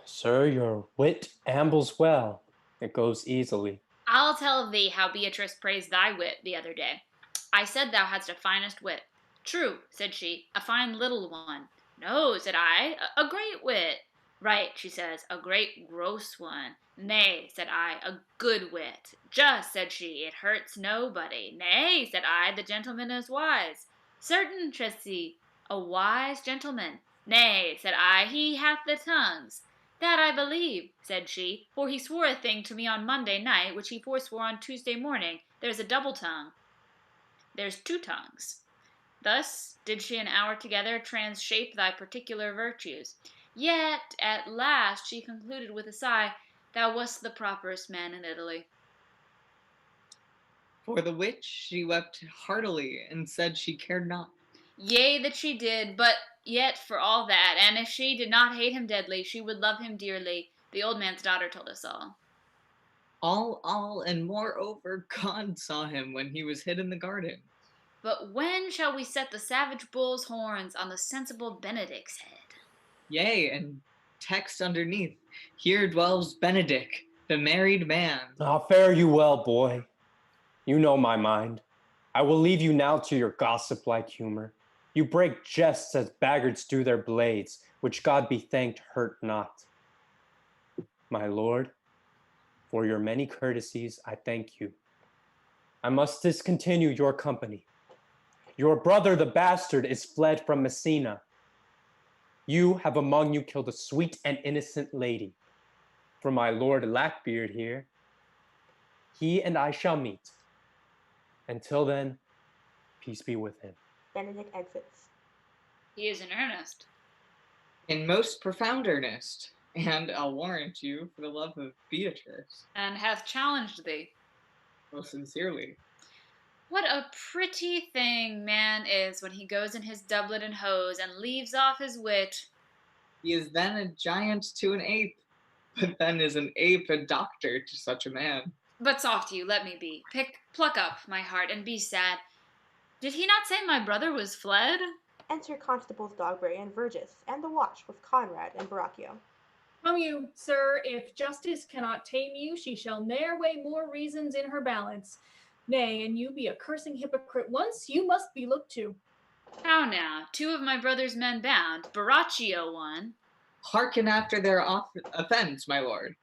Sir, your wit ambles well. It goes easily. I'll tell thee how Beatrice praised thy wit the other day. I said thou hadst a finest wit. True, said she, a fine little one. No, said I, a great wit. Right, she says, a great gross one. Nay, said I, a good wit. Just, said she, it hurts nobody. Nay, said I, the gentleman is wise. Certain, said she, a wise gentleman. Nay, said I, he hath the tongues. That I believe, said she, for he swore a thing to me on Monday night, which he forswore on Tuesday morning. There's a double tongue. There's 2 tongues. Thus did she an hour together transshape thy particular virtues. Yet at last she concluded with a sigh, thou wast the properest man in Italy. For the which she wept heartily, and said she cared not. Yea, that she did, but yet for all that, and if she did not hate him deadly, she would love him dearly. The old man's daughter told us all. All, and moreover, God saw him when he was hid in the garden. But when shall we set the savage bull's horns on the sensible Benedick's head? Yea, and text underneath, here dwells Benedick, the married man. Fare you well, boy. You know my mind. I will leave you now to your gossip-like humor. You break jests as baggards do their blades, which God be thanked hurt not. My lord, for your many courtesies, I thank you. I must discontinue your company. Your brother, the bastard, is fled from Messina. You have among you killed a sweet and innocent lady. For my lord Lackbeard here, he and I shall meet. Until then, peace be with him. Benedick exits. He is in earnest. In most profound earnest, and I'll warrant you for the love of Beatrice. And hath challenged thee. Most sincerely. What a pretty thing man is when he goes in his doublet and hose and leaves off his wit. He is then a giant to an ape, but then is an ape a doctor to such a man. But soft you, let me be. Pluck up, my heart, and be sad. Did he not say my brother was fled? Enter Constables Dogberry and Verges, and the watch with Conrade and Borachio. Come you, sir, if justice cannot tame you, she shall ne'er weigh more reasons in her balance. Nay, and you be a cursing hypocrite once, you must be looked to. How now? 2 of my brother's men bound, Borachio one. Hearken after their offense, my lord.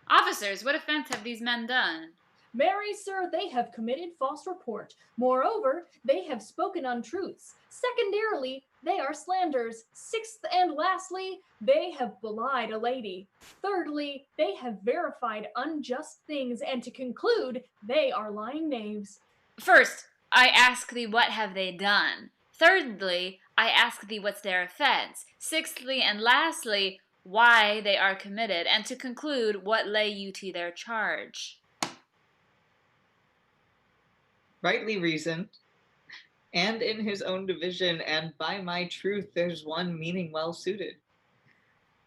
Officers, what offense have these men done? Marry, sir, they have committed false report. Moreover, they have spoken untruths. Secondarily, they are slanders. Sixth and lastly, they have belied a lady. Thirdly, they have verified unjust things. And to conclude, they are lying knaves. First, I ask thee, what have they done? Thirdly, I ask thee, what's their offense? Sixthly and lastly, why they are committed? And to conclude, what lay you to their charge? Rightly reasoned, and in his own division, and by my truth there's one meaning well suited.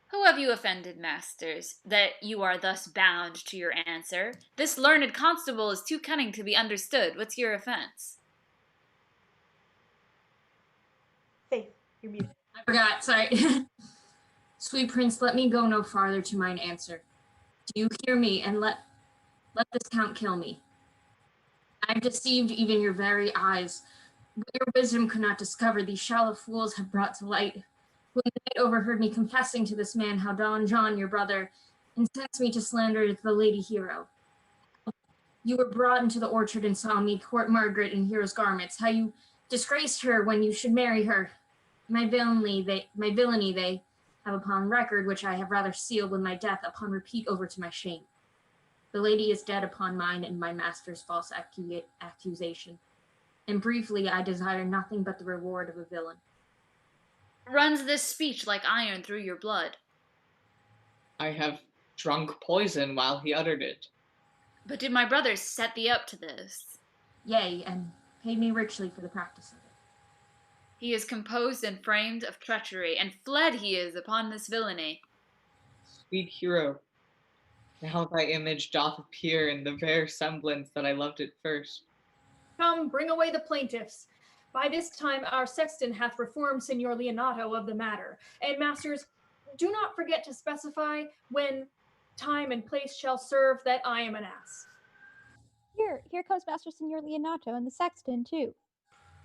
Who have you offended, masters, that you are thus bound to your answer? This learned constable is too cunning to be understood. What's your offense? Faith, you're muted. I forgot, sorry. Sweet prince, let me go no farther to mine answer. Do you hear me, and let this count kill me? I've deceived even your very eyes. What your wisdom could not discover, these shallow fools have brought to light. When the knight overheard me confessing to this man how Don John, your brother, incensed me to slander the lady hero. You were brought into the orchard and saw me court Margaret in hero's garments, how you disgraced her when you should marry her. My villainy they have upon record, which I have rather sealed with my death upon repeat over to my shame. The lady is dead upon mine and my master's false accusation. And briefly, I desire nothing but the reward of a villain. Runs this speech like iron through your blood? I have drunk poison while he uttered it. But did my brother set thee up to this? Yea, and paid me richly for the practice of it. He is composed and framed of treachery, and fled he is upon this villainy. Sweet hero, now thy image doth appear in the fair semblance that I loved it first. Come, bring away the plaintiffs. By this time our sexton hath reformed Signor Leonato of the matter. And masters, do not forget to specify when time and place shall serve that I am an ass. Here comes Master Signor Leonato and the sexton too.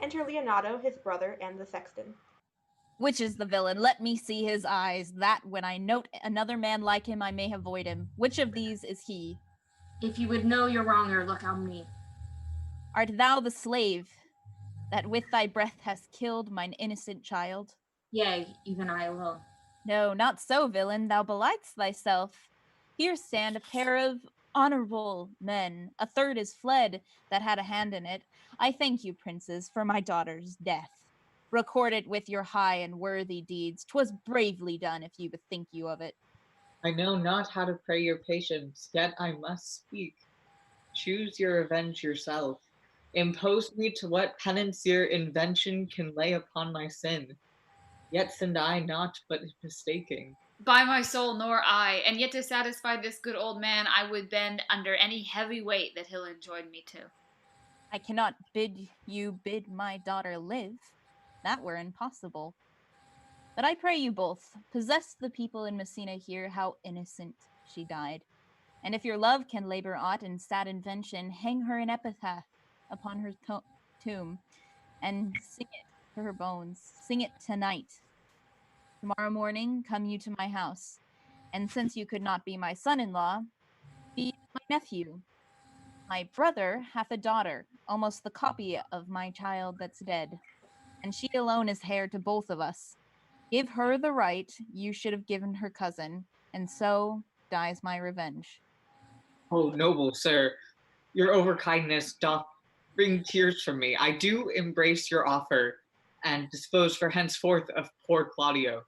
Enter Leonato, his brother, and the sexton. Which is the villain? Let me see his eyes, that when I note another man like him, I may avoid him. Which of these is he? If you would know your wronger, look on me. Art thou the slave that with thy breath hast killed mine innocent child? Yea, even I alone. No, not so, villain, thou belight'st thyself. Here stand a pair of honorable men. A third is fled that had a hand in it. I thank you, princes, for my daughter's death. Record it with your high and worthy deeds. 'Twas bravely done, if you bethink you of it. I know not how to pray your patience, yet I must speak. Choose your revenge yourself. Impose me to what penance your invention can lay upon my sin. Yet sinned I not, but mistaking. By my soul, nor I, and yet to satisfy this good old man, I would bend under any heavy weight that he'll enjoin me to. I cannot bid my daughter live. That were impossible. But I pray you both, possess the people in Messina here how innocent she died. And if your love can labor aught in sad invention, hang her an epitaph upon her tomb, and sing it to her bones. Sing it tonight. Tomorrow morning come you to my house, and since you could not be my son-in-law, be my nephew. My brother hath a daughter, almost the copy of my child that's dead, and she alone is heir to both of us. Give her the right you should have given her cousin, and so dies my revenge. Oh, noble sir, your overkindness doth bring tears from me. I do embrace your offer, and dispose for henceforth of poor Claudio.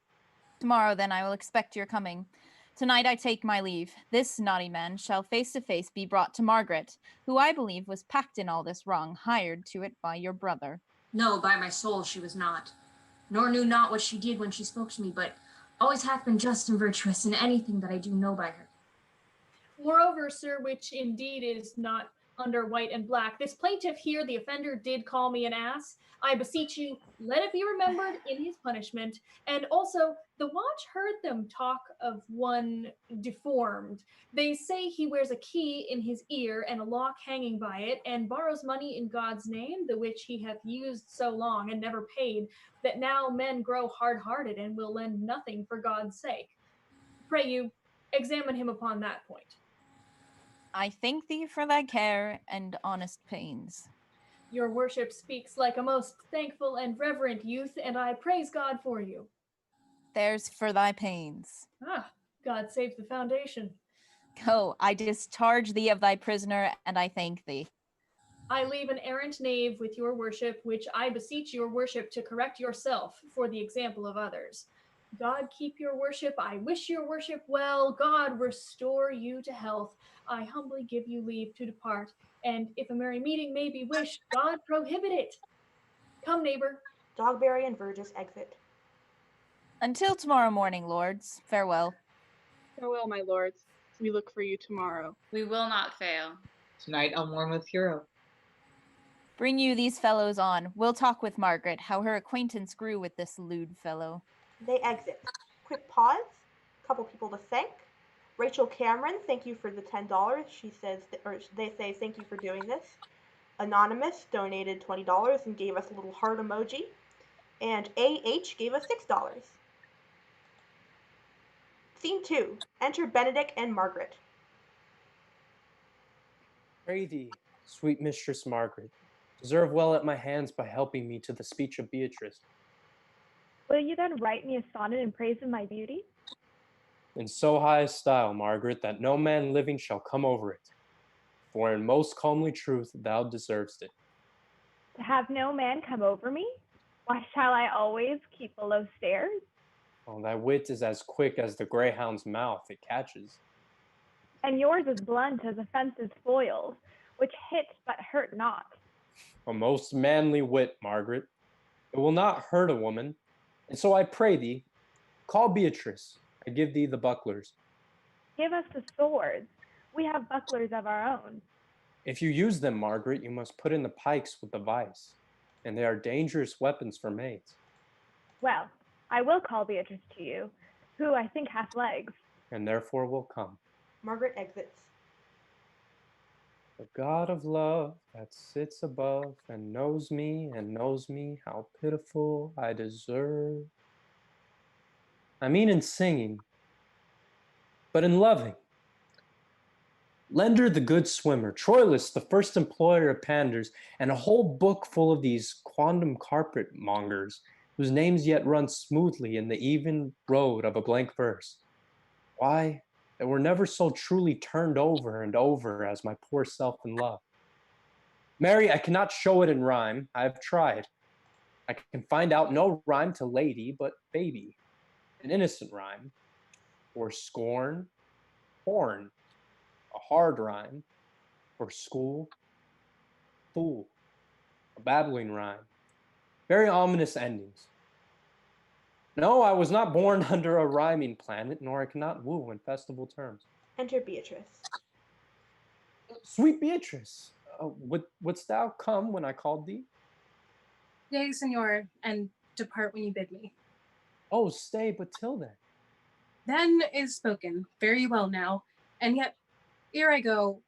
Tomorrow, then, I will expect your coming. Tonight I take my leave. This naughty man shall face to face be brought to Margaret, who I believe was packed in all this wrong, hired to it by your brother. No, by my soul she was not, nor knew not what she did when she spoke to me, but always hath been just and virtuous in anything that I do know by her. Moreover, sir, which indeed is not under white and black. This plaintiff here, the offender, did call me an ass. I beseech you, let it be remembered in his punishment. And also, the watch heard them talk of one deformed. They say he wears a key in his ear and a lock hanging by it, and borrows money in God's name, the which he hath used so long and never paid, that now men grow hard-hearted and will lend nothing for God's sake. Pray you, examine him upon that point. I thank thee for thy care and honest pains. Your worship speaks like a most thankful and reverent youth, and I praise God for you. There's for thy pains. Ah, God save the foundation. Go, I discharge thee of thy prisoner, and I thank thee. I leave an errant knave with your worship, which I beseech your worship to correct yourself for the example of others. God keep your worship. I wish your worship well. God restore you to health. I humbly give you leave to depart, and if a merry meeting may be wished, God prohibit it. Come, neighbor. Dogberry and Verges exit. Until tomorrow morning, lords. Farewell. Farewell, my lords. We look for you tomorrow. We will not fail. Tonight I'll mourn with Hero. Bring you these fellows on. We'll talk with Margaret, how her acquaintance grew with this lewd fellow. They exit. Quick pause. Couple people to thank. Rachel Cameron, thank you for the $10. She says, or they say, thank you for doing this. Anonymous donated $20 and gave us a little heart emoji. And AH gave us $6. Scene 2. Enter Benedick and Margaret. Pray thee, sweet Mistress Margaret, deserve well at my hands by helping me to the speech of Beatrice. Will you then write me a sonnet in praise of my beauty? In so high a style, Margaret, that no man living shall come over it. For in most comely truth thou deservest it. To have no man come over me? Why shall I always keep below stairs? Oh, thy wit is as quick as the greyhound's mouth it catches. And yours is blunt as a fence's foils, which hit but hurt not. A most manly wit, Margaret. It will not hurt a woman. And so I pray thee, call Beatrice. I give thee the bucklers. Give us the swords. We have bucklers of our own. If you use them, Margaret, you must put in the pikes with the vice, and they are dangerous weapons for maids. Well, I will call Beatrice to you, who I think hath legs. And therefore will come. Margaret exits. The God of love that sits above and knows me how pitiful I deserve. I mean in singing, but in loving. Lender the good swimmer, Troilus the first employer of panders, and a whole book full of these quondam carpet mongers, whose names yet run smoothly in the even road of a blank verse. Why, they were never so truly turned over and over as my poor self in love. Mary, I cannot show it in rhyme. I have tried. I can find out no rhyme to lady but baby, an innocent rhyme, or scorn, horn, a hard rhyme, or school, fool, a babbling rhyme. Very ominous endings. No, I was not born under a rhyming planet, nor I cannot woo in festival terms. Enter Beatrice. Sweet Beatrice, wouldst thou come when I called thee? Yea, senor, and depart when you bid me. Oh, stay but till then. Then is spoken. Very well now. And yet, ere I go,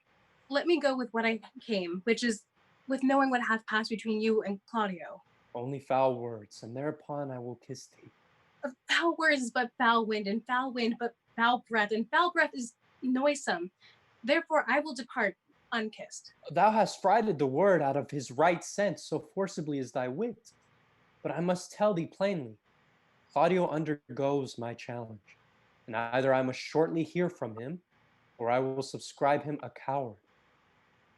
let me go with what I came, which is with knowing what hath passed between you and Claudio. Only foul words, and thereupon I will kiss thee. Foul words is but foul wind, and foul wind but foul breath, and foul breath is noisome. Therefore I will depart unkissed. Thou hast frighted the word out of his right sense, so forcibly is thy wit. But I must tell thee plainly, Claudio undergoes my challenge, and either I must shortly hear from him, or I will subscribe him a coward.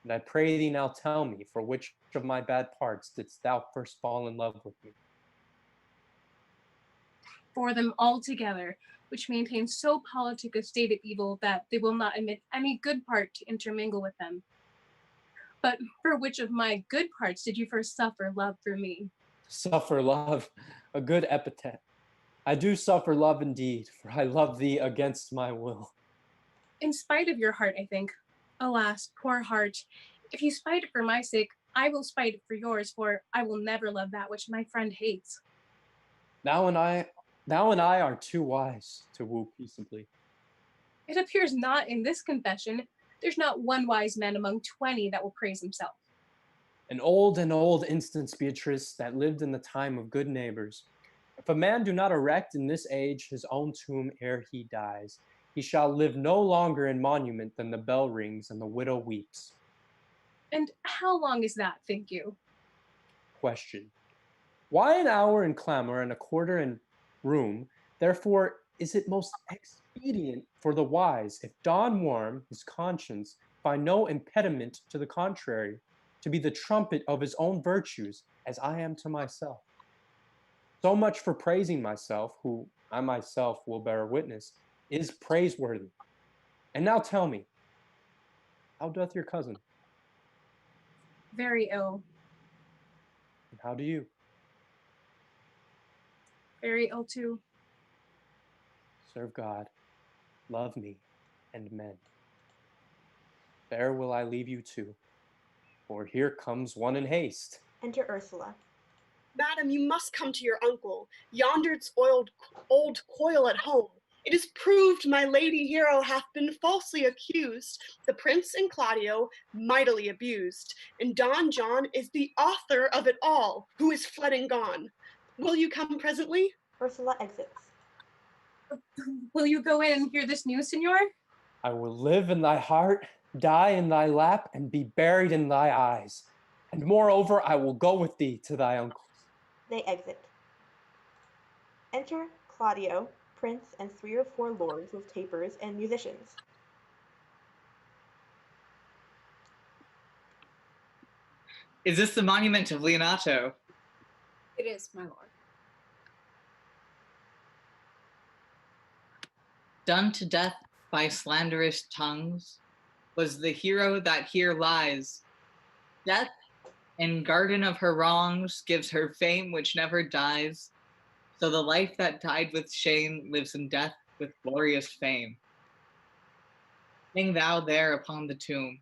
And I pray thee now tell me, for which of my bad parts didst thou first fall in love with me? For them all together, which maintain so politic a state of evil that they will not admit any good part to intermingle with them. But for which of my good parts did you first suffer love for me? Suffer love, a good epithet. I do suffer love indeed, for I love thee against my will. In spite of your heart, I think. Alas, poor heart, If you spite it for my sake, I will spite it for yours, for I will never love that which my friend hates. Thou and I are too wise to woo peaceably. It appears not in this confession. There's not one wise man among 20 that will praise himself. An old instance, Beatrice, that lived in the time of good neighbors. If a man do not erect in this age his own tomb ere he dies, he shall live no longer in monument than the bell rings and the widow weeps. And how long is that, think you? Question. Why an hour in clamor and a quarter in room? Therefore is it most expedient for the wise, if dawn warm his conscience, find no impediment to the contrary, to be the trumpet of his own virtues, as I am to myself. So much for praising myself, who I myself will bear witness, is praiseworthy. And now tell me, how doth your cousin? Very ill. And how do you? Very ill too. Serve God, love me, and men. There will I leave you too, for here comes one in haste. Enter Ursula. Madam, you must come to your uncle. Yonder's old coil at home. It is proved my lady hero hath been falsely accused, the prince and Claudio mightily abused, and Don John is the author of it all, who is fled and gone. Will you come presently? Ursula exits. Will you go in and hear this news, Signor? I will live in thy heart, die in thy lap, and be buried in thy eyes. And moreover, I will go with thee to thy uncle's. They exit. Enter Claudio, prince, and 3 or 4 lords with tapers and musicians. Is this the monument of Leonato? It is, my lord. Done to death by slanderous tongues was the hero that here lies. Death, in garden of her wrongs, gives her fame which never dies. So the life that died with shame lives in death with glorious fame. Sing thou there upon the tomb,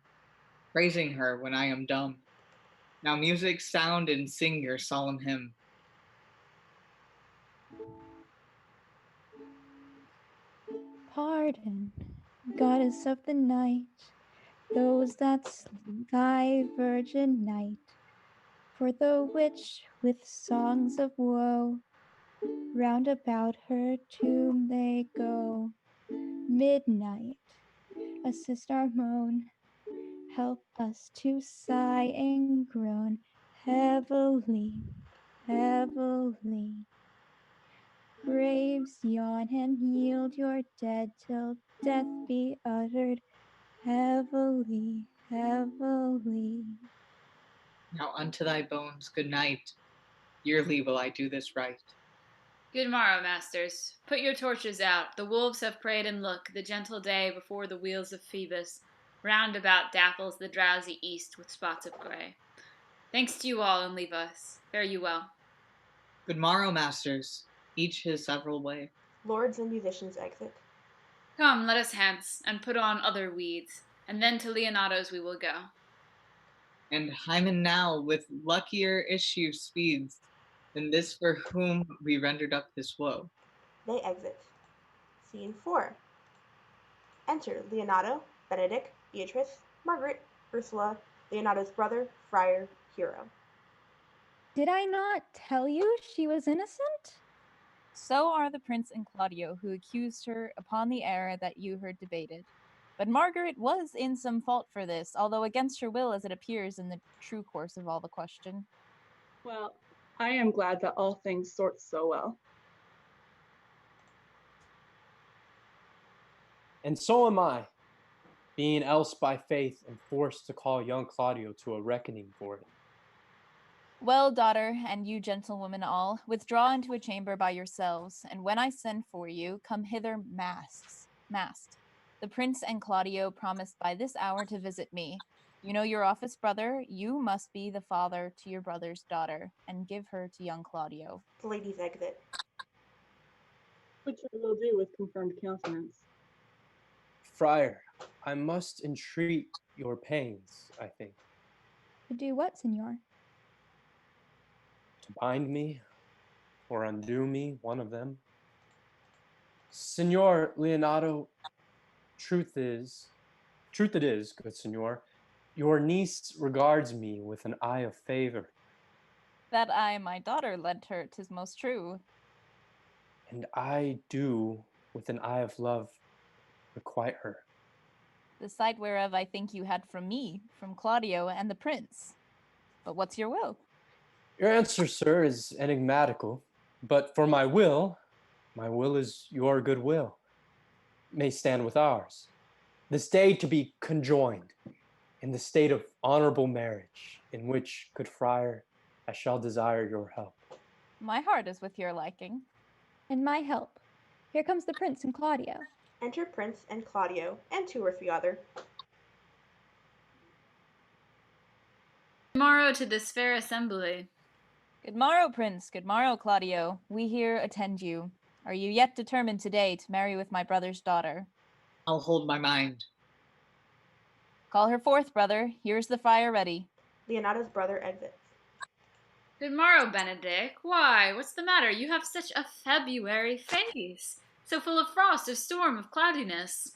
praising her when I am dumb. Now music sound and sing your solemn hymn. Pardon, goddess of the night, those that sleep thy virgin night. For the witch with songs of woe, round about her tomb they go. Midnight, assist our moan, help us to sigh and groan heavily, heavily. Graves yawn and yield your dead till death be uttered heavily, heavily. Now unto thy bones, good night. Yearly will I do this right. Good morrow, masters. Put your torches out. The wolves have preyed, and look, the gentle day before the wheels of Phoebus round about dapples the drowsy east with spots of gray. Thanks to you all, and leave us. Fare you well. Good morrow, masters, each his several way. Lords and musicians exit. Come, let us hence, and put on other weeds, and then to Leonato's we will go. And Hymen now with luckier issue speeds than this for whom we rendered up this woe. They exit. Scene 4. Enter Leonato, Benedick, Beatrice, Margaret, Ursula, Leonato's brother, Friar, hero. Did I not tell you she was innocent? So are the prince and Claudio, who accused her upon the error that you heard debated. But Margaret was in some fault for this, although against her will, as it appears in the true course of all the question. Well, I am glad that all things sort so well. And so am I, being else by faith and forced to call young Claudio to a reckoning for it. Well, daughter, and you gentlewomen all, withdraw into a chamber by yourselves, and when I send for you, come hither masked. The prince and Claudio promised by this hour to visit me. You know your office, brother. You must be the father to your brother's daughter, and give her to young Claudio. The ladies exit. Which I will do with confirmed countenance. Friar, I must entreat your pains, I think. To do what, Signor? To bind me or undo me, one of them. Signor Leonato, truth it is, good Signor, your niece regards me with an eye of favor. That I my daughter lent her, 'tis most true. And I do, with an eye of love, requite her. The sight whereof I think you had from me, from Claudio, and the prince. But what's your will? Your answer, sir, is enigmatical, but for my will is your good will. May stand with ours. This day to be conjoined in the state of honorable marriage, in which, good friar, I shall desire your help. My heart is with your liking. And my help. Here comes the prince and Claudio. Enter Prince and Claudio, and 2 or 3 other. Good morrow to this fair assembly. Good morrow, Prince. Good morrow, Claudio. We here attend you. Are you yet determined today to marry with my brother's daughter? I'll hold my mind. Call her forth, brother. Here's the friar ready. Leonato's brother exits. Good morrow, Benedick. Why, what's the matter? You have such a February face, so full of frost, of storm, of cloudiness.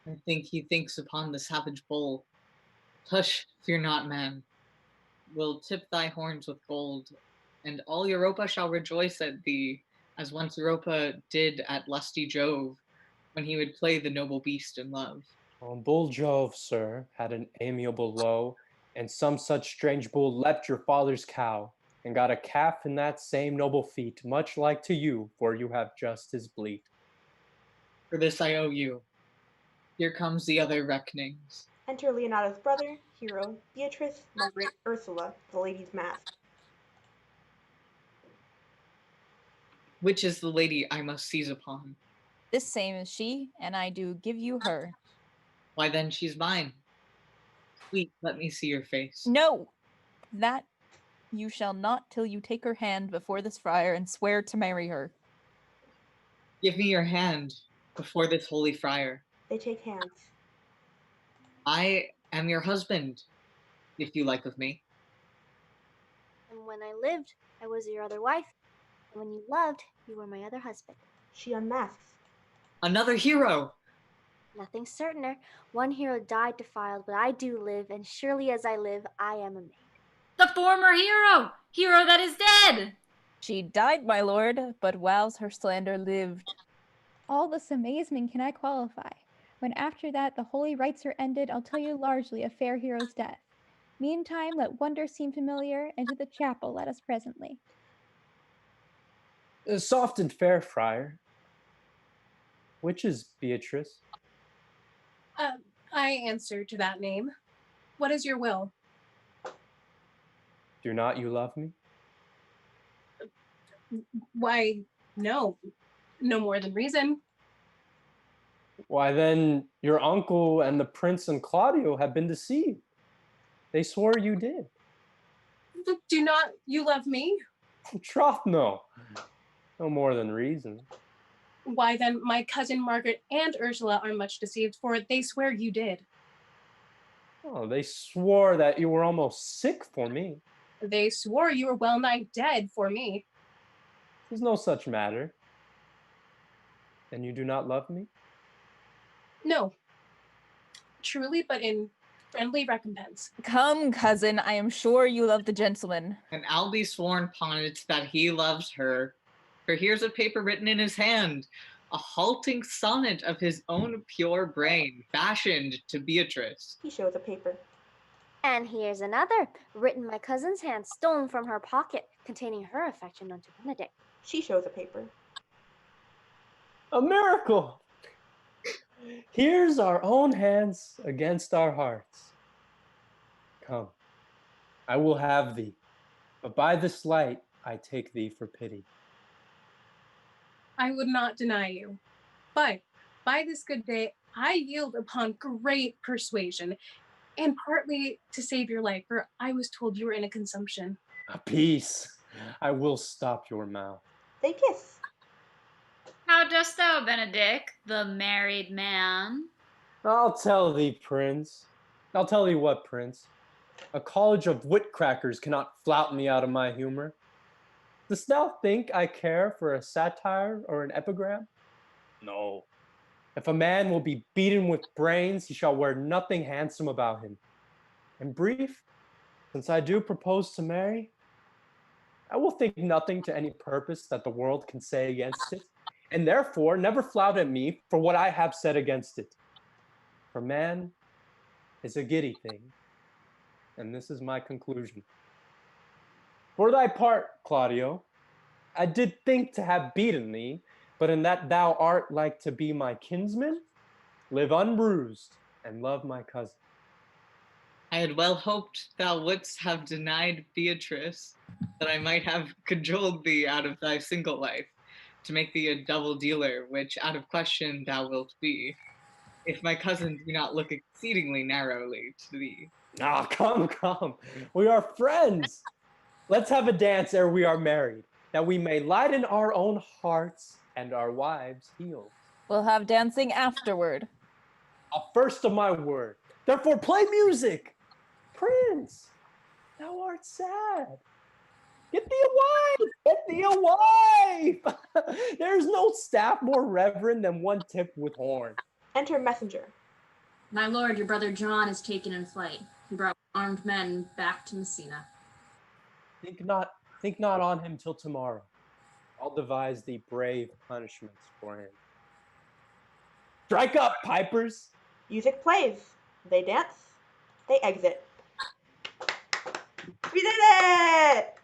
I think he thinks upon the savage bull. Hush, fear not, man. We'll tip thy horns with gold, and all Europa shall rejoice at thee, as once Europa did at lusty Jove, when he would play the noble beast in love. Oh, bull Jove, sir, had an amiable low, and some such strange bull leapt your father's cow, and got a calf in that same noble feat, much like to you, for you have just his bleat. For this I owe you. Here comes the other reckonings. Enter Leonato's brother, hero, Beatrice, Margaret, Ursula, the lady's mask. Which is the lady I must seize upon? This same is she, and I do give you her. Why then she's mine. Sweet, let me see your face. No! That you shall not till you take her hand before this friar and swear to marry her. Give me your hand before this holy friar. They take hands. I am your husband, if you like of me. And when I lived, I was your other wife. And when you loved, you were my other husband. She unmasks. Another hero! Nothing certainer. One hero died defiled, but I do live, and surely as I live, I am a maid. The former hero! Hero that is dead! She died, my lord, but whiles her slander lived. All this amazement can I qualify. When after that the holy rites are ended, I'll tell you largely a fair hero's death. Meantime, let wonder seem familiar, and to the chapel let us presently. Soft and fair, friar. Which is Beatrice? I answer to that name. What is your will? Do not you love me? Why, no. No more than reason. Why then, your uncle and the prince and Claudio have been deceived. They swore you did. Do not you love me? Troth, no. No more than reason. Why then, my cousin Margaret and Ursula are much deceived, for they swear you did. Oh, they swore that you were almost sick for me. They swore you were well nigh dead for me. There's no such matter. And you do not love me? No. Truly, but in friendly recompense. Come, cousin, I am sure you love the gentleman. And I'll be sworn upon it that he loves her. For here's a paper written in his hand, a halting sonnet of his own pure brain, fashioned to Beatrice. He shows a paper. And here's another, written my cousin's hand, stolen from her pocket, containing her affection unto Benedick. She shows a paper. A miracle! Here's our own hands against our hearts. Come, I will have thee, but by this light I take thee for pity. I would not deny you. But by this good day, I yield upon great persuasion, and partly to save your life, for I was told you were in a consumption. A peace. I will stop your mouth. They kiss. How dost thou, Benedick, the married man? I'll tell thee, prince. I'll tell thee what, prince. A college of wit crackers cannot flout me out of my humor. Dost thou think I care for a satire or an epigram? No. If a man will be beaten with brains, he shall wear nothing handsome about him. In brief, since I do propose to marry, I will think nothing to any purpose that the world can say against it, and therefore never flout at me for what I have said against it. For man is a giddy thing, and this is my conclusion. For thy part, Claudio, I did think to have beaten thee, but in that thou art like to be my kinsman, live unbruised and love my cousin. I had well hoped thou wouldst have denied Beatrice, that I might have cajoled thee out of thy single life, to make thee a double dealer, which out of question thou wilt be, if my cousin do not look exceedingly narrowly to thee. Ah, come. We are friends. Let's have a dance ere we are married, that we may lighten our own hearts and our wives heal. We'll have dancing afterward. A first of my word. Therefore play music. Prince, thou art sad. Get thee a wife. There's no staff more reverend than one tipped with horn. Enter messenger. My lord, your brother John is taken in flight. He brought armed men back to Messina. Think not on him till tomorrow. I'll devise thee brave punishments for him. Strike up, pipers! Music plays. They dance. They exit. We did it!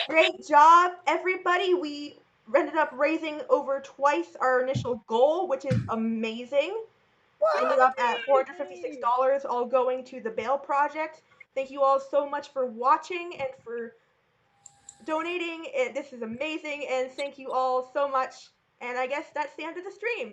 Great job, everybody. We ended up raising over twice our initial goal, which is amazing. Ended up at $456, all going to the Bail Project. Thank you all so much for watching and for donating. This is amazing, and thank you all so much. And I guess that's the end of the stream.